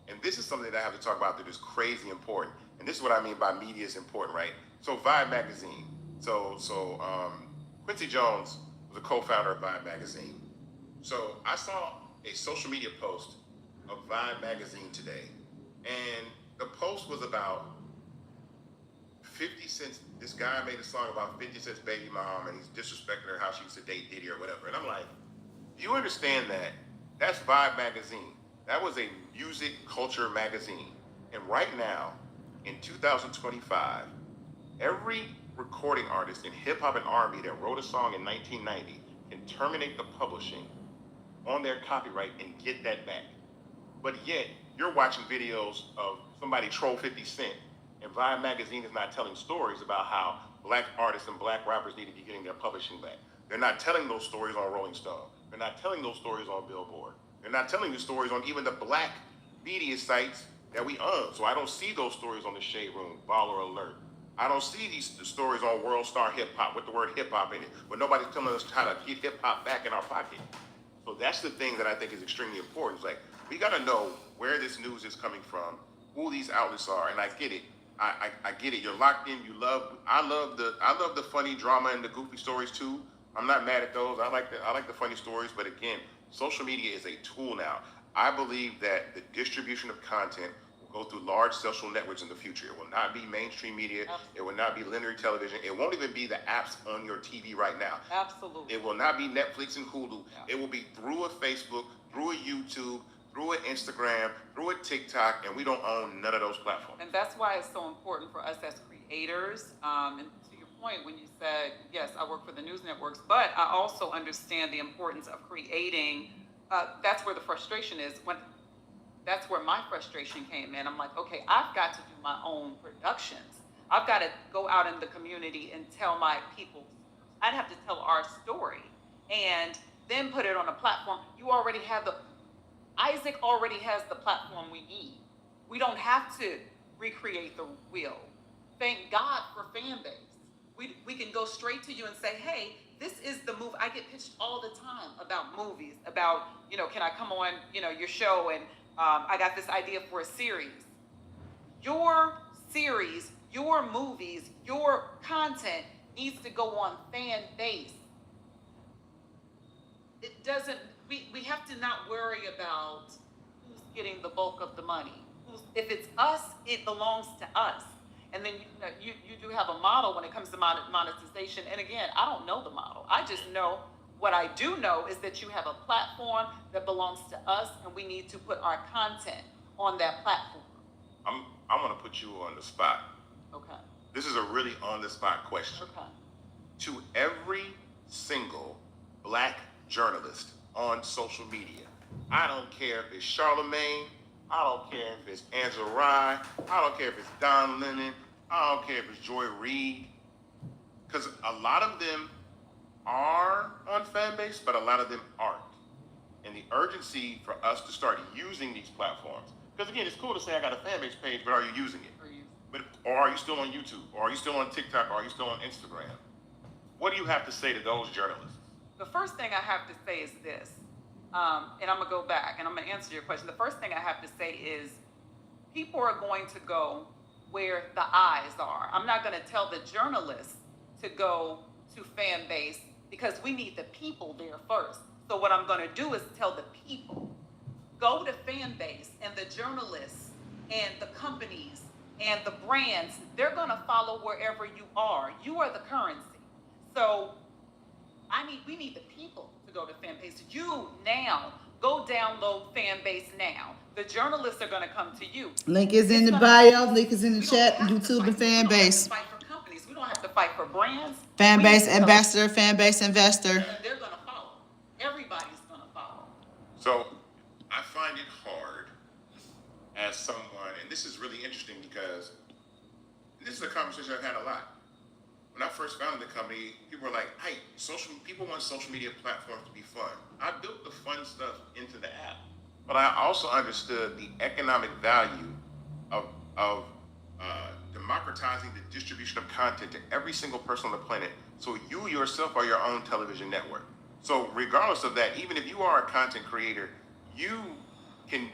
and this is something that I have to talk about that is crazy important. And this is what I mean by media is important, right? So Vibe magazine. So Quincy Jones was a co-founder of Vibe magazine. So I saw a social media post of Vibe magazine today, and the post was about 50 Cent's, this guy made a song about 50 Cent's baby mom, and he's disrespecting her, how she used to date Diddy or whatever. And I'm like, do you understand that? That's Vibe magazine. That was a music culture magazine. And right now, in 2025, every recording artist in hip hop and R&B that wrote a song in 1990 can terminate the publishing on their copyright and get that back. But yet, you're watching videos of somebody troll 50 Cent, and Vibe magazine is not telling stories about how black artists and black rappers need to be getting their publishing back. They're not telling those stories on Rolling Stone. They're not telling those stories on Billboard. They're not telling the stories on even the black media sites that we own. So I don't see those stories on the Shade Room, Baller Alert. I don't see these stories on World Star Hip Hop with the word hip hop in it, but nobody's telling us how to get hip hop back in our pocket. So that's the thing that I think is extremely important. It's like, we gotta know where this news is coming from, who these outlets are, and I get it. I get it. You're locked in. I love the funny drama and the goofy stories too. I'm not mad at those. I like the funny stories, but again, social media is a tool now. I believe that the distribution of content will go through large social networks in the future. It will not be mainstream media. It will not be linear television. It won't even be the apps on your TV right now. Absolutely. It will not be Netflix and Hulu. It will be through a Facebook, through a YouTube, through an Instagram, through a TikTok, and we don't own none of those platforms. And that's why it's so important for us as creators. And to your point, when you said, yes, I work for the news networks, but I also understand the importance of creating. That's where the frustration is. That's where my frustration came in. I'm like, okay, I've got to do my own productions. I've got to go out in the community and tell my people. I'd have to tell our story and then put it on a platform. You already have Isaac already has the platform we need. We don't have to recreate the wheel. Thank God for Fanbase. We can go straight to you and say, hey, this is the movie. I get pitched all the time about movies, about, can I come on, your show, and I got this idea for a series. Your series, your movies, your content needs to go on Fanbase. It doesn't, we have to not worry about who's getting the bulk of the money. If it's us, it belongs to us. And then you do have a model when it comes to monetization. And again, I don't know the model. I just know, what I do know is that you have a platform that belongs to us, and we need to put our content on that platform. I'm gonna put you on the spot. Okay. This is a really on the spot question. Okay. To every single Black journalist on social media, I don't care if it's Charlemagne, I don't care if it's Angela Rye, I don't care if it's Don Lennon, I don't care if it's Joy Reid, because a lot of them are on Fanbase, but a lot of them aren't. And the urgency for us to start using these platforms, because again, it's cool to say I got a Fanbase page, but are you using it? Or are you still on YouTube? Or are you still on TikTok? Or are you still on Instagram? What do you have to say to those journalists? The first thing I have to say is this, and I'm gonna go back and I'm gonna answer your question. The first thing I have to say is people are going to go where the eyes are. I'm not gonna tell the journalists to go to Fanbase because we need the people there first. So what I'm gonna do is tell the people, go to Fanbase, and the journalists and the companies and the brands, they're gonna follow wherever you are. You are the currency. So we need the people to go to Fanbase. You now, go download Fanbase now. The journalists are gonna come to you. Link is in the bio, link is in the chat, YouTube and Fanbase. Fight for companies. We don't have to fight for brands. Fanbase ambassador, Fanbase investor. They're gonna follow. Everybody's gonna follow. So I find it hard as someone, and this is really interesting because this is a conversation I've had a lot. When I first founded the company, people were like, hey, people want social media platforms to be fun. I built the fun stuff into the app. But I also understood the economic value of democratizing the distribution of content to every single person on the planet. So you yourself are your own television network. So regardless of that, even if you are a content creator, you can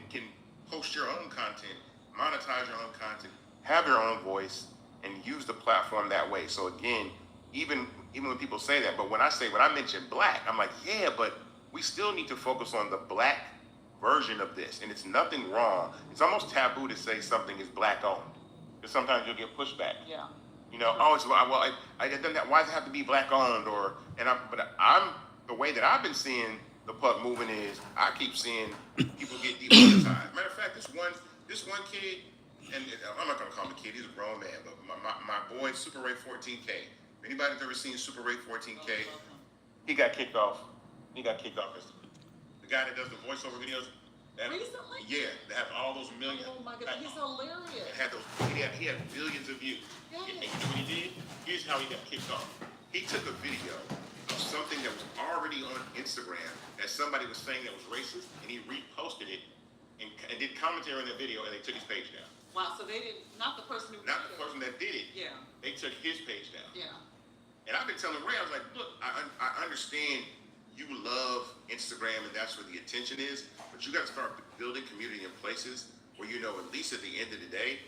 post your own content, monetize your own content, have your own voice, and use the platform that way. So again, even when people say that, but when I mention Black, I'm like, yeah, but we still need to focus on the Black version of this. And it's nothing wrong. It's almost taboo to say something is Black owned, because sometimes you'll get pushback. Yeah. Oh, it's, well, I done that. Why does it have to be Black owned? But I'm the way that I've been seeing the puck moving is I keep seeing people get demonetized. Matter of fact, this one kid. And I'm not gonna call him a kid, he's a grown man, but my boy, Super Ray 14K. Anybody's ever seen Super Ray 14K? He got kicked off. The guy that does the voiceover videos. Recently? Yeah, that have all those millions. Oh my God, he's hilarious. He had billions of views. Yes. And you know what he did? Here's how he got kicked off. He took a video of something that was already on Instagram that somebody was saying that was racist, and he reposted it and did commentary on that video, and they took his page down. Wow, so they didn't, not the person that did it. Yeah. They took his page down. Yeah. And I've been telling Ray, I was like, look, I understand you love Instagram and that's where the attention is, but you got to start building community in places where, at least at the end of the day,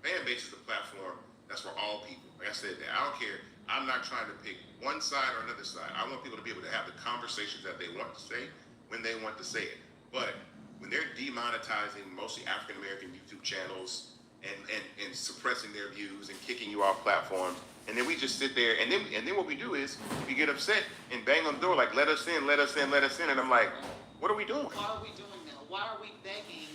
Fanbase is the platform that's for all people. Like I said, I don't care. I'm not trying to pick one side or another side. I want people to be able to have the conversations that they want to say when they want to say it. But when they're demonetizing mostly African American YouTube channels and suppressing their views and kicking you off platforms, and then we just sit there, and then what we do is we get upset and bang on the door like, let us in, let us in, let us in, and I'm like, what are we doing? Why are we doing that? Why are we begging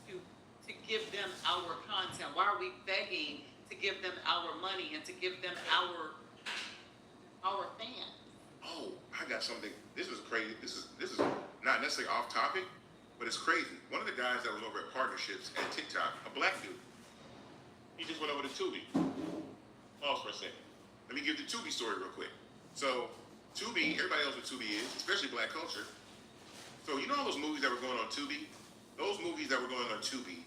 to give them our content? Why are we begging to give them our money and to give them our fans? Oh, I got something. This is crazy. This is not necessarily off topic, but it's crazy. One of the guys that was over at Partnerships at TikTok, a black dude, he just went over to Tubi. Pause for a second. Let me give the Tubi story real quick. So, Tubi, everybody knows what Tubi is, especially black culture. So, you know all those movies that were going on Tubi? Those movies that were going on Tubi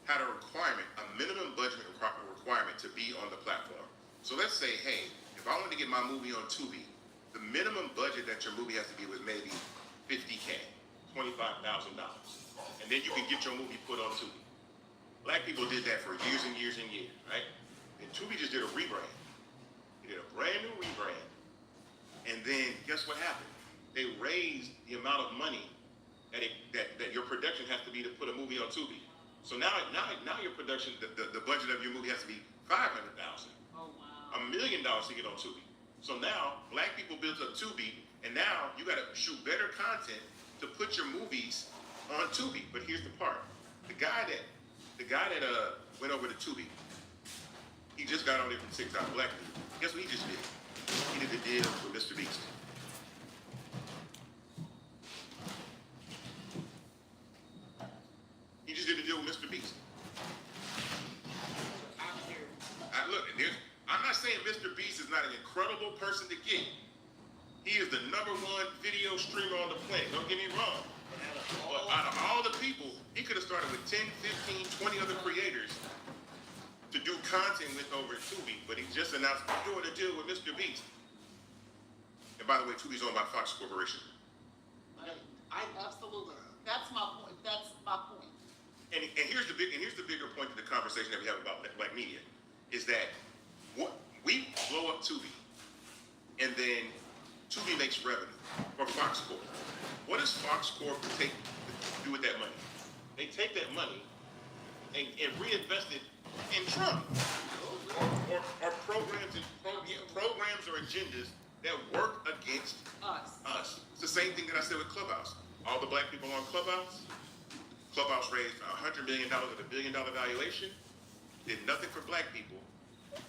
had a requirement, a minimum budget requirement to be on the platform. So let's say, hey, if I wanted to get my movie on Tubi, the minimum budget that your movie has to be was maybe $50K, $25,000. And then you can get your movie put on Tubi. Black people did that for years and years and years, right? And Tubi just did a rebrand. They did a brand new rebrand. And then guess what happened? They raised the amount of money that your production has to be to put a movie on Tubi. So now your production, the budget of your movie has to be $500,000. Oh wow. $1 million to get on Tubi. So now black people built up Tubi, and now you got to shoot better content to put your movies on Tubi. But here's the part: the guy that went over to Tubi, he just got on there from TikTok, black dude. Guess what he just did? He did the deal with Mr. Beast. He just did the deal with Mr. Beast. Look, I'm not saying Mr. Beast is not an incredible person to get. He is the #1 video streamer on the planet. Don't get me wrong. But out of all the people, he could have started with 10, 15, 20 other creators to do content with over at Tubi, but he just announced he's doing a deal with Mr. Beast. And by the way, Tubi's owned by Fox Corporation. I absolutely. That's my point. That's my point. And here's the bigger point to the conversation that we have about black media, is that we blow up Tubi, and then Tubi makes revenue for Fox Corp. What does Fox Corp do with that money? They take that money and reinvest it in Trump or programs or agendas that work against us. It's the same thing that I said with Clubhouse. All the black people on Clubhouse raised $100 million at $1 billion valuation, did nothing for black people.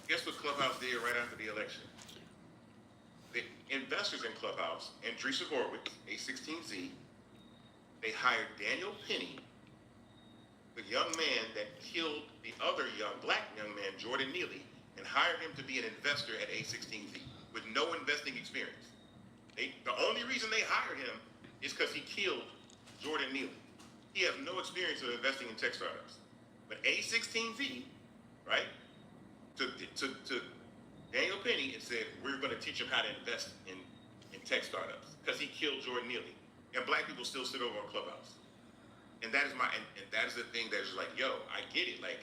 Guess what Clubhouse did right after the election? The investors in Clubhouse, Andreessen Horowitz, A16Z, they hired Daniel Penny, the young man that killed the other black young man, Jordan Neely, and hired him to be an investor at A16Z with no investing experience. The only reason they hired him is because he killed Jordan Neely. He has no experience of investing in tech startups. But A16Z, right, to Daniel Penny and said, we're going to teach him how to invest in tech startups because he killed Jordan Neely. And black people still sit over on Clubhouse. And that is and that is the thing that is like, yo, I get it. Like,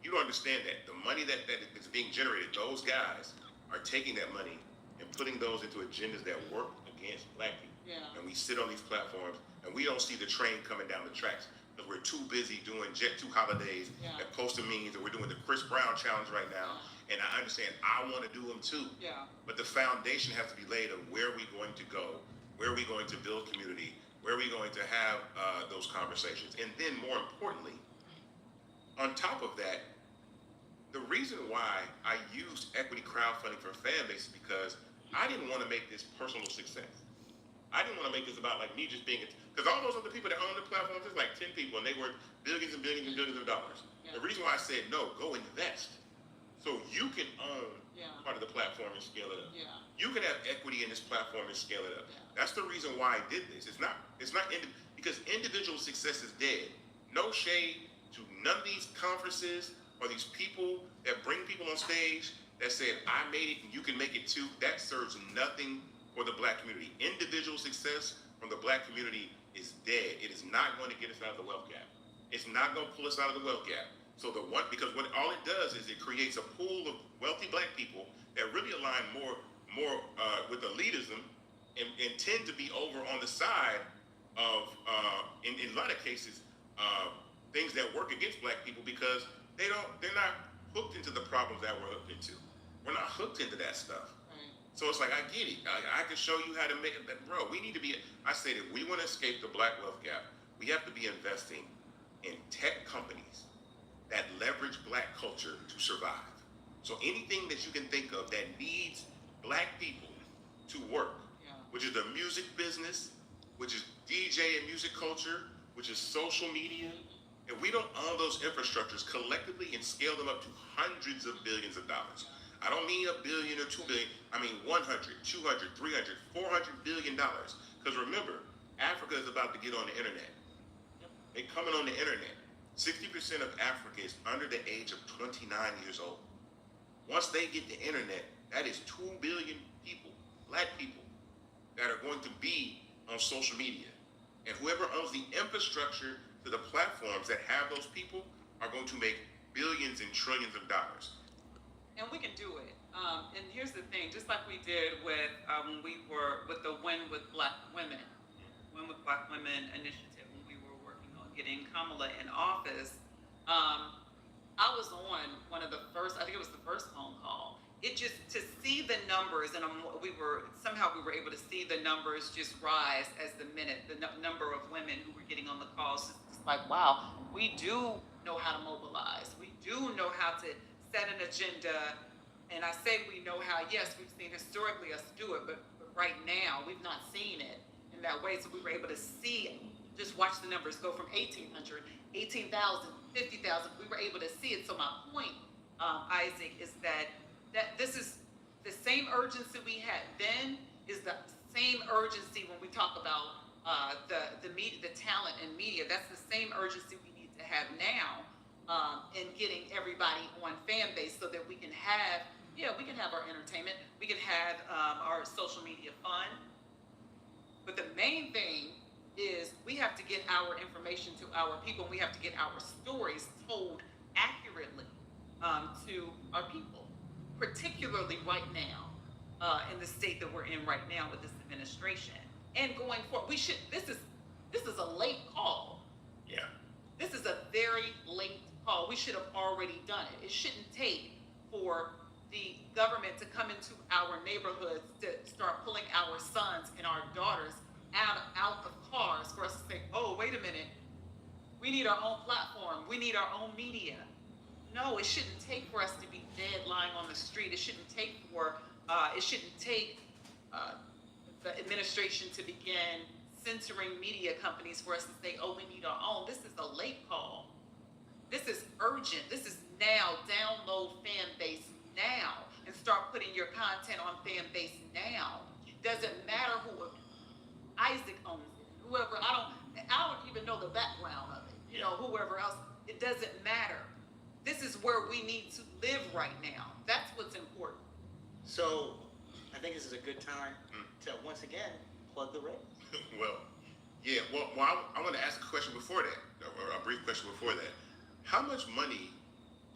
you don't understand that the money that is being generated, those guys are taking that money and putting those into agendas that work against black people. Yeah. And we sit on these platforms and we don't see the train coming down the tracks because we're too busy doing Jet 2 holidays that post memes, and we're doing the Chris Brown challenge right now. And I understand I want to do them too. Yeah. But the foundation has to be laid of where are we going to go, where are we going to build community, where are we going to have those conversations. And then more importantly, on top of that, the reason why I used equity crowdfunding for Fanbase is because I didn't want to make this personal success. I didn't want to make this about like me just being, because all those other people that own the platforms, there's like 10 people and they worth billions and billions and billions of dollars. Yeah. The reason why I said no, go invest. So you can own part of the platform and scale it up. Yeah. You can have equity in this platform and scale it up. Yeah. That's the reason why I did this. It's not because individual success is dead. No shade to none of these conferences or these people that bring people on stage that said, I made it and you can make it too. That serves nothing for the black community. Individual success from the black community is dead. It is not going to get us out of the wealth gap. It's not going to pull us out of the wealth gap. So because all it does is it creates a pool of wealthy black people that really align more with elitism and tend to be over on the side of in a lot of cases, things that work against black people because they're not hooked into the problems that we're hooked into. We're not hooked into that stuff. So it's like, I get it. I can show you how to make it. Bro, we need to be, I say that we want to escape the black wealth gap. We have to be investing in tech companies that leverage black culture to survive. So anything that you can think of that needs black people to work, which is the music business, which is DJ and music culture, which is social media, and we don't own those infrastructures collectively and scale them up to hundreds of billions of dollars. I don't mean $1 billion or $2 billion. I mean 100, 200, 300, 400 billion dollars. Because remember, Africa is about to get on the internet. They're coming on the internet. 60% of Africa is under the age of 29 years old. Once they get the internet, that is 2 billion people, black people, that are going to be on social media. And whoever owns the infrastructure to the platforms that have those people are going to make billions and trillions of dollars. And we can do it. And here's the thing, just like we did with when we were with the Win with Black Women initiative, when we were working on getting Kamala in office, I was on one of the first, I think it was the first phone call. It just, to see the numbers, and we were able to see the numbers just rise as the number of women who were getting on the calls. It's like, wow, we do know how to mobilize. We do know how to set an agenda. And I say we know how, yes, we've seen historically us do it, but right now we've not seen it in that way. So we were able to see it. Just watch the numbers go from 1,800, 18,000, 50,000. We were able to see it. So my point, Isaac, is that this is the same urgency we had then is the same urgency when we talk about the media, the talent in media. That's the same urgency we need to have now in getting everybody on Fanbase so that we can have, we can have our entertainment, we can have our social media fun. But the main thing is we have to get our information to our people, and we have to get our stories told accurately to our people, particularly right now in the state that we're in right now with this administration. And going forward, this is a late call. Yeah. This is a very late call. We should have already done it. It shouldn't take for the government to come into our neighborhoods to start pulling our sons and our daughters out of cars for us to say, oh, wait a minute, we need our own platform, we need our own media. No, it shouldn't take for us to be dead lying on the street. It shouldn't take the administration to begin censoring media companies for us to say, oh, we need our own. This is a late call. This is urgent. This is now. Download Fanbase now and start putting your content on Fanbase now. Doesn't matter who Isaac owns it, whoever, I don't even know the background of it, whoever else, it doesn't matter. This is where we need to live right now. That's what's important. So, I think this is a good time to once again plug the race. Well, I want to ask a question before that, or a brief question before that. How much money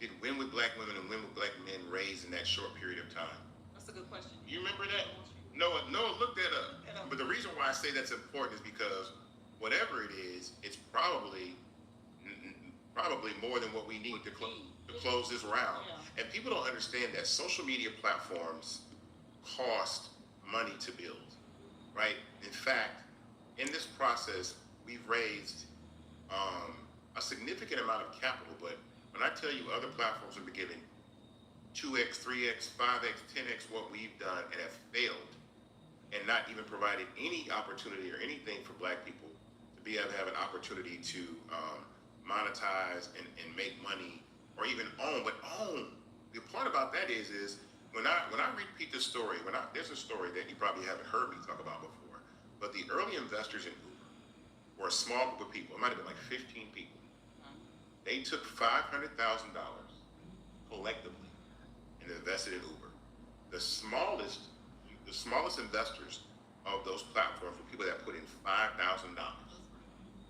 did Win with Black Women and Win with Black Men raise in that short period of time? That's a good question. You remember that? Noah, look that up. But the reason why I say that's important is because whatever it is, it's probably more than what we need to close this round. And people don't understand that social media platforms cost money to build, right? In fact, in this process, we've raised a significant amount of capital, but when I tell you other platforms are giving 2x, 3x, 5x, 10x what we've done and have failed and not even provided any opportunity or anything for black people to be able to have an opportunity to monetize and make money or even own. But own, the part about that is when I repeat this story, there's a story that you probably haven't heard me talk about before, but the early investors in Uber were a small group of people. It might have been like 15 people. They took $500,000 collectively and invested in Uber. The smallest investors of those platforms were people that put in $5,000.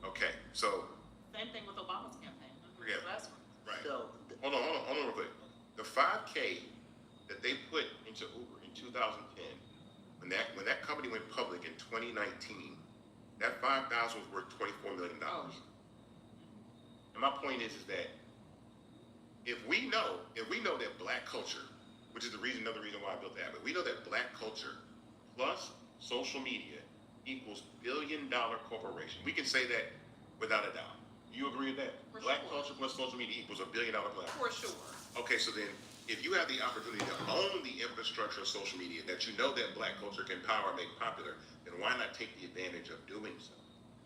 Okay, so same thing with Obama's campaign. Yeah, last one. Right. So, hold on real quick. The 5K that they put into Uber in 2010, when that company went public in 2019, that 5,000 was worth $24 million. Oh, point is that if we know that black culture, which is another reason why I built the app, we know that black culture plus social media equals billion-dollar corporation. We can say that without a doubt. You agree with that? For Black sure. culture plus social media equals $1 billion platform. For sure. Okay, so then if you have the opportunity to own the infrastructure of social media that you know that black culture can power and make popular, then why not take the advantage of doing so?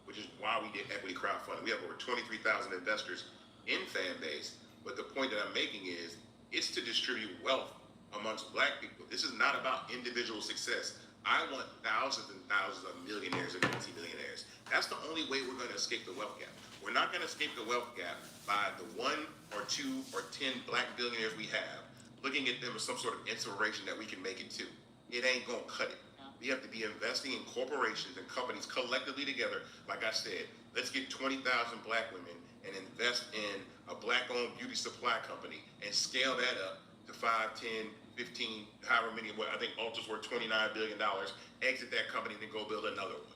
Which is why we did equity crowdfunding. We have over 23,000 investors in Fanbase, but the point that I'm making is it's to distribute wealth amongst black people. This is not about individual success. I want thousands and thousands of millionaires and multi-millionaires. That's the only way we're going to escape the wealth gap. We're not going to escape the wealth gap by the 1 or 2 or 10 black billionaires we have, looking at them as some sort of inspiration that we can make it too. It ain't going to cut it. We have to be investing in corporations and companies collectively together. Like I said, let's get 20,000 black women and invest in a black-owned beauty supply company and scale that up to 5, 10, 15, however many. I think Ulta's worth $29 billion. Exit that company and then go build another one.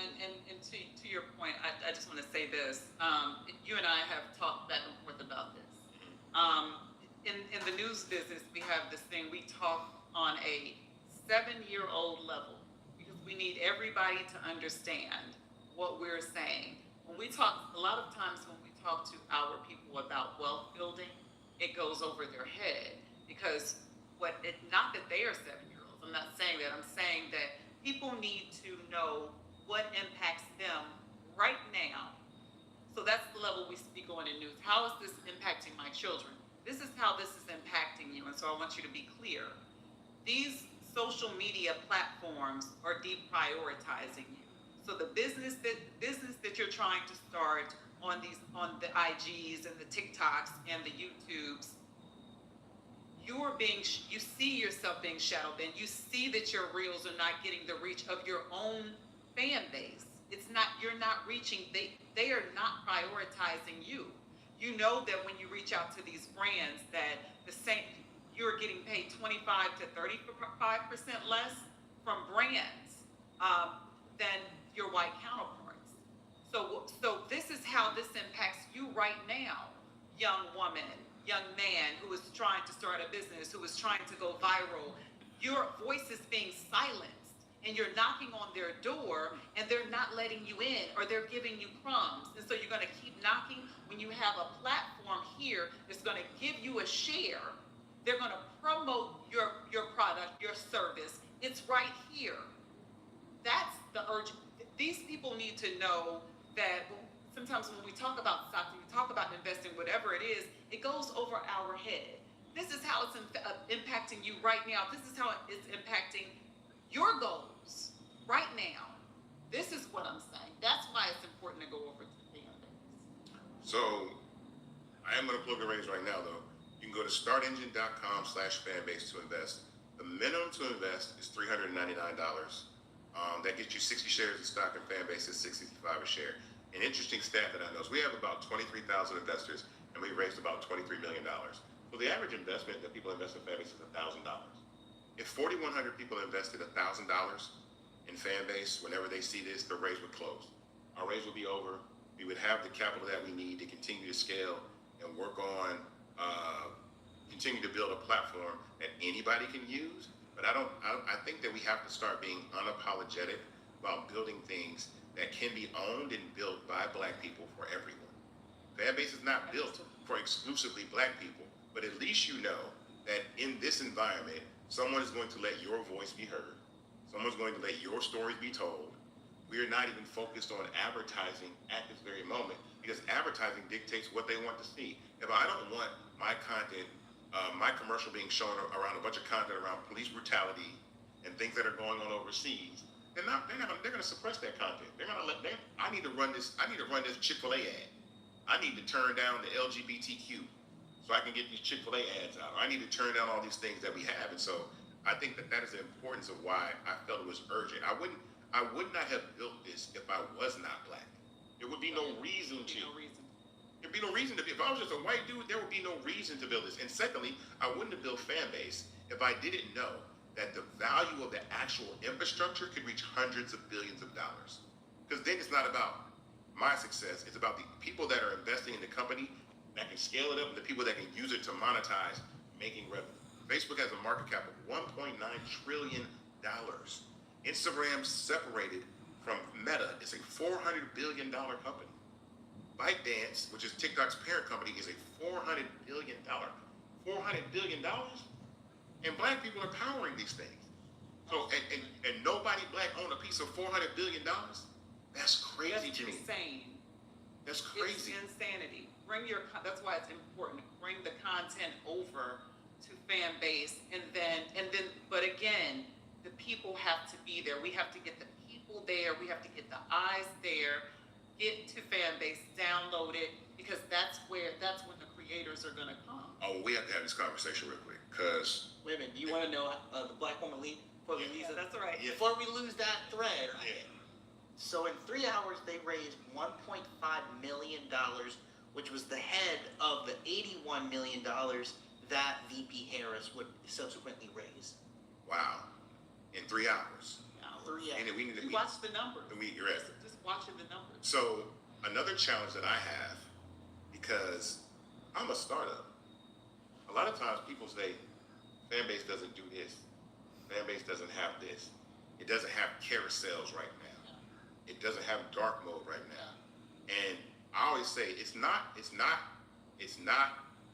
And to your point, I just want to say this. You and I have talked back and forth about this. In the news business, we have this thing, we talk on a 7-year-old level because we need everybody to understand what we're saying. When we talk, a lot of times when we talk to our people about wealth building, it goes over their head because not that they are 7-year-olds. I'm not saying that. I'm saying that people need to know what impacts them right now. So that's the level we speak on in news. How is this impacting my children? This is how this is impacting you. And so I want you to be clear. These social media platforms are deprioritizing you. So the business that you're trying to start on the IGs and the TikToks and the YouTubes, you see yourself being shadow banned. You see that your reels are not getting the reach of your own fan base. You're not reaching, they are not prioritizing you. You know that when you reach out to these brands that you're getting paid 25 to 35% less from brands than your white counterparts. So this is how this impacts you right now, young woman, young man who is trying to start a business, who is trying to go viral. Your voice is being silenced. And you're knocking on their door and they're not letting you in, or they're giving you crumbs. And so you're going to keep knocking. When you have a platform here that's going to give you a share, they're going to promote your product, your service. It's right here. That's the urge. These people need to know that sometimes when we talk about stocks, when we talk about investing, whatever it is, it goes over our head. This is how it's impacting you right now. This is how it's impacting your goals right now. This is what I'm saying. That's why it's important to go over to Fanbase. So I am going to plug a raise right now, though. You can go to startengine.com/fanbase to invest. The minimum to invest is $399. That gets you 60 shares of stock in Fanbase at $65 a share. An interesting stat that I know is we have about 23,000 investors, and we raised about $23 million. So the average investment that people invest in Fanbase is $1,000. If 4,100 people invested $1,000 in Fanbase, whenever they see this, the raise would close. Our raise would be over. We would have the capital that we need to continue to scale and work on, continue to build a platform that anybody can use. But I think that we have to start being unapologetic about building things that can be owned and built by black people for everyone. Fanbase is not built for exclusively black people, but at least you know that in this environment, someone is going to let your voice be heard. Someone's going to let your stories be told. We are not even focused on advertising at this very moment because advertising dictates what they want to see. If I don't want my content, my commercial being shown around a bunch of content around police brutality and things that are going on overseas, they're going to suppress that content. I need to run this Chick-fil-A ad. I need to turn down the LGBTQ so I can get these Chick-fil-A ads out. I need to turn down all these things that we have. And so I think that is the importance of why I felt it was urgent. I would not have built this if I was not black. There would be no reason to. There'd be no reason to. If I was just a white dude, there would be no reason to build this. And secondly, I wouldn't have built Fanbase if I didn't know that the value of the actual infrastructure could reach hundreds of billions of dollars. Because then it's not about my success. It's about the people that are investing in the company that can scale it up and the people that can use it to monetize, making revenue. Facebook has a market cap of $1.9 trillion. Instagram separated from Meta is a $400 billion company. ByteDance, which is TikTok's parent company, is a $400 billion. $400 billion? And black people are powering these things. So, and nobody black own a piece of $400 billion? That's crazy to me. That's insane. That's crazy. It's insanity. That's why it's important. Bring the content over to Fanbase, and then, but again, the people have to be there. We have to get the people there. We have to get the eyes there. Get to Fanbase, download it, because that's when the creators are gonna come. Oh, we have to have this conversation real quick, because Wait a minute, do you want to know the black woman lead for the reason? That's right. Yeah. Before we lose that thread, so in 3 hours they raised $1.5 million, which was the head of the $81 million that VP Harris would subsequently raise. wow, in 3 hours. 3 hours. And we need to Watch the numbers. You're right. Just watching the numbers. So another challenge that I have, because I'm a startup, a lot of times people say, Fanbase doesn't do this. Fanbase doesn't have this. It doesn't have carousels right now. It doesn't have dark mode right now. And I always say it's not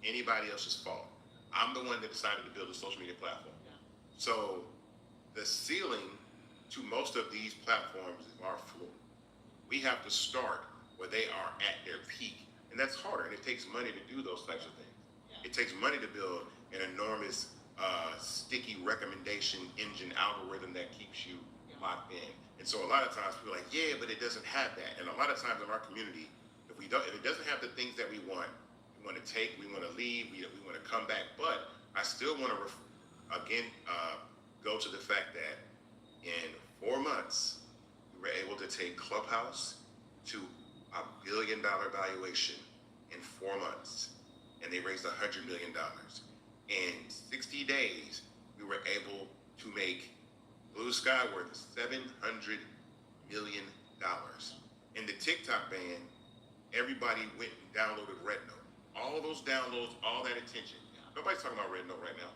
anybody else's fault. I'm the one that decided to build a social media platform. So the ceiling to most of these platforms is our floor. We have to start where they are at their peak. And that's harder, and it takes money to do those types of things. It takes money to build an enormous sticky recommendation engine algorithm that keeps you locked in. And so a lot of times people are like, yeah, but it doesn't have that. And a lot of times in our community, if it doesn't have the things that we want to take, we want to leave, we want to come back. But I still want to go to the fact that in 4 months, we were able to take Clubhouse to $1 billion valuation in 4 months, and they raised $100 million. In 60 days, we were able to make Blue Sky worth $700 million. In the TikTok ban, everybody went and downloaded Red Note. All those downloads, all that attention. Nobody's talking about Red Note right now.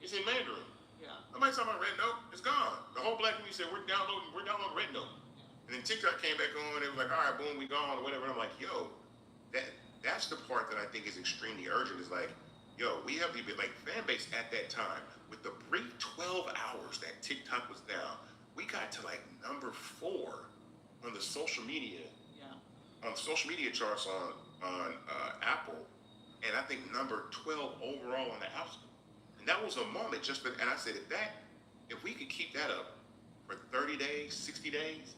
It's in Mandarin. Nobody's talking about Red Note. It's gone. The whole black community said, we're downloading Red Note. And then TikTok came back on, they were like, all right, boom, we gone, or whatever. And I'm like, yo, that's the part that I think is extremely urgent, is like, yo, we have to be like Fanbase at that time, with the brief 12 hours that TikTok was down, we got to like number 4 on the social media, on social media charts on Apple, and I think number 12 overall on the App Store. And that was a moment and I said, if we could keep that up for 30 days, 60 days,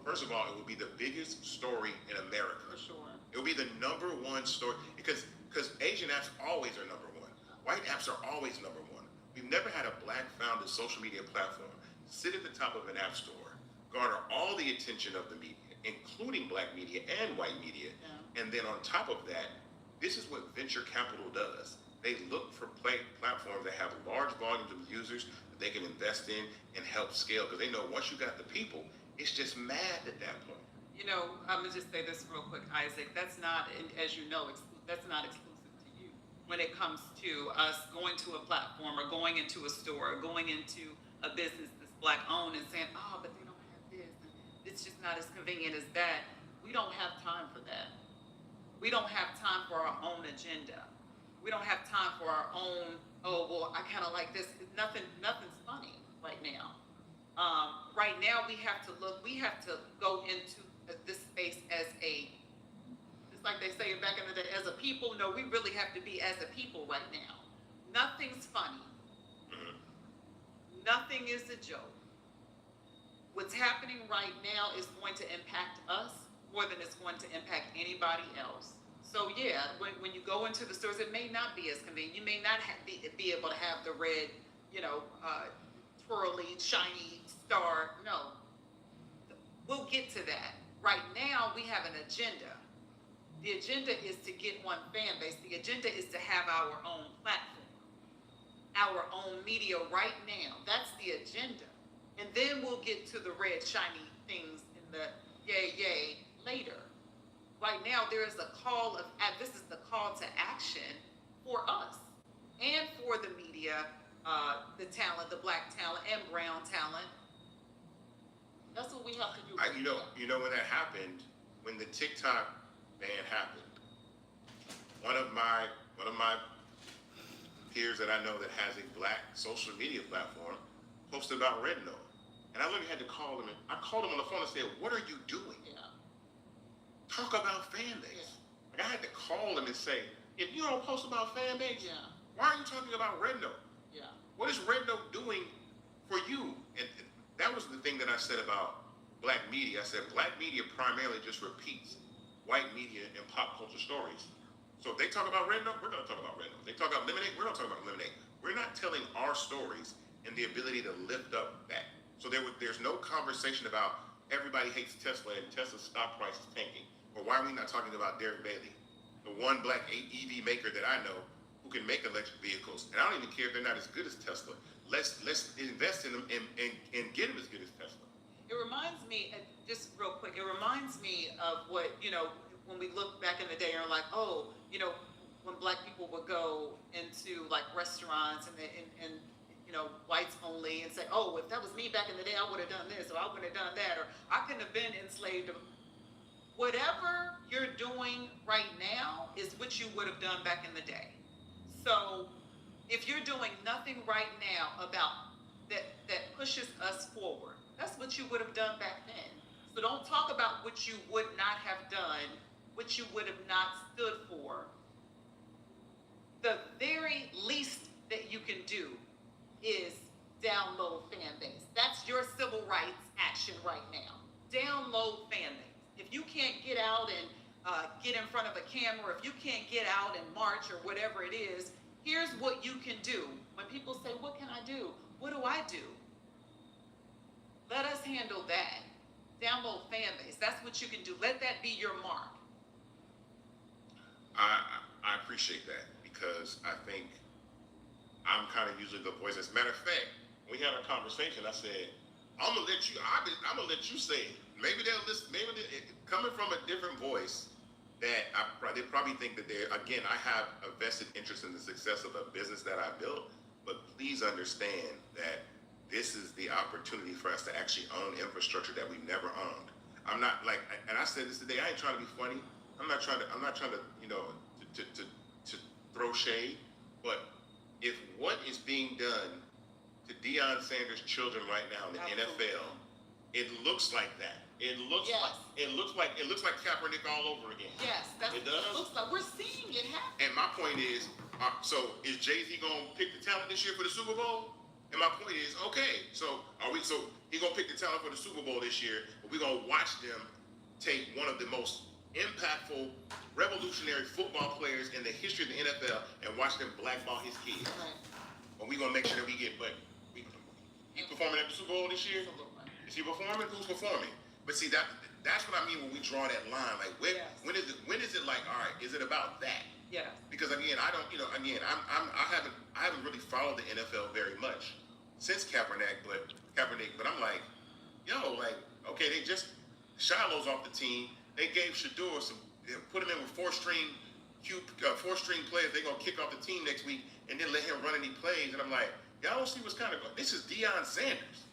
first of all, it would be the biggest story in America. For sure. It would be the #1 story, because Asian apps always are #1. White apps are always #1. We've never had a black founded social media platform sit at the top of an app store, garner all the attention of the media, including black media and white media. And then on top of that, this is what venture capital does. They look for platforms that have large volumes of users that they can invest in and help scale, because they know once you got the people, it's just mad at that point. You know, I'm gonna just say this real quick, Isaac. That's not, as you know, that's not exclusive to you. When it comes to us going to a platform or going into a store or going into a business that's black owned and saying, oh, but they don't have this, and it's just not as convenient as that. We don't have time for that. We don't have time for our own agenda. We don't have time for our own, oh, well, I kind of like this. Nothing's funny right now. Right now, we have to go into this space as it's like they say back in the day, as a people. No, we really have to be as a people right now. Nothing's funny. Nothing is a joke. What's happening right now is going to impact us more than it's going to impact anybody else. So yeah, when you go into the stores, it may not be as convenient. You may not be able to have the red, twirly, shiny star. No, we'll get to that. Right now, we have an agenda. The agenda is to get one fan base. The agenda is to have our own platform, our own media right now. That's the agenda. And then we'll get to the red, shiny things in the yay later. there's a call of, this is the call to action for us and for the media, the talent, the black talent and brown talent. That's what we have to do. You know when that happened, when the TikTok ban happened, one of my peers that I know that has a black social media platform posted about Red Nose. And I literally had to call him, and I called him on the phone and said, "What are you doing? Talk about Fanbase." Like, I had to call him and say, "If you don't post about Fanbase, why are you talking about Red Nose? What is Red Nose doing for you?" And that was the thing that I said about black media. I said black media primarily just repeats white media and pop culture stories. So if they talk about Red Nose, we're going to talk about Red Nose. They talk about Lemonade, we're going to talk about Lemonade. We're not telling our stories and the ability to lift up that. So there's no conversation about everybody hates Tesla and Tesla's stock price is tanking. Or why are we not talking about Derek Bailey, the one black EV maker that I know who can make electric vehicles? And I don't even care if they're not as good as Tesla. Let's invest in them and get them as good as Tesla. It reminds me, just real quick, it reminds me of what, when we look back in the day and are like, oh, when black people would go into like restaurants and whites only and say, oh, if that was me back in the day, I would have done this, or I would have done that, or I couldn't have been enslaved. Whatever you're doing right now is what you would have done back in the day. So if you're doing nothing right now about that pushes us forward, that's what you would have done back then. So don't talk about what you would not have done, what you would have not stood for. The very least that you can do is download Fanbase. That's your civil rights action right now. Download Fanbase. If you can't get out and get in front of a camera, if you can't get out and march or whatever it is, here's what you can do. When people say, what can I do? What do I do? Let us handle that. Download Fanbase. That's what you can do. Let that be your mark. I appreciate that, because I think I'm kind of usually the voice. As a matter of fact, we had a conversation. I said, I'm gonna let you say it. Maybe they'll listen. Coming from a different voice, that they probably think that I have a vested interest in the success of a business that I built. But please understand that this is the opportunity for us to actually own infrastructure that we've never owned. I'm not like, and I said this today, I ain't trying to be funny. I'm not trying to to throw shade. But if what is being done to Deion Sanders' children right now in the NFL, it looks like that. It looks like Kaepernick all over again. Yes, it does. It looks like we're seeing it happen. And my point is, so is Jay-Z gonna pick the talent this year for the Super Bowl? And my point is, okay, so he gonna pick the talent for the Super Bowl this year, but we're gonna watch them take one of the most impactful, revolutionary football players in the history of the NFL and watch them blackball his kids. Right. And we're gonna make sure that he performing at the Super Bowl this year? Is he performing? Who's performing? But see, that's what I mean when we draw that line. Like, when is it like, all right, is it about that? Yeah. Because again, I haven't really followed the NFL very much since Kaepernick, but I'm like, okay, they just Shiloh's off the team. They gave Shador put him in with four-string players. They're gonna kick off the team next week and then let him run any plays. And I'm like, y'all don't see what's kind of going. This is Deion Sanders.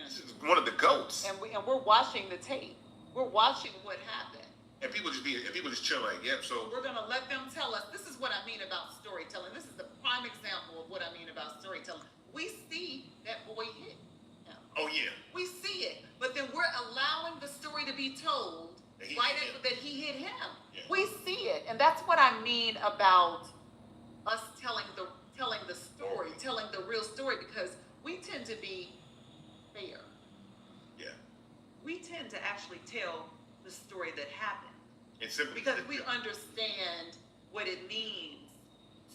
This is one of the GOATs. And we're watching the tape. We're watching what happened. And people just chill like, yep. So we're gonna let them tell us. This is what I mean about storytelling. This is the prime example of what I mean about storytelling. We see that boy hit him. Oh yeah. We see it, but then we're allowing the story to be told that he hit him. Yeah. We see it, and that's what I mean about us telling the story, telling the real story, because we tend to be fair. Yeah. We tend to actually tell the story that happened. It's simply because we understand what it means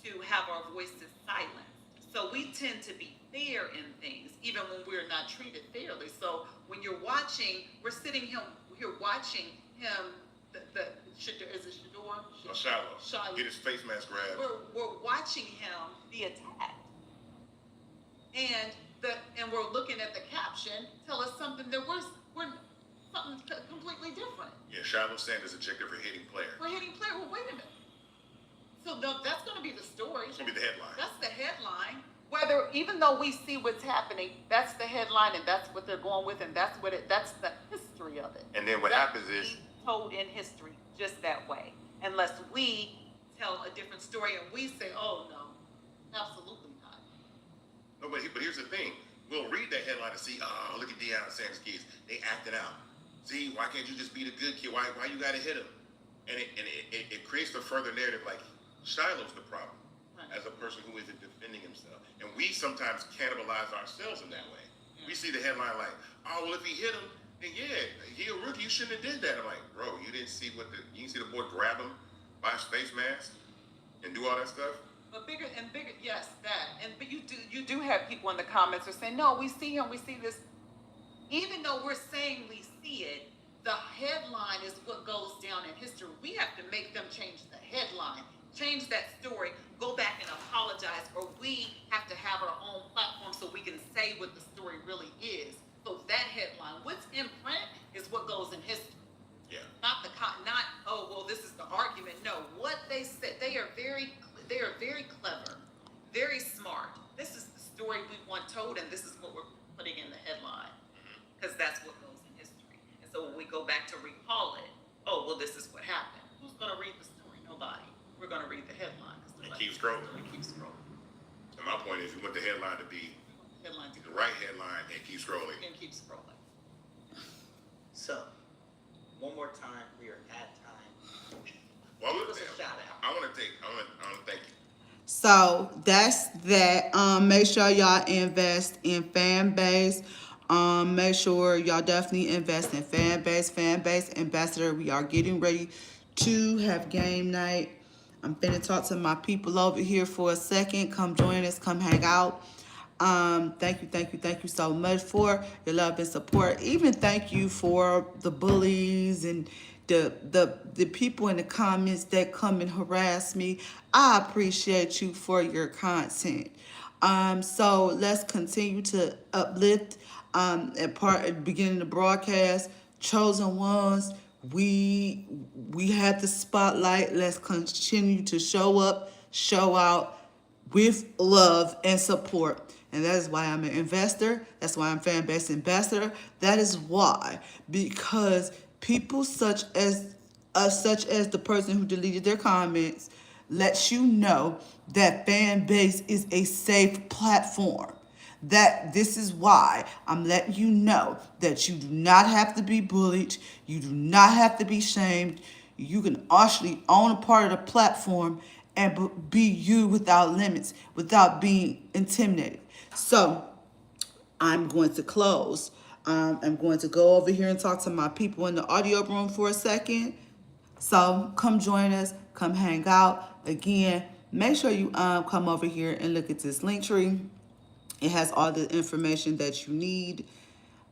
to have our voices silenced. So we tend to be fair in things, even when we're not treated fairly. So when you're watching, we're sitting here watching him. Is it Shador? Shiloh. Get his face mask grabbed. We're watching him be attacked, and we're looking at the caption. Tell us something that we're something completely different. Yeah. Shiloh Sanders ejected for hitting player. For hitting player. Well, wait a minute. So that's going to be the story. It's going to be the headline. That's the headline. Whether, even though we see what's happening, that's the headline, and that's what they're going with, and that's the history of it. And then what happens is told in history just that way, unless we tell a different story and we say, oh no, absolutely not. no, but here's the thing. We'll read that headline and see, oh, look at Deion Sanders' kids. They acting out. See, why can't you just be the good kid? Why you got to hit him? And it creates a further narrative like Shiloh's the problem as a person who isn't defending himself. And we sometimes cannibalize ourselves in that way. We see the headline like, oh, well, if he hit him, then yeah, he a rookie. You shouldn't have did that. I'm like, bro, you didn't see you didn't see the boy grab him by his face mask and do all that stuff? But bigger, yes, that. But you do have people in the comments who are saying, no, we see him, we see this. Even though we're saying we see it, the headline is what goes down in history. We have to make them change the headline, change that story, go back and apologize, or we have to have our own platform so we can say what the story really is. So that headline, what's in print is what goes in history. Yeah. Not oh, well, this is the argument. No, what they said, they are very clever, very smart. This is the story we want told, and this is what we're putting in the headline, because that's what goes in history. And so when we go back to recall it, oh, well, this is what happened. Who's going to read the story? Nobody. We're going to read the headline. And keep scrolling. And keep scrolling. And my point is, you want the headline to be the right headline and keep scrolling. And keep scrolling. So, one more time, we are at time. Well, Give us a shout out. I want to thank you. So that's that. Make sure y'all invest in Fanbase. Make sure y'all definitely invest in Fanbase Ambassador. We are getting ready to have game night. I'm finna talk to my people over here for a second. Come join us. Come hang out. Thank you so much for your love and support. Even thank you for the bullies and the people in the comments that come and harass me. I appreciate you for your content. So let's continue to uplift. At the beginning of the broadcast, chosen ones, we have the spotlight. Let's continue to show up, show out with love and support. And that is why I'm an investor. That's why I'm Fanbase Ambassador. That is why, because people such as the person who deleted their comments lets you know that Fanbase is a safe platform. That this is why I'm letting you know that you do not have to be bullied. You do not have to be shamed. You can actually own a part of the platform and be you without limits, without being intimidated. So I'm going to close. I'm going to go over here and talk to my people in the audio room for a second. So come join us. Come hang out. Again, make sure you come over here and look at this link tree. It has all the information that you need.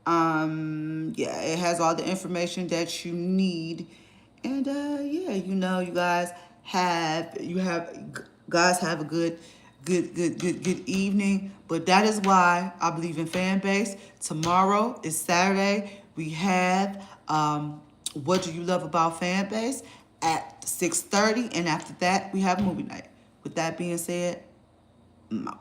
It has all the information that you need. And you guys have a good evening. But that is why I believe in Fanbase. Tomorrow is Saturday. We have What Do You Love About Fanbase at 6:30, and after that we have movie night. With that being said, I'm out.